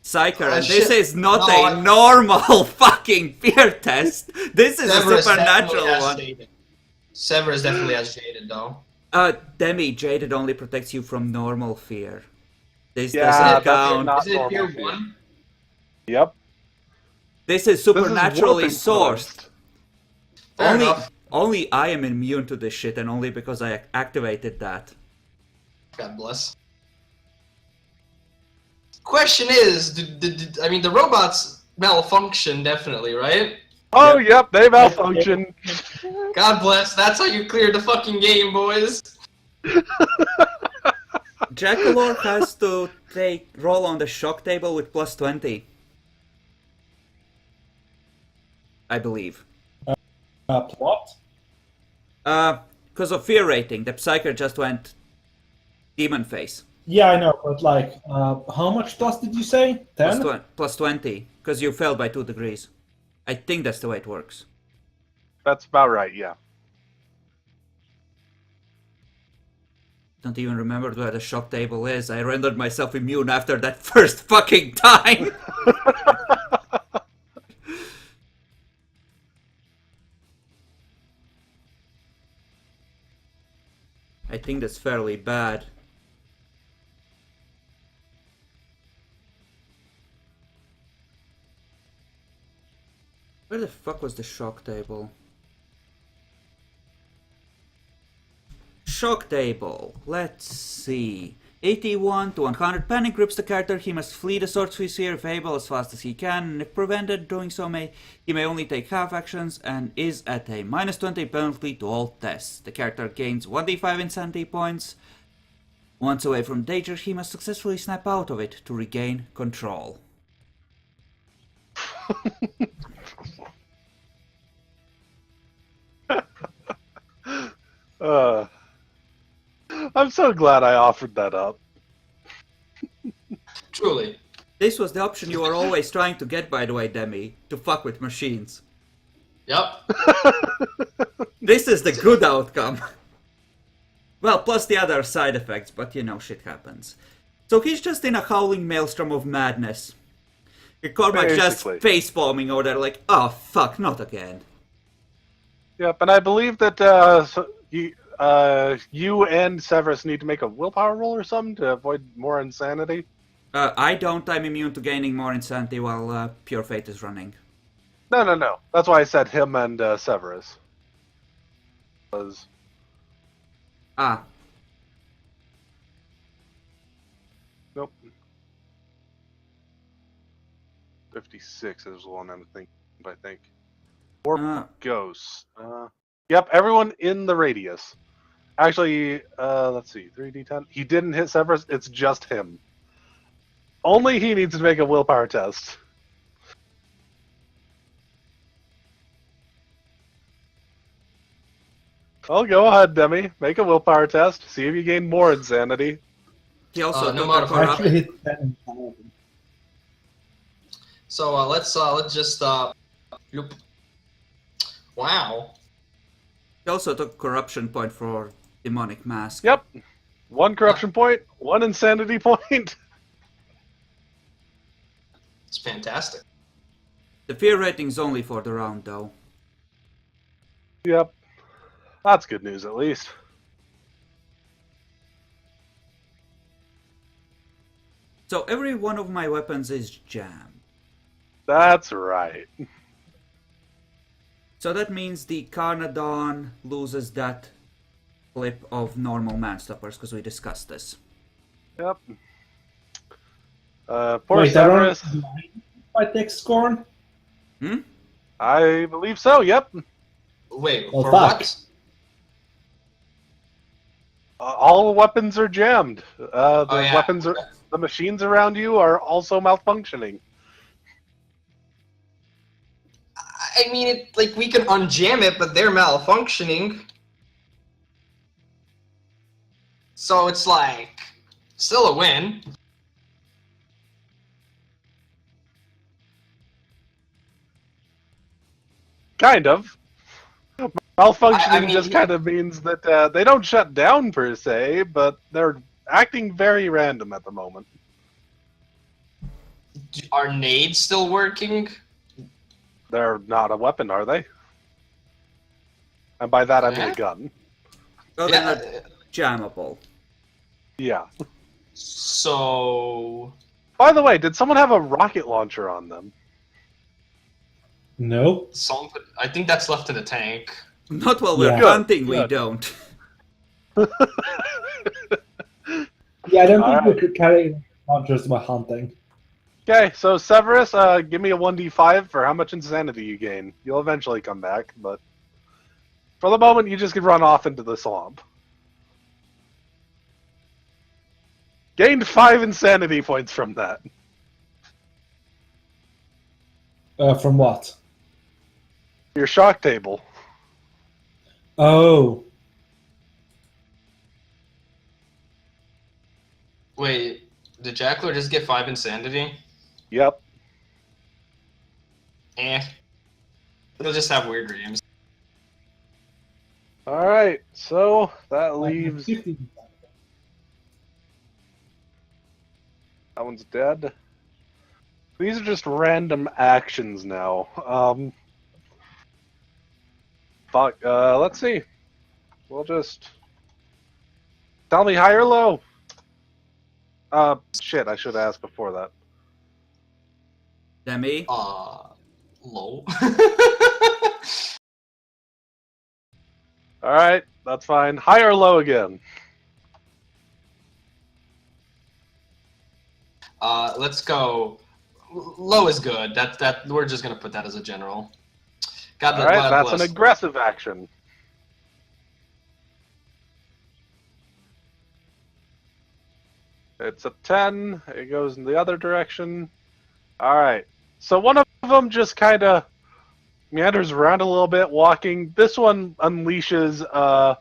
Psyker, and this shit. is not No, a normal fucking fear test. This is Severus a supernatural definitely has one. Jaded. Severus definitely has Jaded, though. Demi, Jaded only protects you from normal fear. This Yeah, doesn't that's count. not Is it normal fear fear. 1? Yep. This is supernaturally warping sourced. force. Fair enough. Only I am immune to this shit, and only because I activated that. God bless. Question is, I mean, the robots malfunction definitely, right? Oh, yep, they malfunction. God bless. That's how you cleared the fucking game, boys. Jackalor has to roll on the shock table with plus 20. I believe. What? Because of fear rating, the Psyker just went demon face. Yeah, I know, but like, how much dust did you say? 10? Plus 20, because you fell by 2 degrees. I think that's the way it works. That's about right, yeah. Don't even remember where the shock table is. I rendered myself immune after that first fucking time. I think that's fairly bad. Where the fuck was the shock table? Shock table. Let's see. 81 to 100. Panic grips the character. He must flee the sword sphere if able as fast as he can. And if prevented doing so, he may only take half actions and is at a minus 20 penalty to all tests. The character gains 1d5 insanity points. Once away from danger, he must successfully snap out of it to regain control. I'm so glad I offered that up. Truly. This was the option you were always trying to get, by the way, Demi, to fuck with machines. Yep. This is the good outcome. Well, plus the other side effects, but you know, shit happens. So he's just in a howling maelstrom of madness. Cormac just face palming over there like, oh fuck, not again. Yep, and I believe that you and Severus need to make a willpower roll or something to avoid more insanity. I don't. I'm immune to gaining more insanity while Pure Fate is running. No. That's why I said him and Severus. Ah. Nope. 56 is the one I'm thinking, I think. Or ghosts. Yep, everyone in the radius. Actually, let's see, 3d10. He didn't hit Severus, it's just him. Only he needs to make a willpower test. Well, go ahead, Demi. Make a willpower test. See if you gain more insanity. He also no took a modifier. I actually corrupt. hit 10 insanity. So let's just loop. Wow. He also took corruption point for demonic mask. Yep. 1 corruption point, 1 insanity point. It's fantastic. The fear rating's only for the round, though. Yep. That's good news, at least. So every one of my weapons is jammed. That's right. So that means the Carnadon loses that flip of normal man-stoppers, because we discussed this. Yep. Poor Wait, Severus. My text scorn? Hmm? I believe so, yep. Wait, Oh, for fuck. what? All weapons are jammed. The Oh, yeah. weapons are... The machines around you are also malfunctioning. I mean, like, we can unjam it, but they're malfunctioning. So it's like, still a win. Kind of. Malfunctioning I mean, just kind of means that they don't shut down per se, but they're acting very random at the moment. Are nades still working? They're not a weapon, are they? And by that I mean Yeah. a gun. Well, Yeah. they're not jammable. Yeah. So... By the way, did someone have a rocket launcher on them? No. I think that's left to the tank. Not while we're Yeah. hunting, we Good. don't. Yeah, I don't think Alright. we could carry launchers while hunting. Okay, so Severus, give me a 1d5 for how much insanity you gain. You'll eventually come back, but for the moment, you just can run off into the swamp. Gained 5 insanity points from that. From what? Your shock table. Oh. Wait, did Jackler just get 5 insanity? Yep. He'll just have weird dreams. Alright, so that leaves... 15. That one's dead. These are just random actions now. Fuck, let's see. We'll just... Tell me high or low? Shit, I should ask before that. Demi? Low. Alright, that's fine. High or low again? Let's go. Low is good. That we're just gonna put that as a general. God Alright, that's bless. an aggressive action. It's a 10. It goes in the other direction. Alright. So one of them just kind of meanders around a little bit, walking. This one unleashes a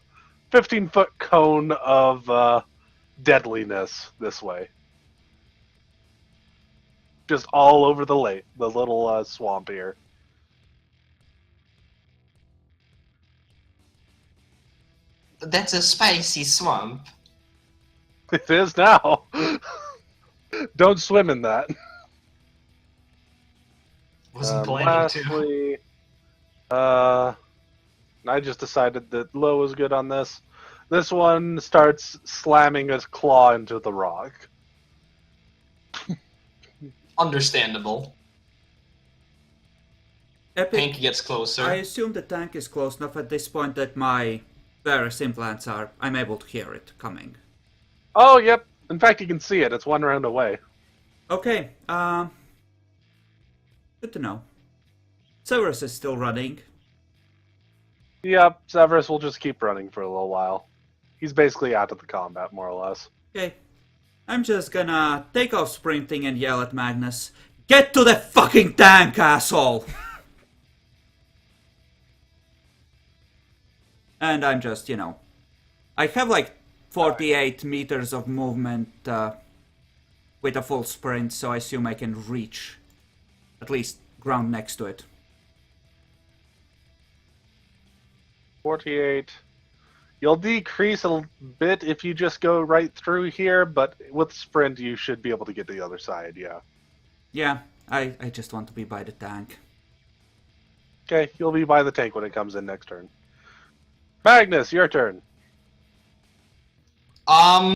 15-foot cone of deadliness this way. Just all over the lake, the little swamp here. That's a spicy swamp. It is now. Don't swim in that. Wasn't planning to. Lastly, I just decided that low is good on this. This one starts slamming its claw into the rock. understandable. Epic, Tank gets closer. I assume the tank is close enough at this point that my various implants are... I'm able to hear it coming. Oh, yep. In fact, you can see it. It's 1 round away. Okay, good to know. Severus is still running. Yep, Severus will just keep running for a little while. He's basically out of the combat, more or less. Okay, I'm just gonna take off sprinting and yell at Magnus, "Get to the fucking tank, asshole!" And I'm just, you know... I have like 48 meters of movement with a full sprint, so I assume I can reach at least ground next to it. 48. You'll decrease a bit if you just go right through here, but with sprint you should be able to get to the other side, yeah. Yeah, I just want to be by the tank. Okay, you'll be by the tank when it comes in next turn. Magnus, your turn. No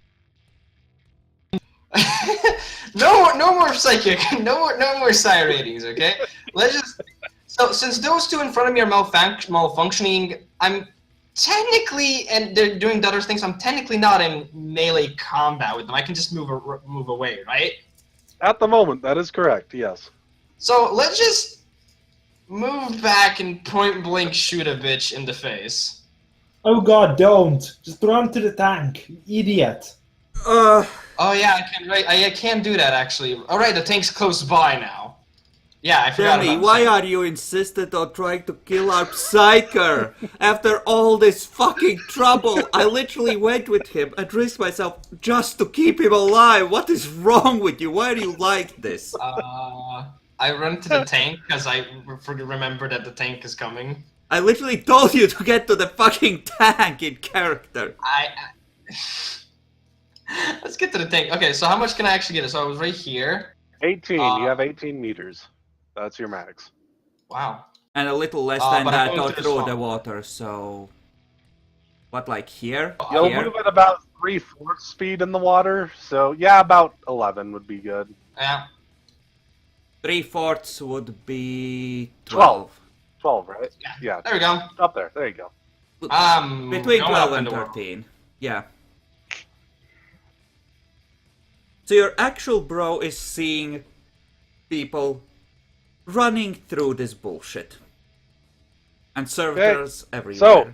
more psychic, no more psi ratings, okay? Let's just... So, since those two in front of me are malfunctioning, I'm technically, and they're doing the other things, I'm technically not in melee combat with them. I can just move away, right? At the moment, that is correct, yes. So, let's just move back and point blank shoot a bitch in the face. Oh god, don't! Just run to the tank, you idiot! Oh yeah, I can. Right, I can't do that actually. All right, the tank's close by now. Yeah, I forgot Demi, about why that. are you insistent on trying to kill our Psyker? After all this fucking trouble, I literally went with him and risked myself just to keep him alive. What is wrong with you? Why are you like this? I run to the tank because I remember that the tank is coming. I literally told you to get to the fucking tank in character. Let's get to the tank. Okay, so how much can I actually get? So I was right here. 18. You have 18 meters. That's your max. Wow. And a little less than but I'm that going or to the through the swamp. water, so... What, like here? You'll Here? move at about 3/4 speed in the water, so yeah, about 11 would be good. Yeah. 3/4 would be 12. 12, right? Yeah. There we go. Up there. There you go. Between going 12 up in and the world. 13. Yeah. So your actual bro is seeing people running through this bullshit. And servitors everywhere. So,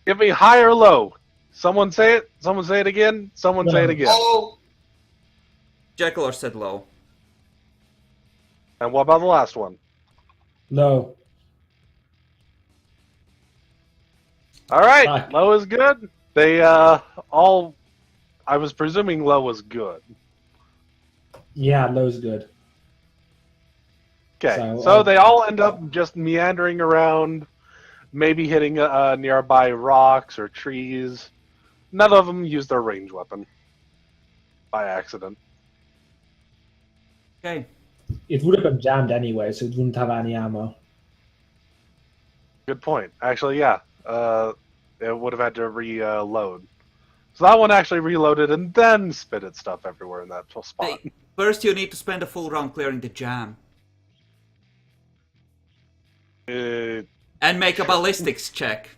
give me high or low. Someone say it. Someone say it again. Someone say it again. Oh, Jekyll said low. And what about the last one? No. All right, Fuck. low is good. They all. I was presuming low was good. Yeah, low's good. Okay, So, so they all end up just meandering around, maybe hitting nearby rocks or trees. None of them use their range weapon by accident. Okay. It would have been jammed anyway, so it wouldn't have any ammo. Good point. Actually, yeah, it would have had to reload. So that one actually reloaded and then spit its stuff everywhere in that spot. Hey, first you need to spend a full round clearing the jam. And make a ballistics check.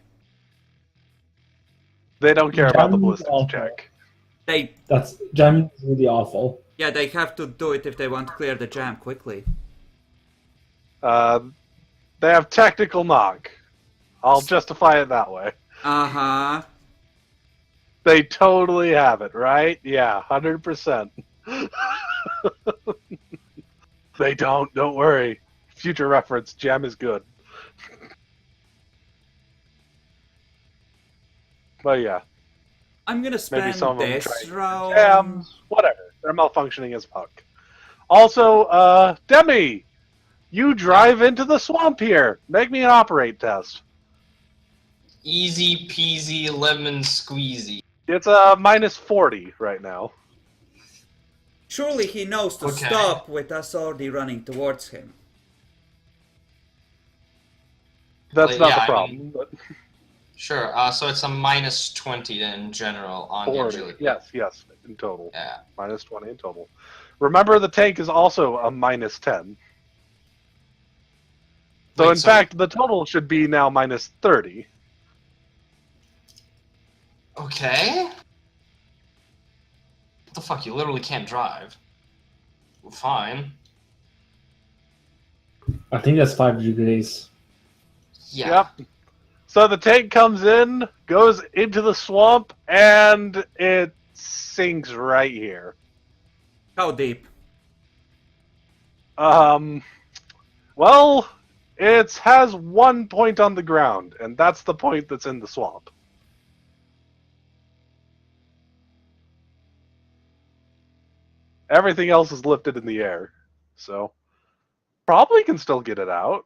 They don't care about the Jam ballistics awful. check. That's jamming is really awful. Yeah, they have to do it if they want to clear the jam quickly. They have tactical knock. I'll justify it that way. Uh-huh. They totally have it, right? Yeah, 100%. They don't worry. Future reference, jam is good. But yeah, I'm gonna spend maybe some of them this try round... jams, whatever. They're malfunctioning as fuck. Also, Demi, you drive into the swamp here. Make me an operate test. easy peasy lemon squeezy. It's minus 40 right now. Surely he knows to Okay. stop with us already running towards him. That's Like, not yeah, the I problem. But Sure. So it's a minus 20 then in general on the 40. agility. Yes, in total. Yeah. Minus 20 in total. Remember, the tank is also a -10. So Wait, in fact, the total should be now -30. Okay. What the fuck? You literally can't drive. Well, fine. I think that's 5 degrees. Yeah. Yep. So the tank comes in, goes into the swamp, and it sinks right here. How deep? Well, it has one point on the ground, and that's the point that's in the swamp. Everything else is lifted in the air, so probably can still get it out.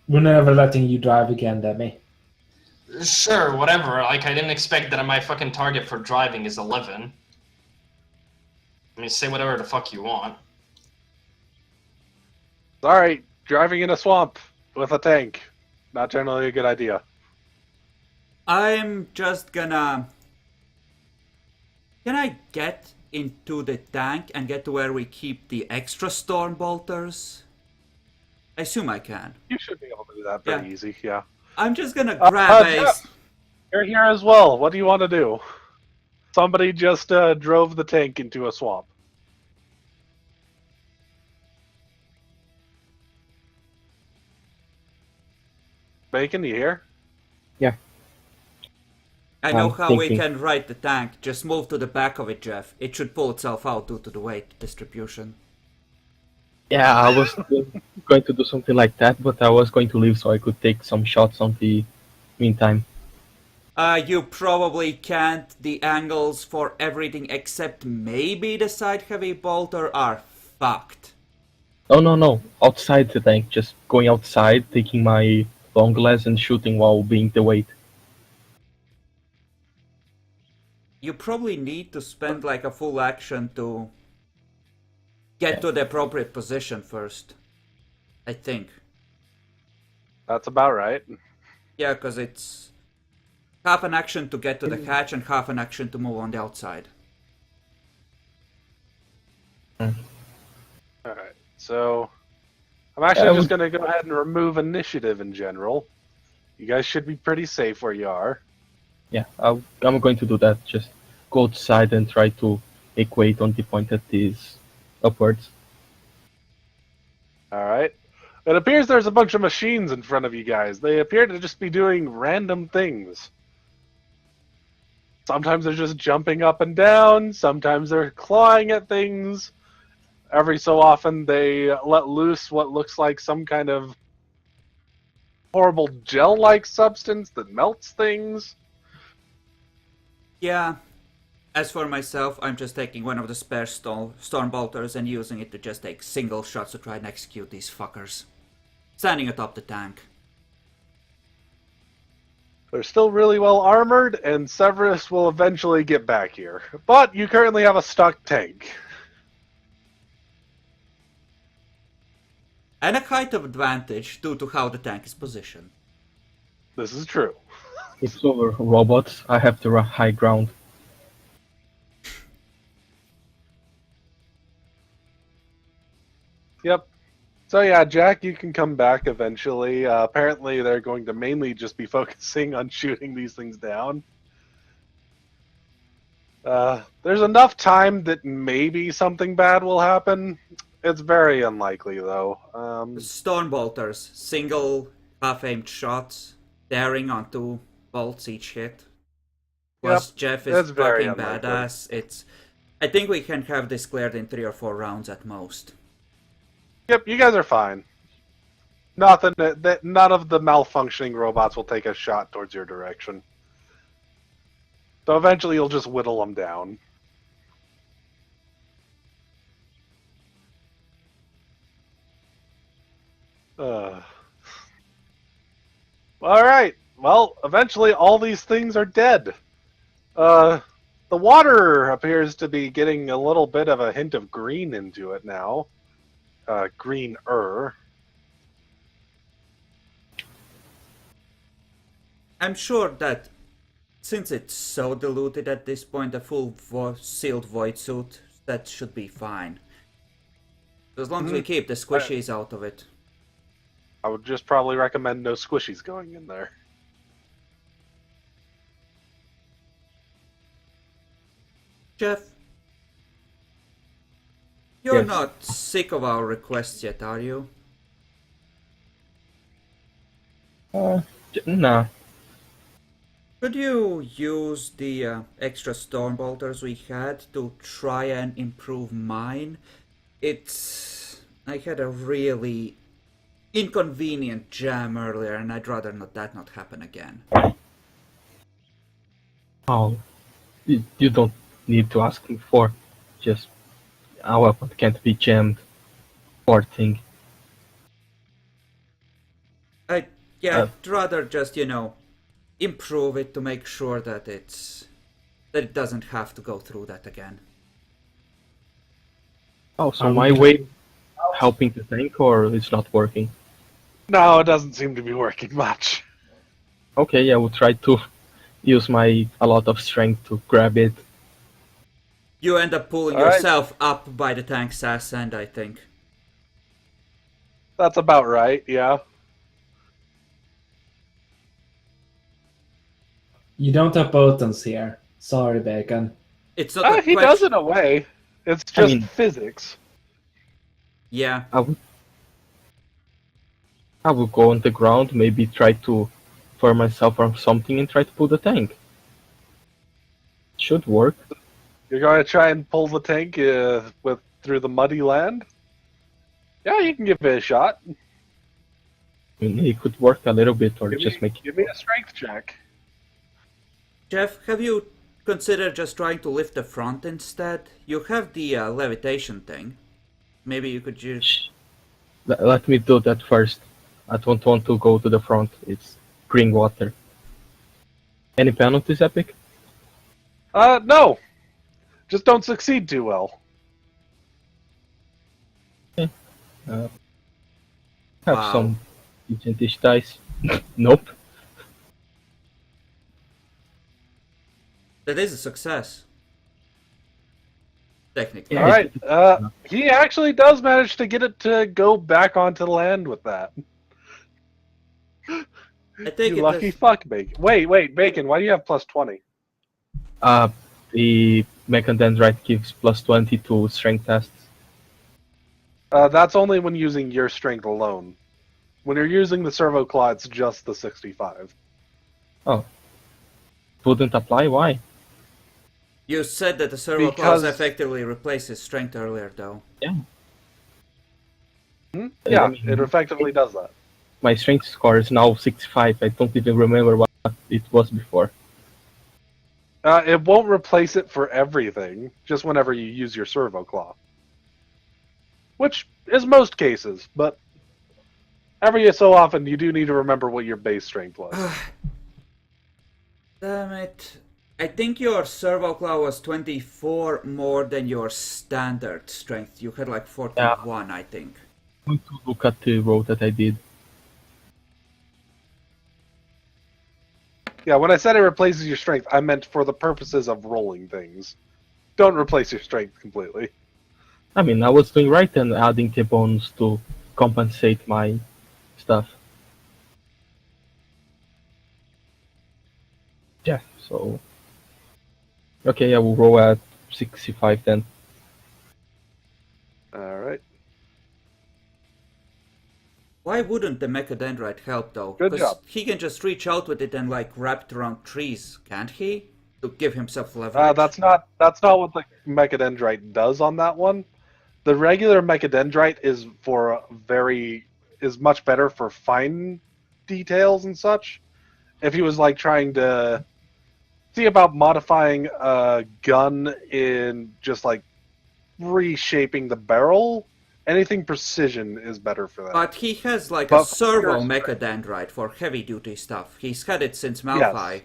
We're never letting you drive again, Demi. Sure, whatever. Like, I didn't expect that my fucking target for driving is 11. I mean, say whatever the fuck you want. Alright, driving in a swamp with a tank. Not generally a good idea. I'm just gonna... Can I get into the tank and get to where we keep the extra storm bolters? I assume I can. You should be able to do that pretty easy, yeah. I'm just gonna grab a... Jeff, you're here as well. What do you want to do? Somebody just drove the tank into a swamp. Bacon, you here? Yeah. I know I'm how we thinking. can ride the tank. Just move to the back of it, Jeff. It should pull itself out due to the weight distribution. Yeah, I was going to do something like that, but I was going to leave so I could take some shots on the meantime. You probably can't. The angles for everything except maybe the side heavy bolter are fucked. No. Outside the tank, just going outside, taking my long glass and shooting while being the weight. You probably need to spend like a full action to get to the appropriate position first. I think. That's about right. Yeah, because it's half an action to get to the hatch and half an action to move on the outside. Alright, so I'm actually just going to go ahead and remove initiative in general. You guys should be pretty safe where you are. Yeah, I'm going to do that. Just go outside and try to make weight on the point that is upwards. Alright. It appears there's a bunch of machines in front of you guys. They appear to just be doing random things. Sometimes they're just jumping up and down, sometimes they're clawing at things. Every so often they let loose what looks like some kind of horrible gel-like substance that melts things. Yeah. As for myself, I'm just taking one of the spare storm bolters and using it to just take single shots to try and execute these fuckers. Standing atop the tank. They're still really well armored, and Severus will eventually get back here. But you currently have a stuck tank. And a height of advantage due to how the tank is positioned. This is true. It's over robots. I have the high ground. Yep. So yeah, Jack, you can come back eventually. Apparently they're going to mainly just be focusing on shooting these things down. There's enough time that maybe something bad will happen. It's very unlikely, though. Storm bolters, single half-aimed shots, daring on 2 bolts each hit. Plus Jeff is very fucking unlikely. badass. I think we can have this cleared in 3 or 4 rounds at most. Yep, you guys are fine. Nothing. None of the malfunctioning robots will take a shot towards your direction. So eventually you'll just whittle them down. Alright, well, eventually all these things are dead. The water appears to be getting a little bit of a hint of green into it now. Greener. I'm sure that Since it's so diluted at this point, a full sealed void suit, that should be fine. As long as we keep the squishies out of it. I would just probably recommend no squishies going in there. Jeff, you're Yes. not sick of our requests yet, are you? Nah. Could you use the extra storm bolters we had to try and improve mine? I had a really inconvenient jam earlier, and I'd rather that not happen again. Oh, you don't need to ask me for. Just our weapon can't be jammed. Poor thing. I'd rather just, improve it to make sure that it doesn't have to go through that again. Oh, so my way helping the tank, or it's not working? No, it doesn't seem to be working much. Okay, yeah, we'll try to use a lot of strength to grab it. You end up pulling All right. yourself up by the tank's ass end, I think. That's about right, yeah. You don't have buttons here. Sorry, Bacon. It's not a He does in a way. It's just physics. Yeah. I will go on the ground, maybe try to form myself from something and try to pull the tank. Should work. You're going to try and pull the tank through the muddy land? Yeah, you can give it a shot. I mean, it could work a little bit, or Give me a strength check. Jeff, have you considered just trying to lift the front instead? You have the levitation thing. Maybe you could use... Let me do that first. I don't want to go to the front. It's green water. Any penalties, Epic? No. Just don't succeed too well. Have Wow. some decentish dice. Nope. That is a success. Technically. Yeah. Alright, he actually does manage to get it to go back onto the land with that. I think You lucky fuck, Bacon. Wait, Bacon, why do you have plus 20? The Mechadendrite gives plus 20 to strength tests. That's only when using your strength alone. When you're using the servo claw, it's just the 65. Oh. Wouldn't apply? Why? You said that the servo claws Because- effectively replaces strength earlier, though. Yeah. Yeah, I mean- it effectively does that. My strength score is now 65. I don't even remember what it was before. It won't replace it for everything, just whenever you use your servo claw. Which is most cases, but every so often you do need to remember what your base strength was. Damn it. I think your servo claw was 24 more than your standard strength. You had like 41, I think. I'm going to look at the roll that I did. Yeah, when I said it replaces your strength, I meant for the purposes of rolling things. Don't replace your strength completely. I mean, I was doing right and adding the bonus to compensate my stuff. Yeah, so... Okay, I will roll at 65 then. Alright. Why wouldn't the Mechadendrite help, though? Good 'Cause job. he can just reach out with it and, like, wrap it around trees, can't he? To give himself leverage. That's not what the Mechadendrite does on that one. The regular Mechadendrite is is much better for fine details and such. If he was like trying to see about modifying a gun in just like reshaping the barrel, anything precision is better for that. But he has, like, But a servo for- Mechadendrite for heavy-duty stuff. He's had it since Malphite.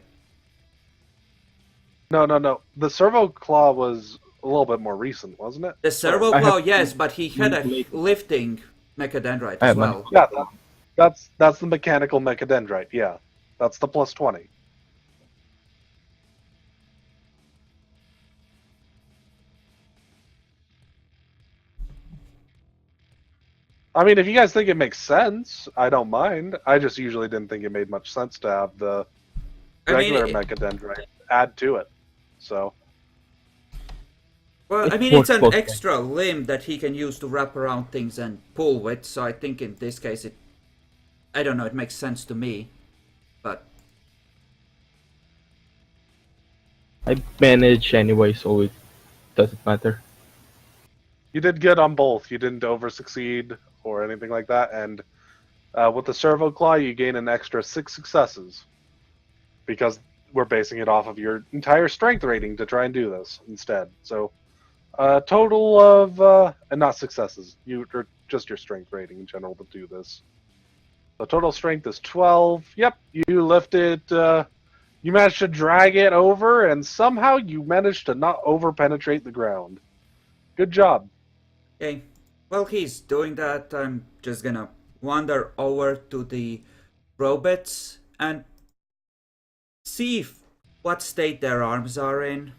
No. The servo claw was a little bit more recent, wasn't it? The servo I claw, have- yes, but he had a lifting Mechadendrite I as have well. Yeah, that's the mechanical Mechadendrite. Yeah, that's the plus 20. I mean, if you guys think it makes sense, I don't mind. I just usually didn't think it made much sense to have the regular Mechadendrite add to it. So. Well, I mean, it's an extra limb that he can use to wrap around things and pull with, so I think in this case I don't know, it makes sense to me, but... I manage anyway, so it doesn't matter. You did good on both. You didn't over-succeed or anything like that, and with the Servo Claw, you gain an extra 6 successes. Because we're basing it off of your entire strength rating to try and do this instead. So... total of, and not successes, or just your strength rating in general to do this. The total strength is 12. Yep, you lifted, you managed to drag it over, and somehow you managed to not over-penetrate the ground. Good job. Okay, while he's doing that, I'm just gonna wander over to the robots and see what state their arms are in.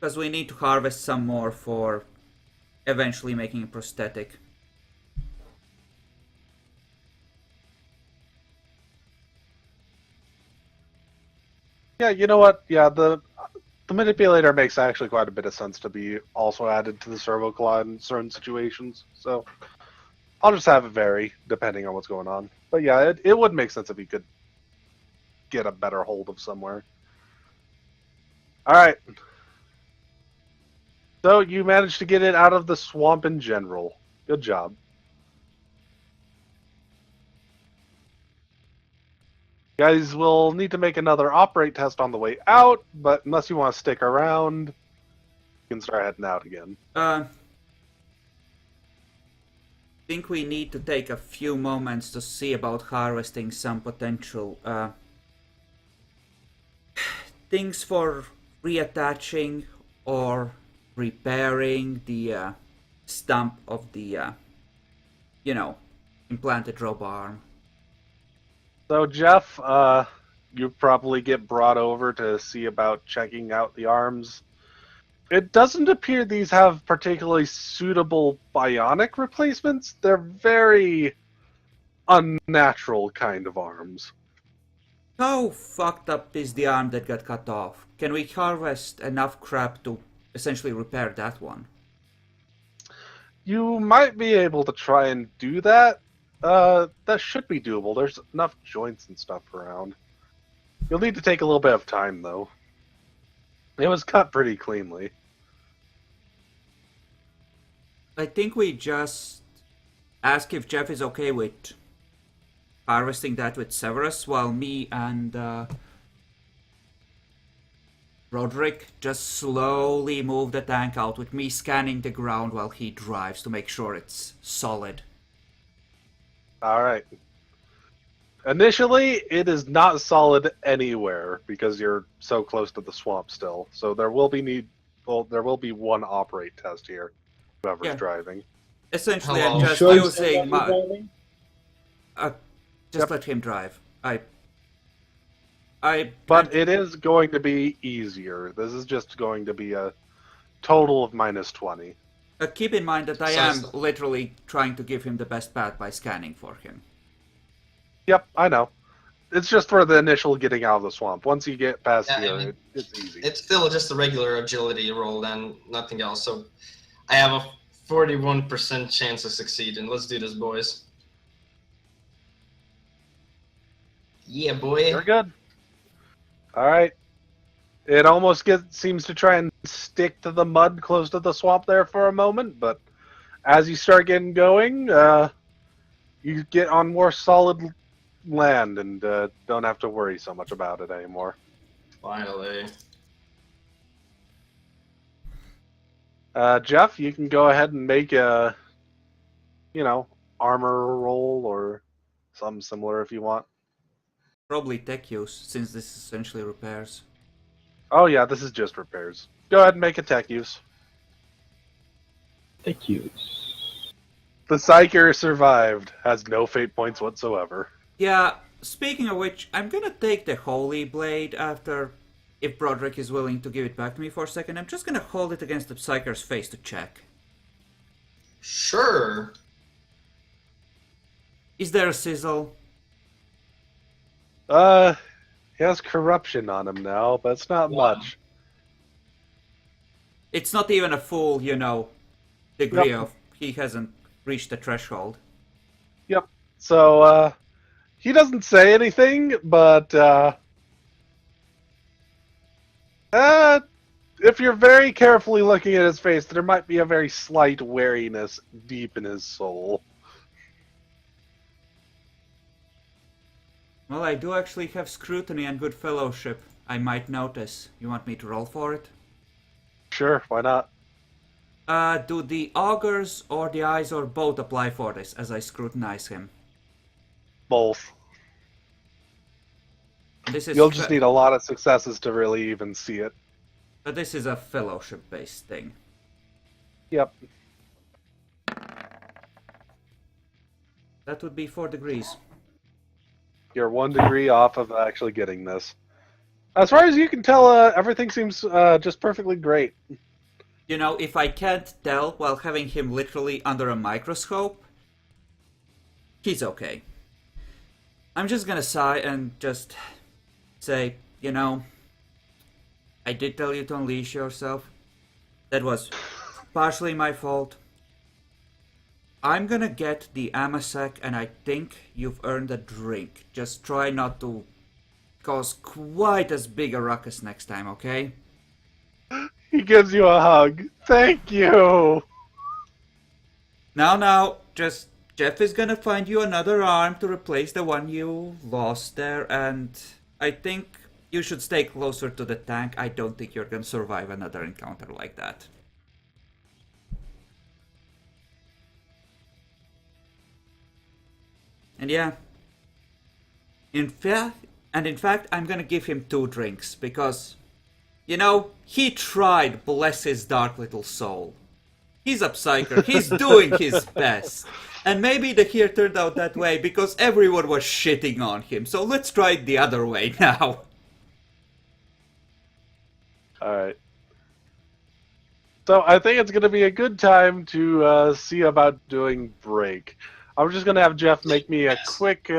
Because we need to harvest some more for eventually making a prosthetic. Yeah, you know what? Yeah, the manipulator makes actually quite a bit of sense to be also added to the Servo Claw in certain situations. So I'll just have it vary depending on what's going on. But yeah, it would make sense if you could get a better hold of somewhere. All right. So you managed to get it out of the swamp in general. Good job. You guys will need to make another operate test on the way out, but unless you want to stick around, you can start heading out again. I think we need to take a few moments to see about harvesting some potential things for reattaching or repairing the stump of the, implanted robo arm. So, Jeff, you probably get brought over to see about checking out the arms. It doesn't appear these have particularly suitable bionic replacements. They're very unnatural kind of arms. How fucked up is the arm that got cut off? Can we harvest enough crap to essentially repair that one? You might be able to try and do that. That should be doable. There's enough joints and stuff around. You'll need to take a little bit of time, though. It was cut pretty cleanly. I think we just ask if Jeff is okay with harvesting that with Severus, while me and Roderick just slowly move the tank out, with me scanning the ground while he drives to make sure it's solid. Alright. Initially, it is not solid anywhere because you're so close to the swamp still. So there will be there will be one operate test here, whoever's driving. Essentially, Hello. I'm just Sure using my... just let him drive. But it is going to be easier. This is just going to be a total of minus 20. Keep in mind that I am literally trying to give him the best path by scanning for him. Yep, I know. It's just for the initial getting out of the swamp. Once you get past here, it's easy. It's still just a regular agility roll and nothing else. So I have a 41% chance of succeeding. Let's do this, boys. Yeah, boy. You're good. Alright. It almost seems to try and stick to the mud close to the swamp there for a moment, but as you start getting going, you get on more solid land and don't have to worry so much about it anymore. Finally. Jeff, you can go ahead and make a, armor roll or something similar if you want. Probably tech use, since this is essentially repairs. Oh yeah, this is just repairs. Go ahead and make a tech use. Tech use. The Psyker survived, has no fate points whatsoever. Yeah, speaking of which, I'm gonna take the Holy Blade after, if Broderick is willing to give it back to me for a second. I'm just gonna hold it against the Psyker's face to check. Sure. Is there a sizzle? He has corruption on him now, but it's not much. It's not even a full, degree Yep. of... He hasn't reached the threshold. Yep. So, he doesn't say anything, but, if you're very carefully looking at his face, there might be a very slight wariness deep in his soul. Well, I do actually have scrutiny and good fellowship. I might notice. You want me to roll for it? Sure, why not? Do the augurs or the eyes or both apply for this as I scrutinize him? Both. This is You'll just need a lot of successes to really even see it. But this is a fellowship-based thing. Yep. That would be 4 degrees. You're 1 degree off of actually getting this. As far as you can tell, everything seems just perfectly great. If I can't tell while having him literally under a microscope, he's okay. I'm just gonna sigh and just say, I did tell you to unleash yourself. That was partially my fault. I'm gonna get the Amasek, and I think you've earned a drink. Just try not to cause quite as big a ruckus next time, okay? He gives you a hug. Thank you! Now, just Jeff is gonna find you another arm to replace the one you lost there, and I think you should stay closer to the tank. I don't think you're gonna survive another encounter like that. And yeah, in fact, I'm gonna give him 2 drinks because, he tried, bless his dark little soul. He's a psyker, he's doing his best. And maybe the year turned out that way because everyone was shitting on him, so let's try it the other way now. Alright. So I think it's going to be a good time to see about doing break. I'm just going to have Jeff make me a quick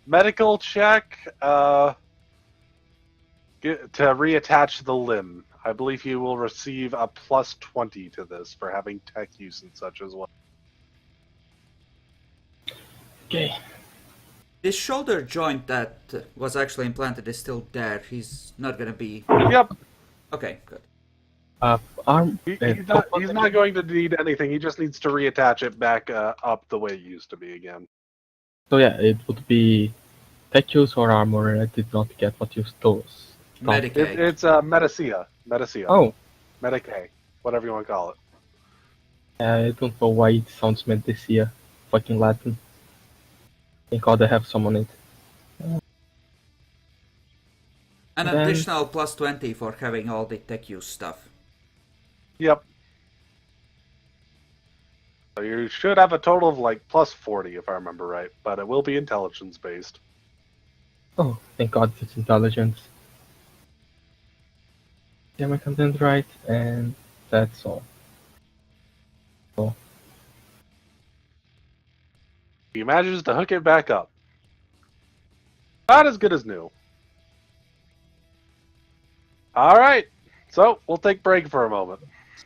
medical check to reattach the limb. I believe he will receive a plus 20 to this for having tech use and such as well. Okay. This shoulder joint that was actually implanted is still there. He's not gonna be... Yep. Okay, good. Arm. He's not going to need anything. He just needs to reattach it back up the way it used to be again. So yeah, it would be tech use or armor. I did not get what you told us. Medicaid. It's Medicia. Medicia. Oh. Medicaid. Whatever you want to call it. I don't know why it sounds Medicia. Fucking Latin. Thank God I have some on it. An additional plus 20 for having all the tech use stuff. Yep. So you should have a total of like plus 40 if I remember right, but it will be intelligence based. Oh, thank God it's intelligence. Yeah, my content right, and that's all. So, He manages to hook it back up. Not as good as new. Alright, so we'll take break for a moment.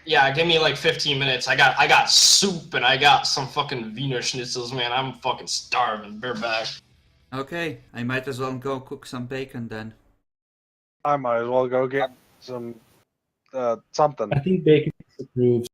Yeah, give me like 15 minutes. I got soup and I got some fucking Wiener schnitzels, man. I'm fucking starving. Bear back. Okay, I might as well go cook some bacon then. I might as well go get some something. I think bacon is approved.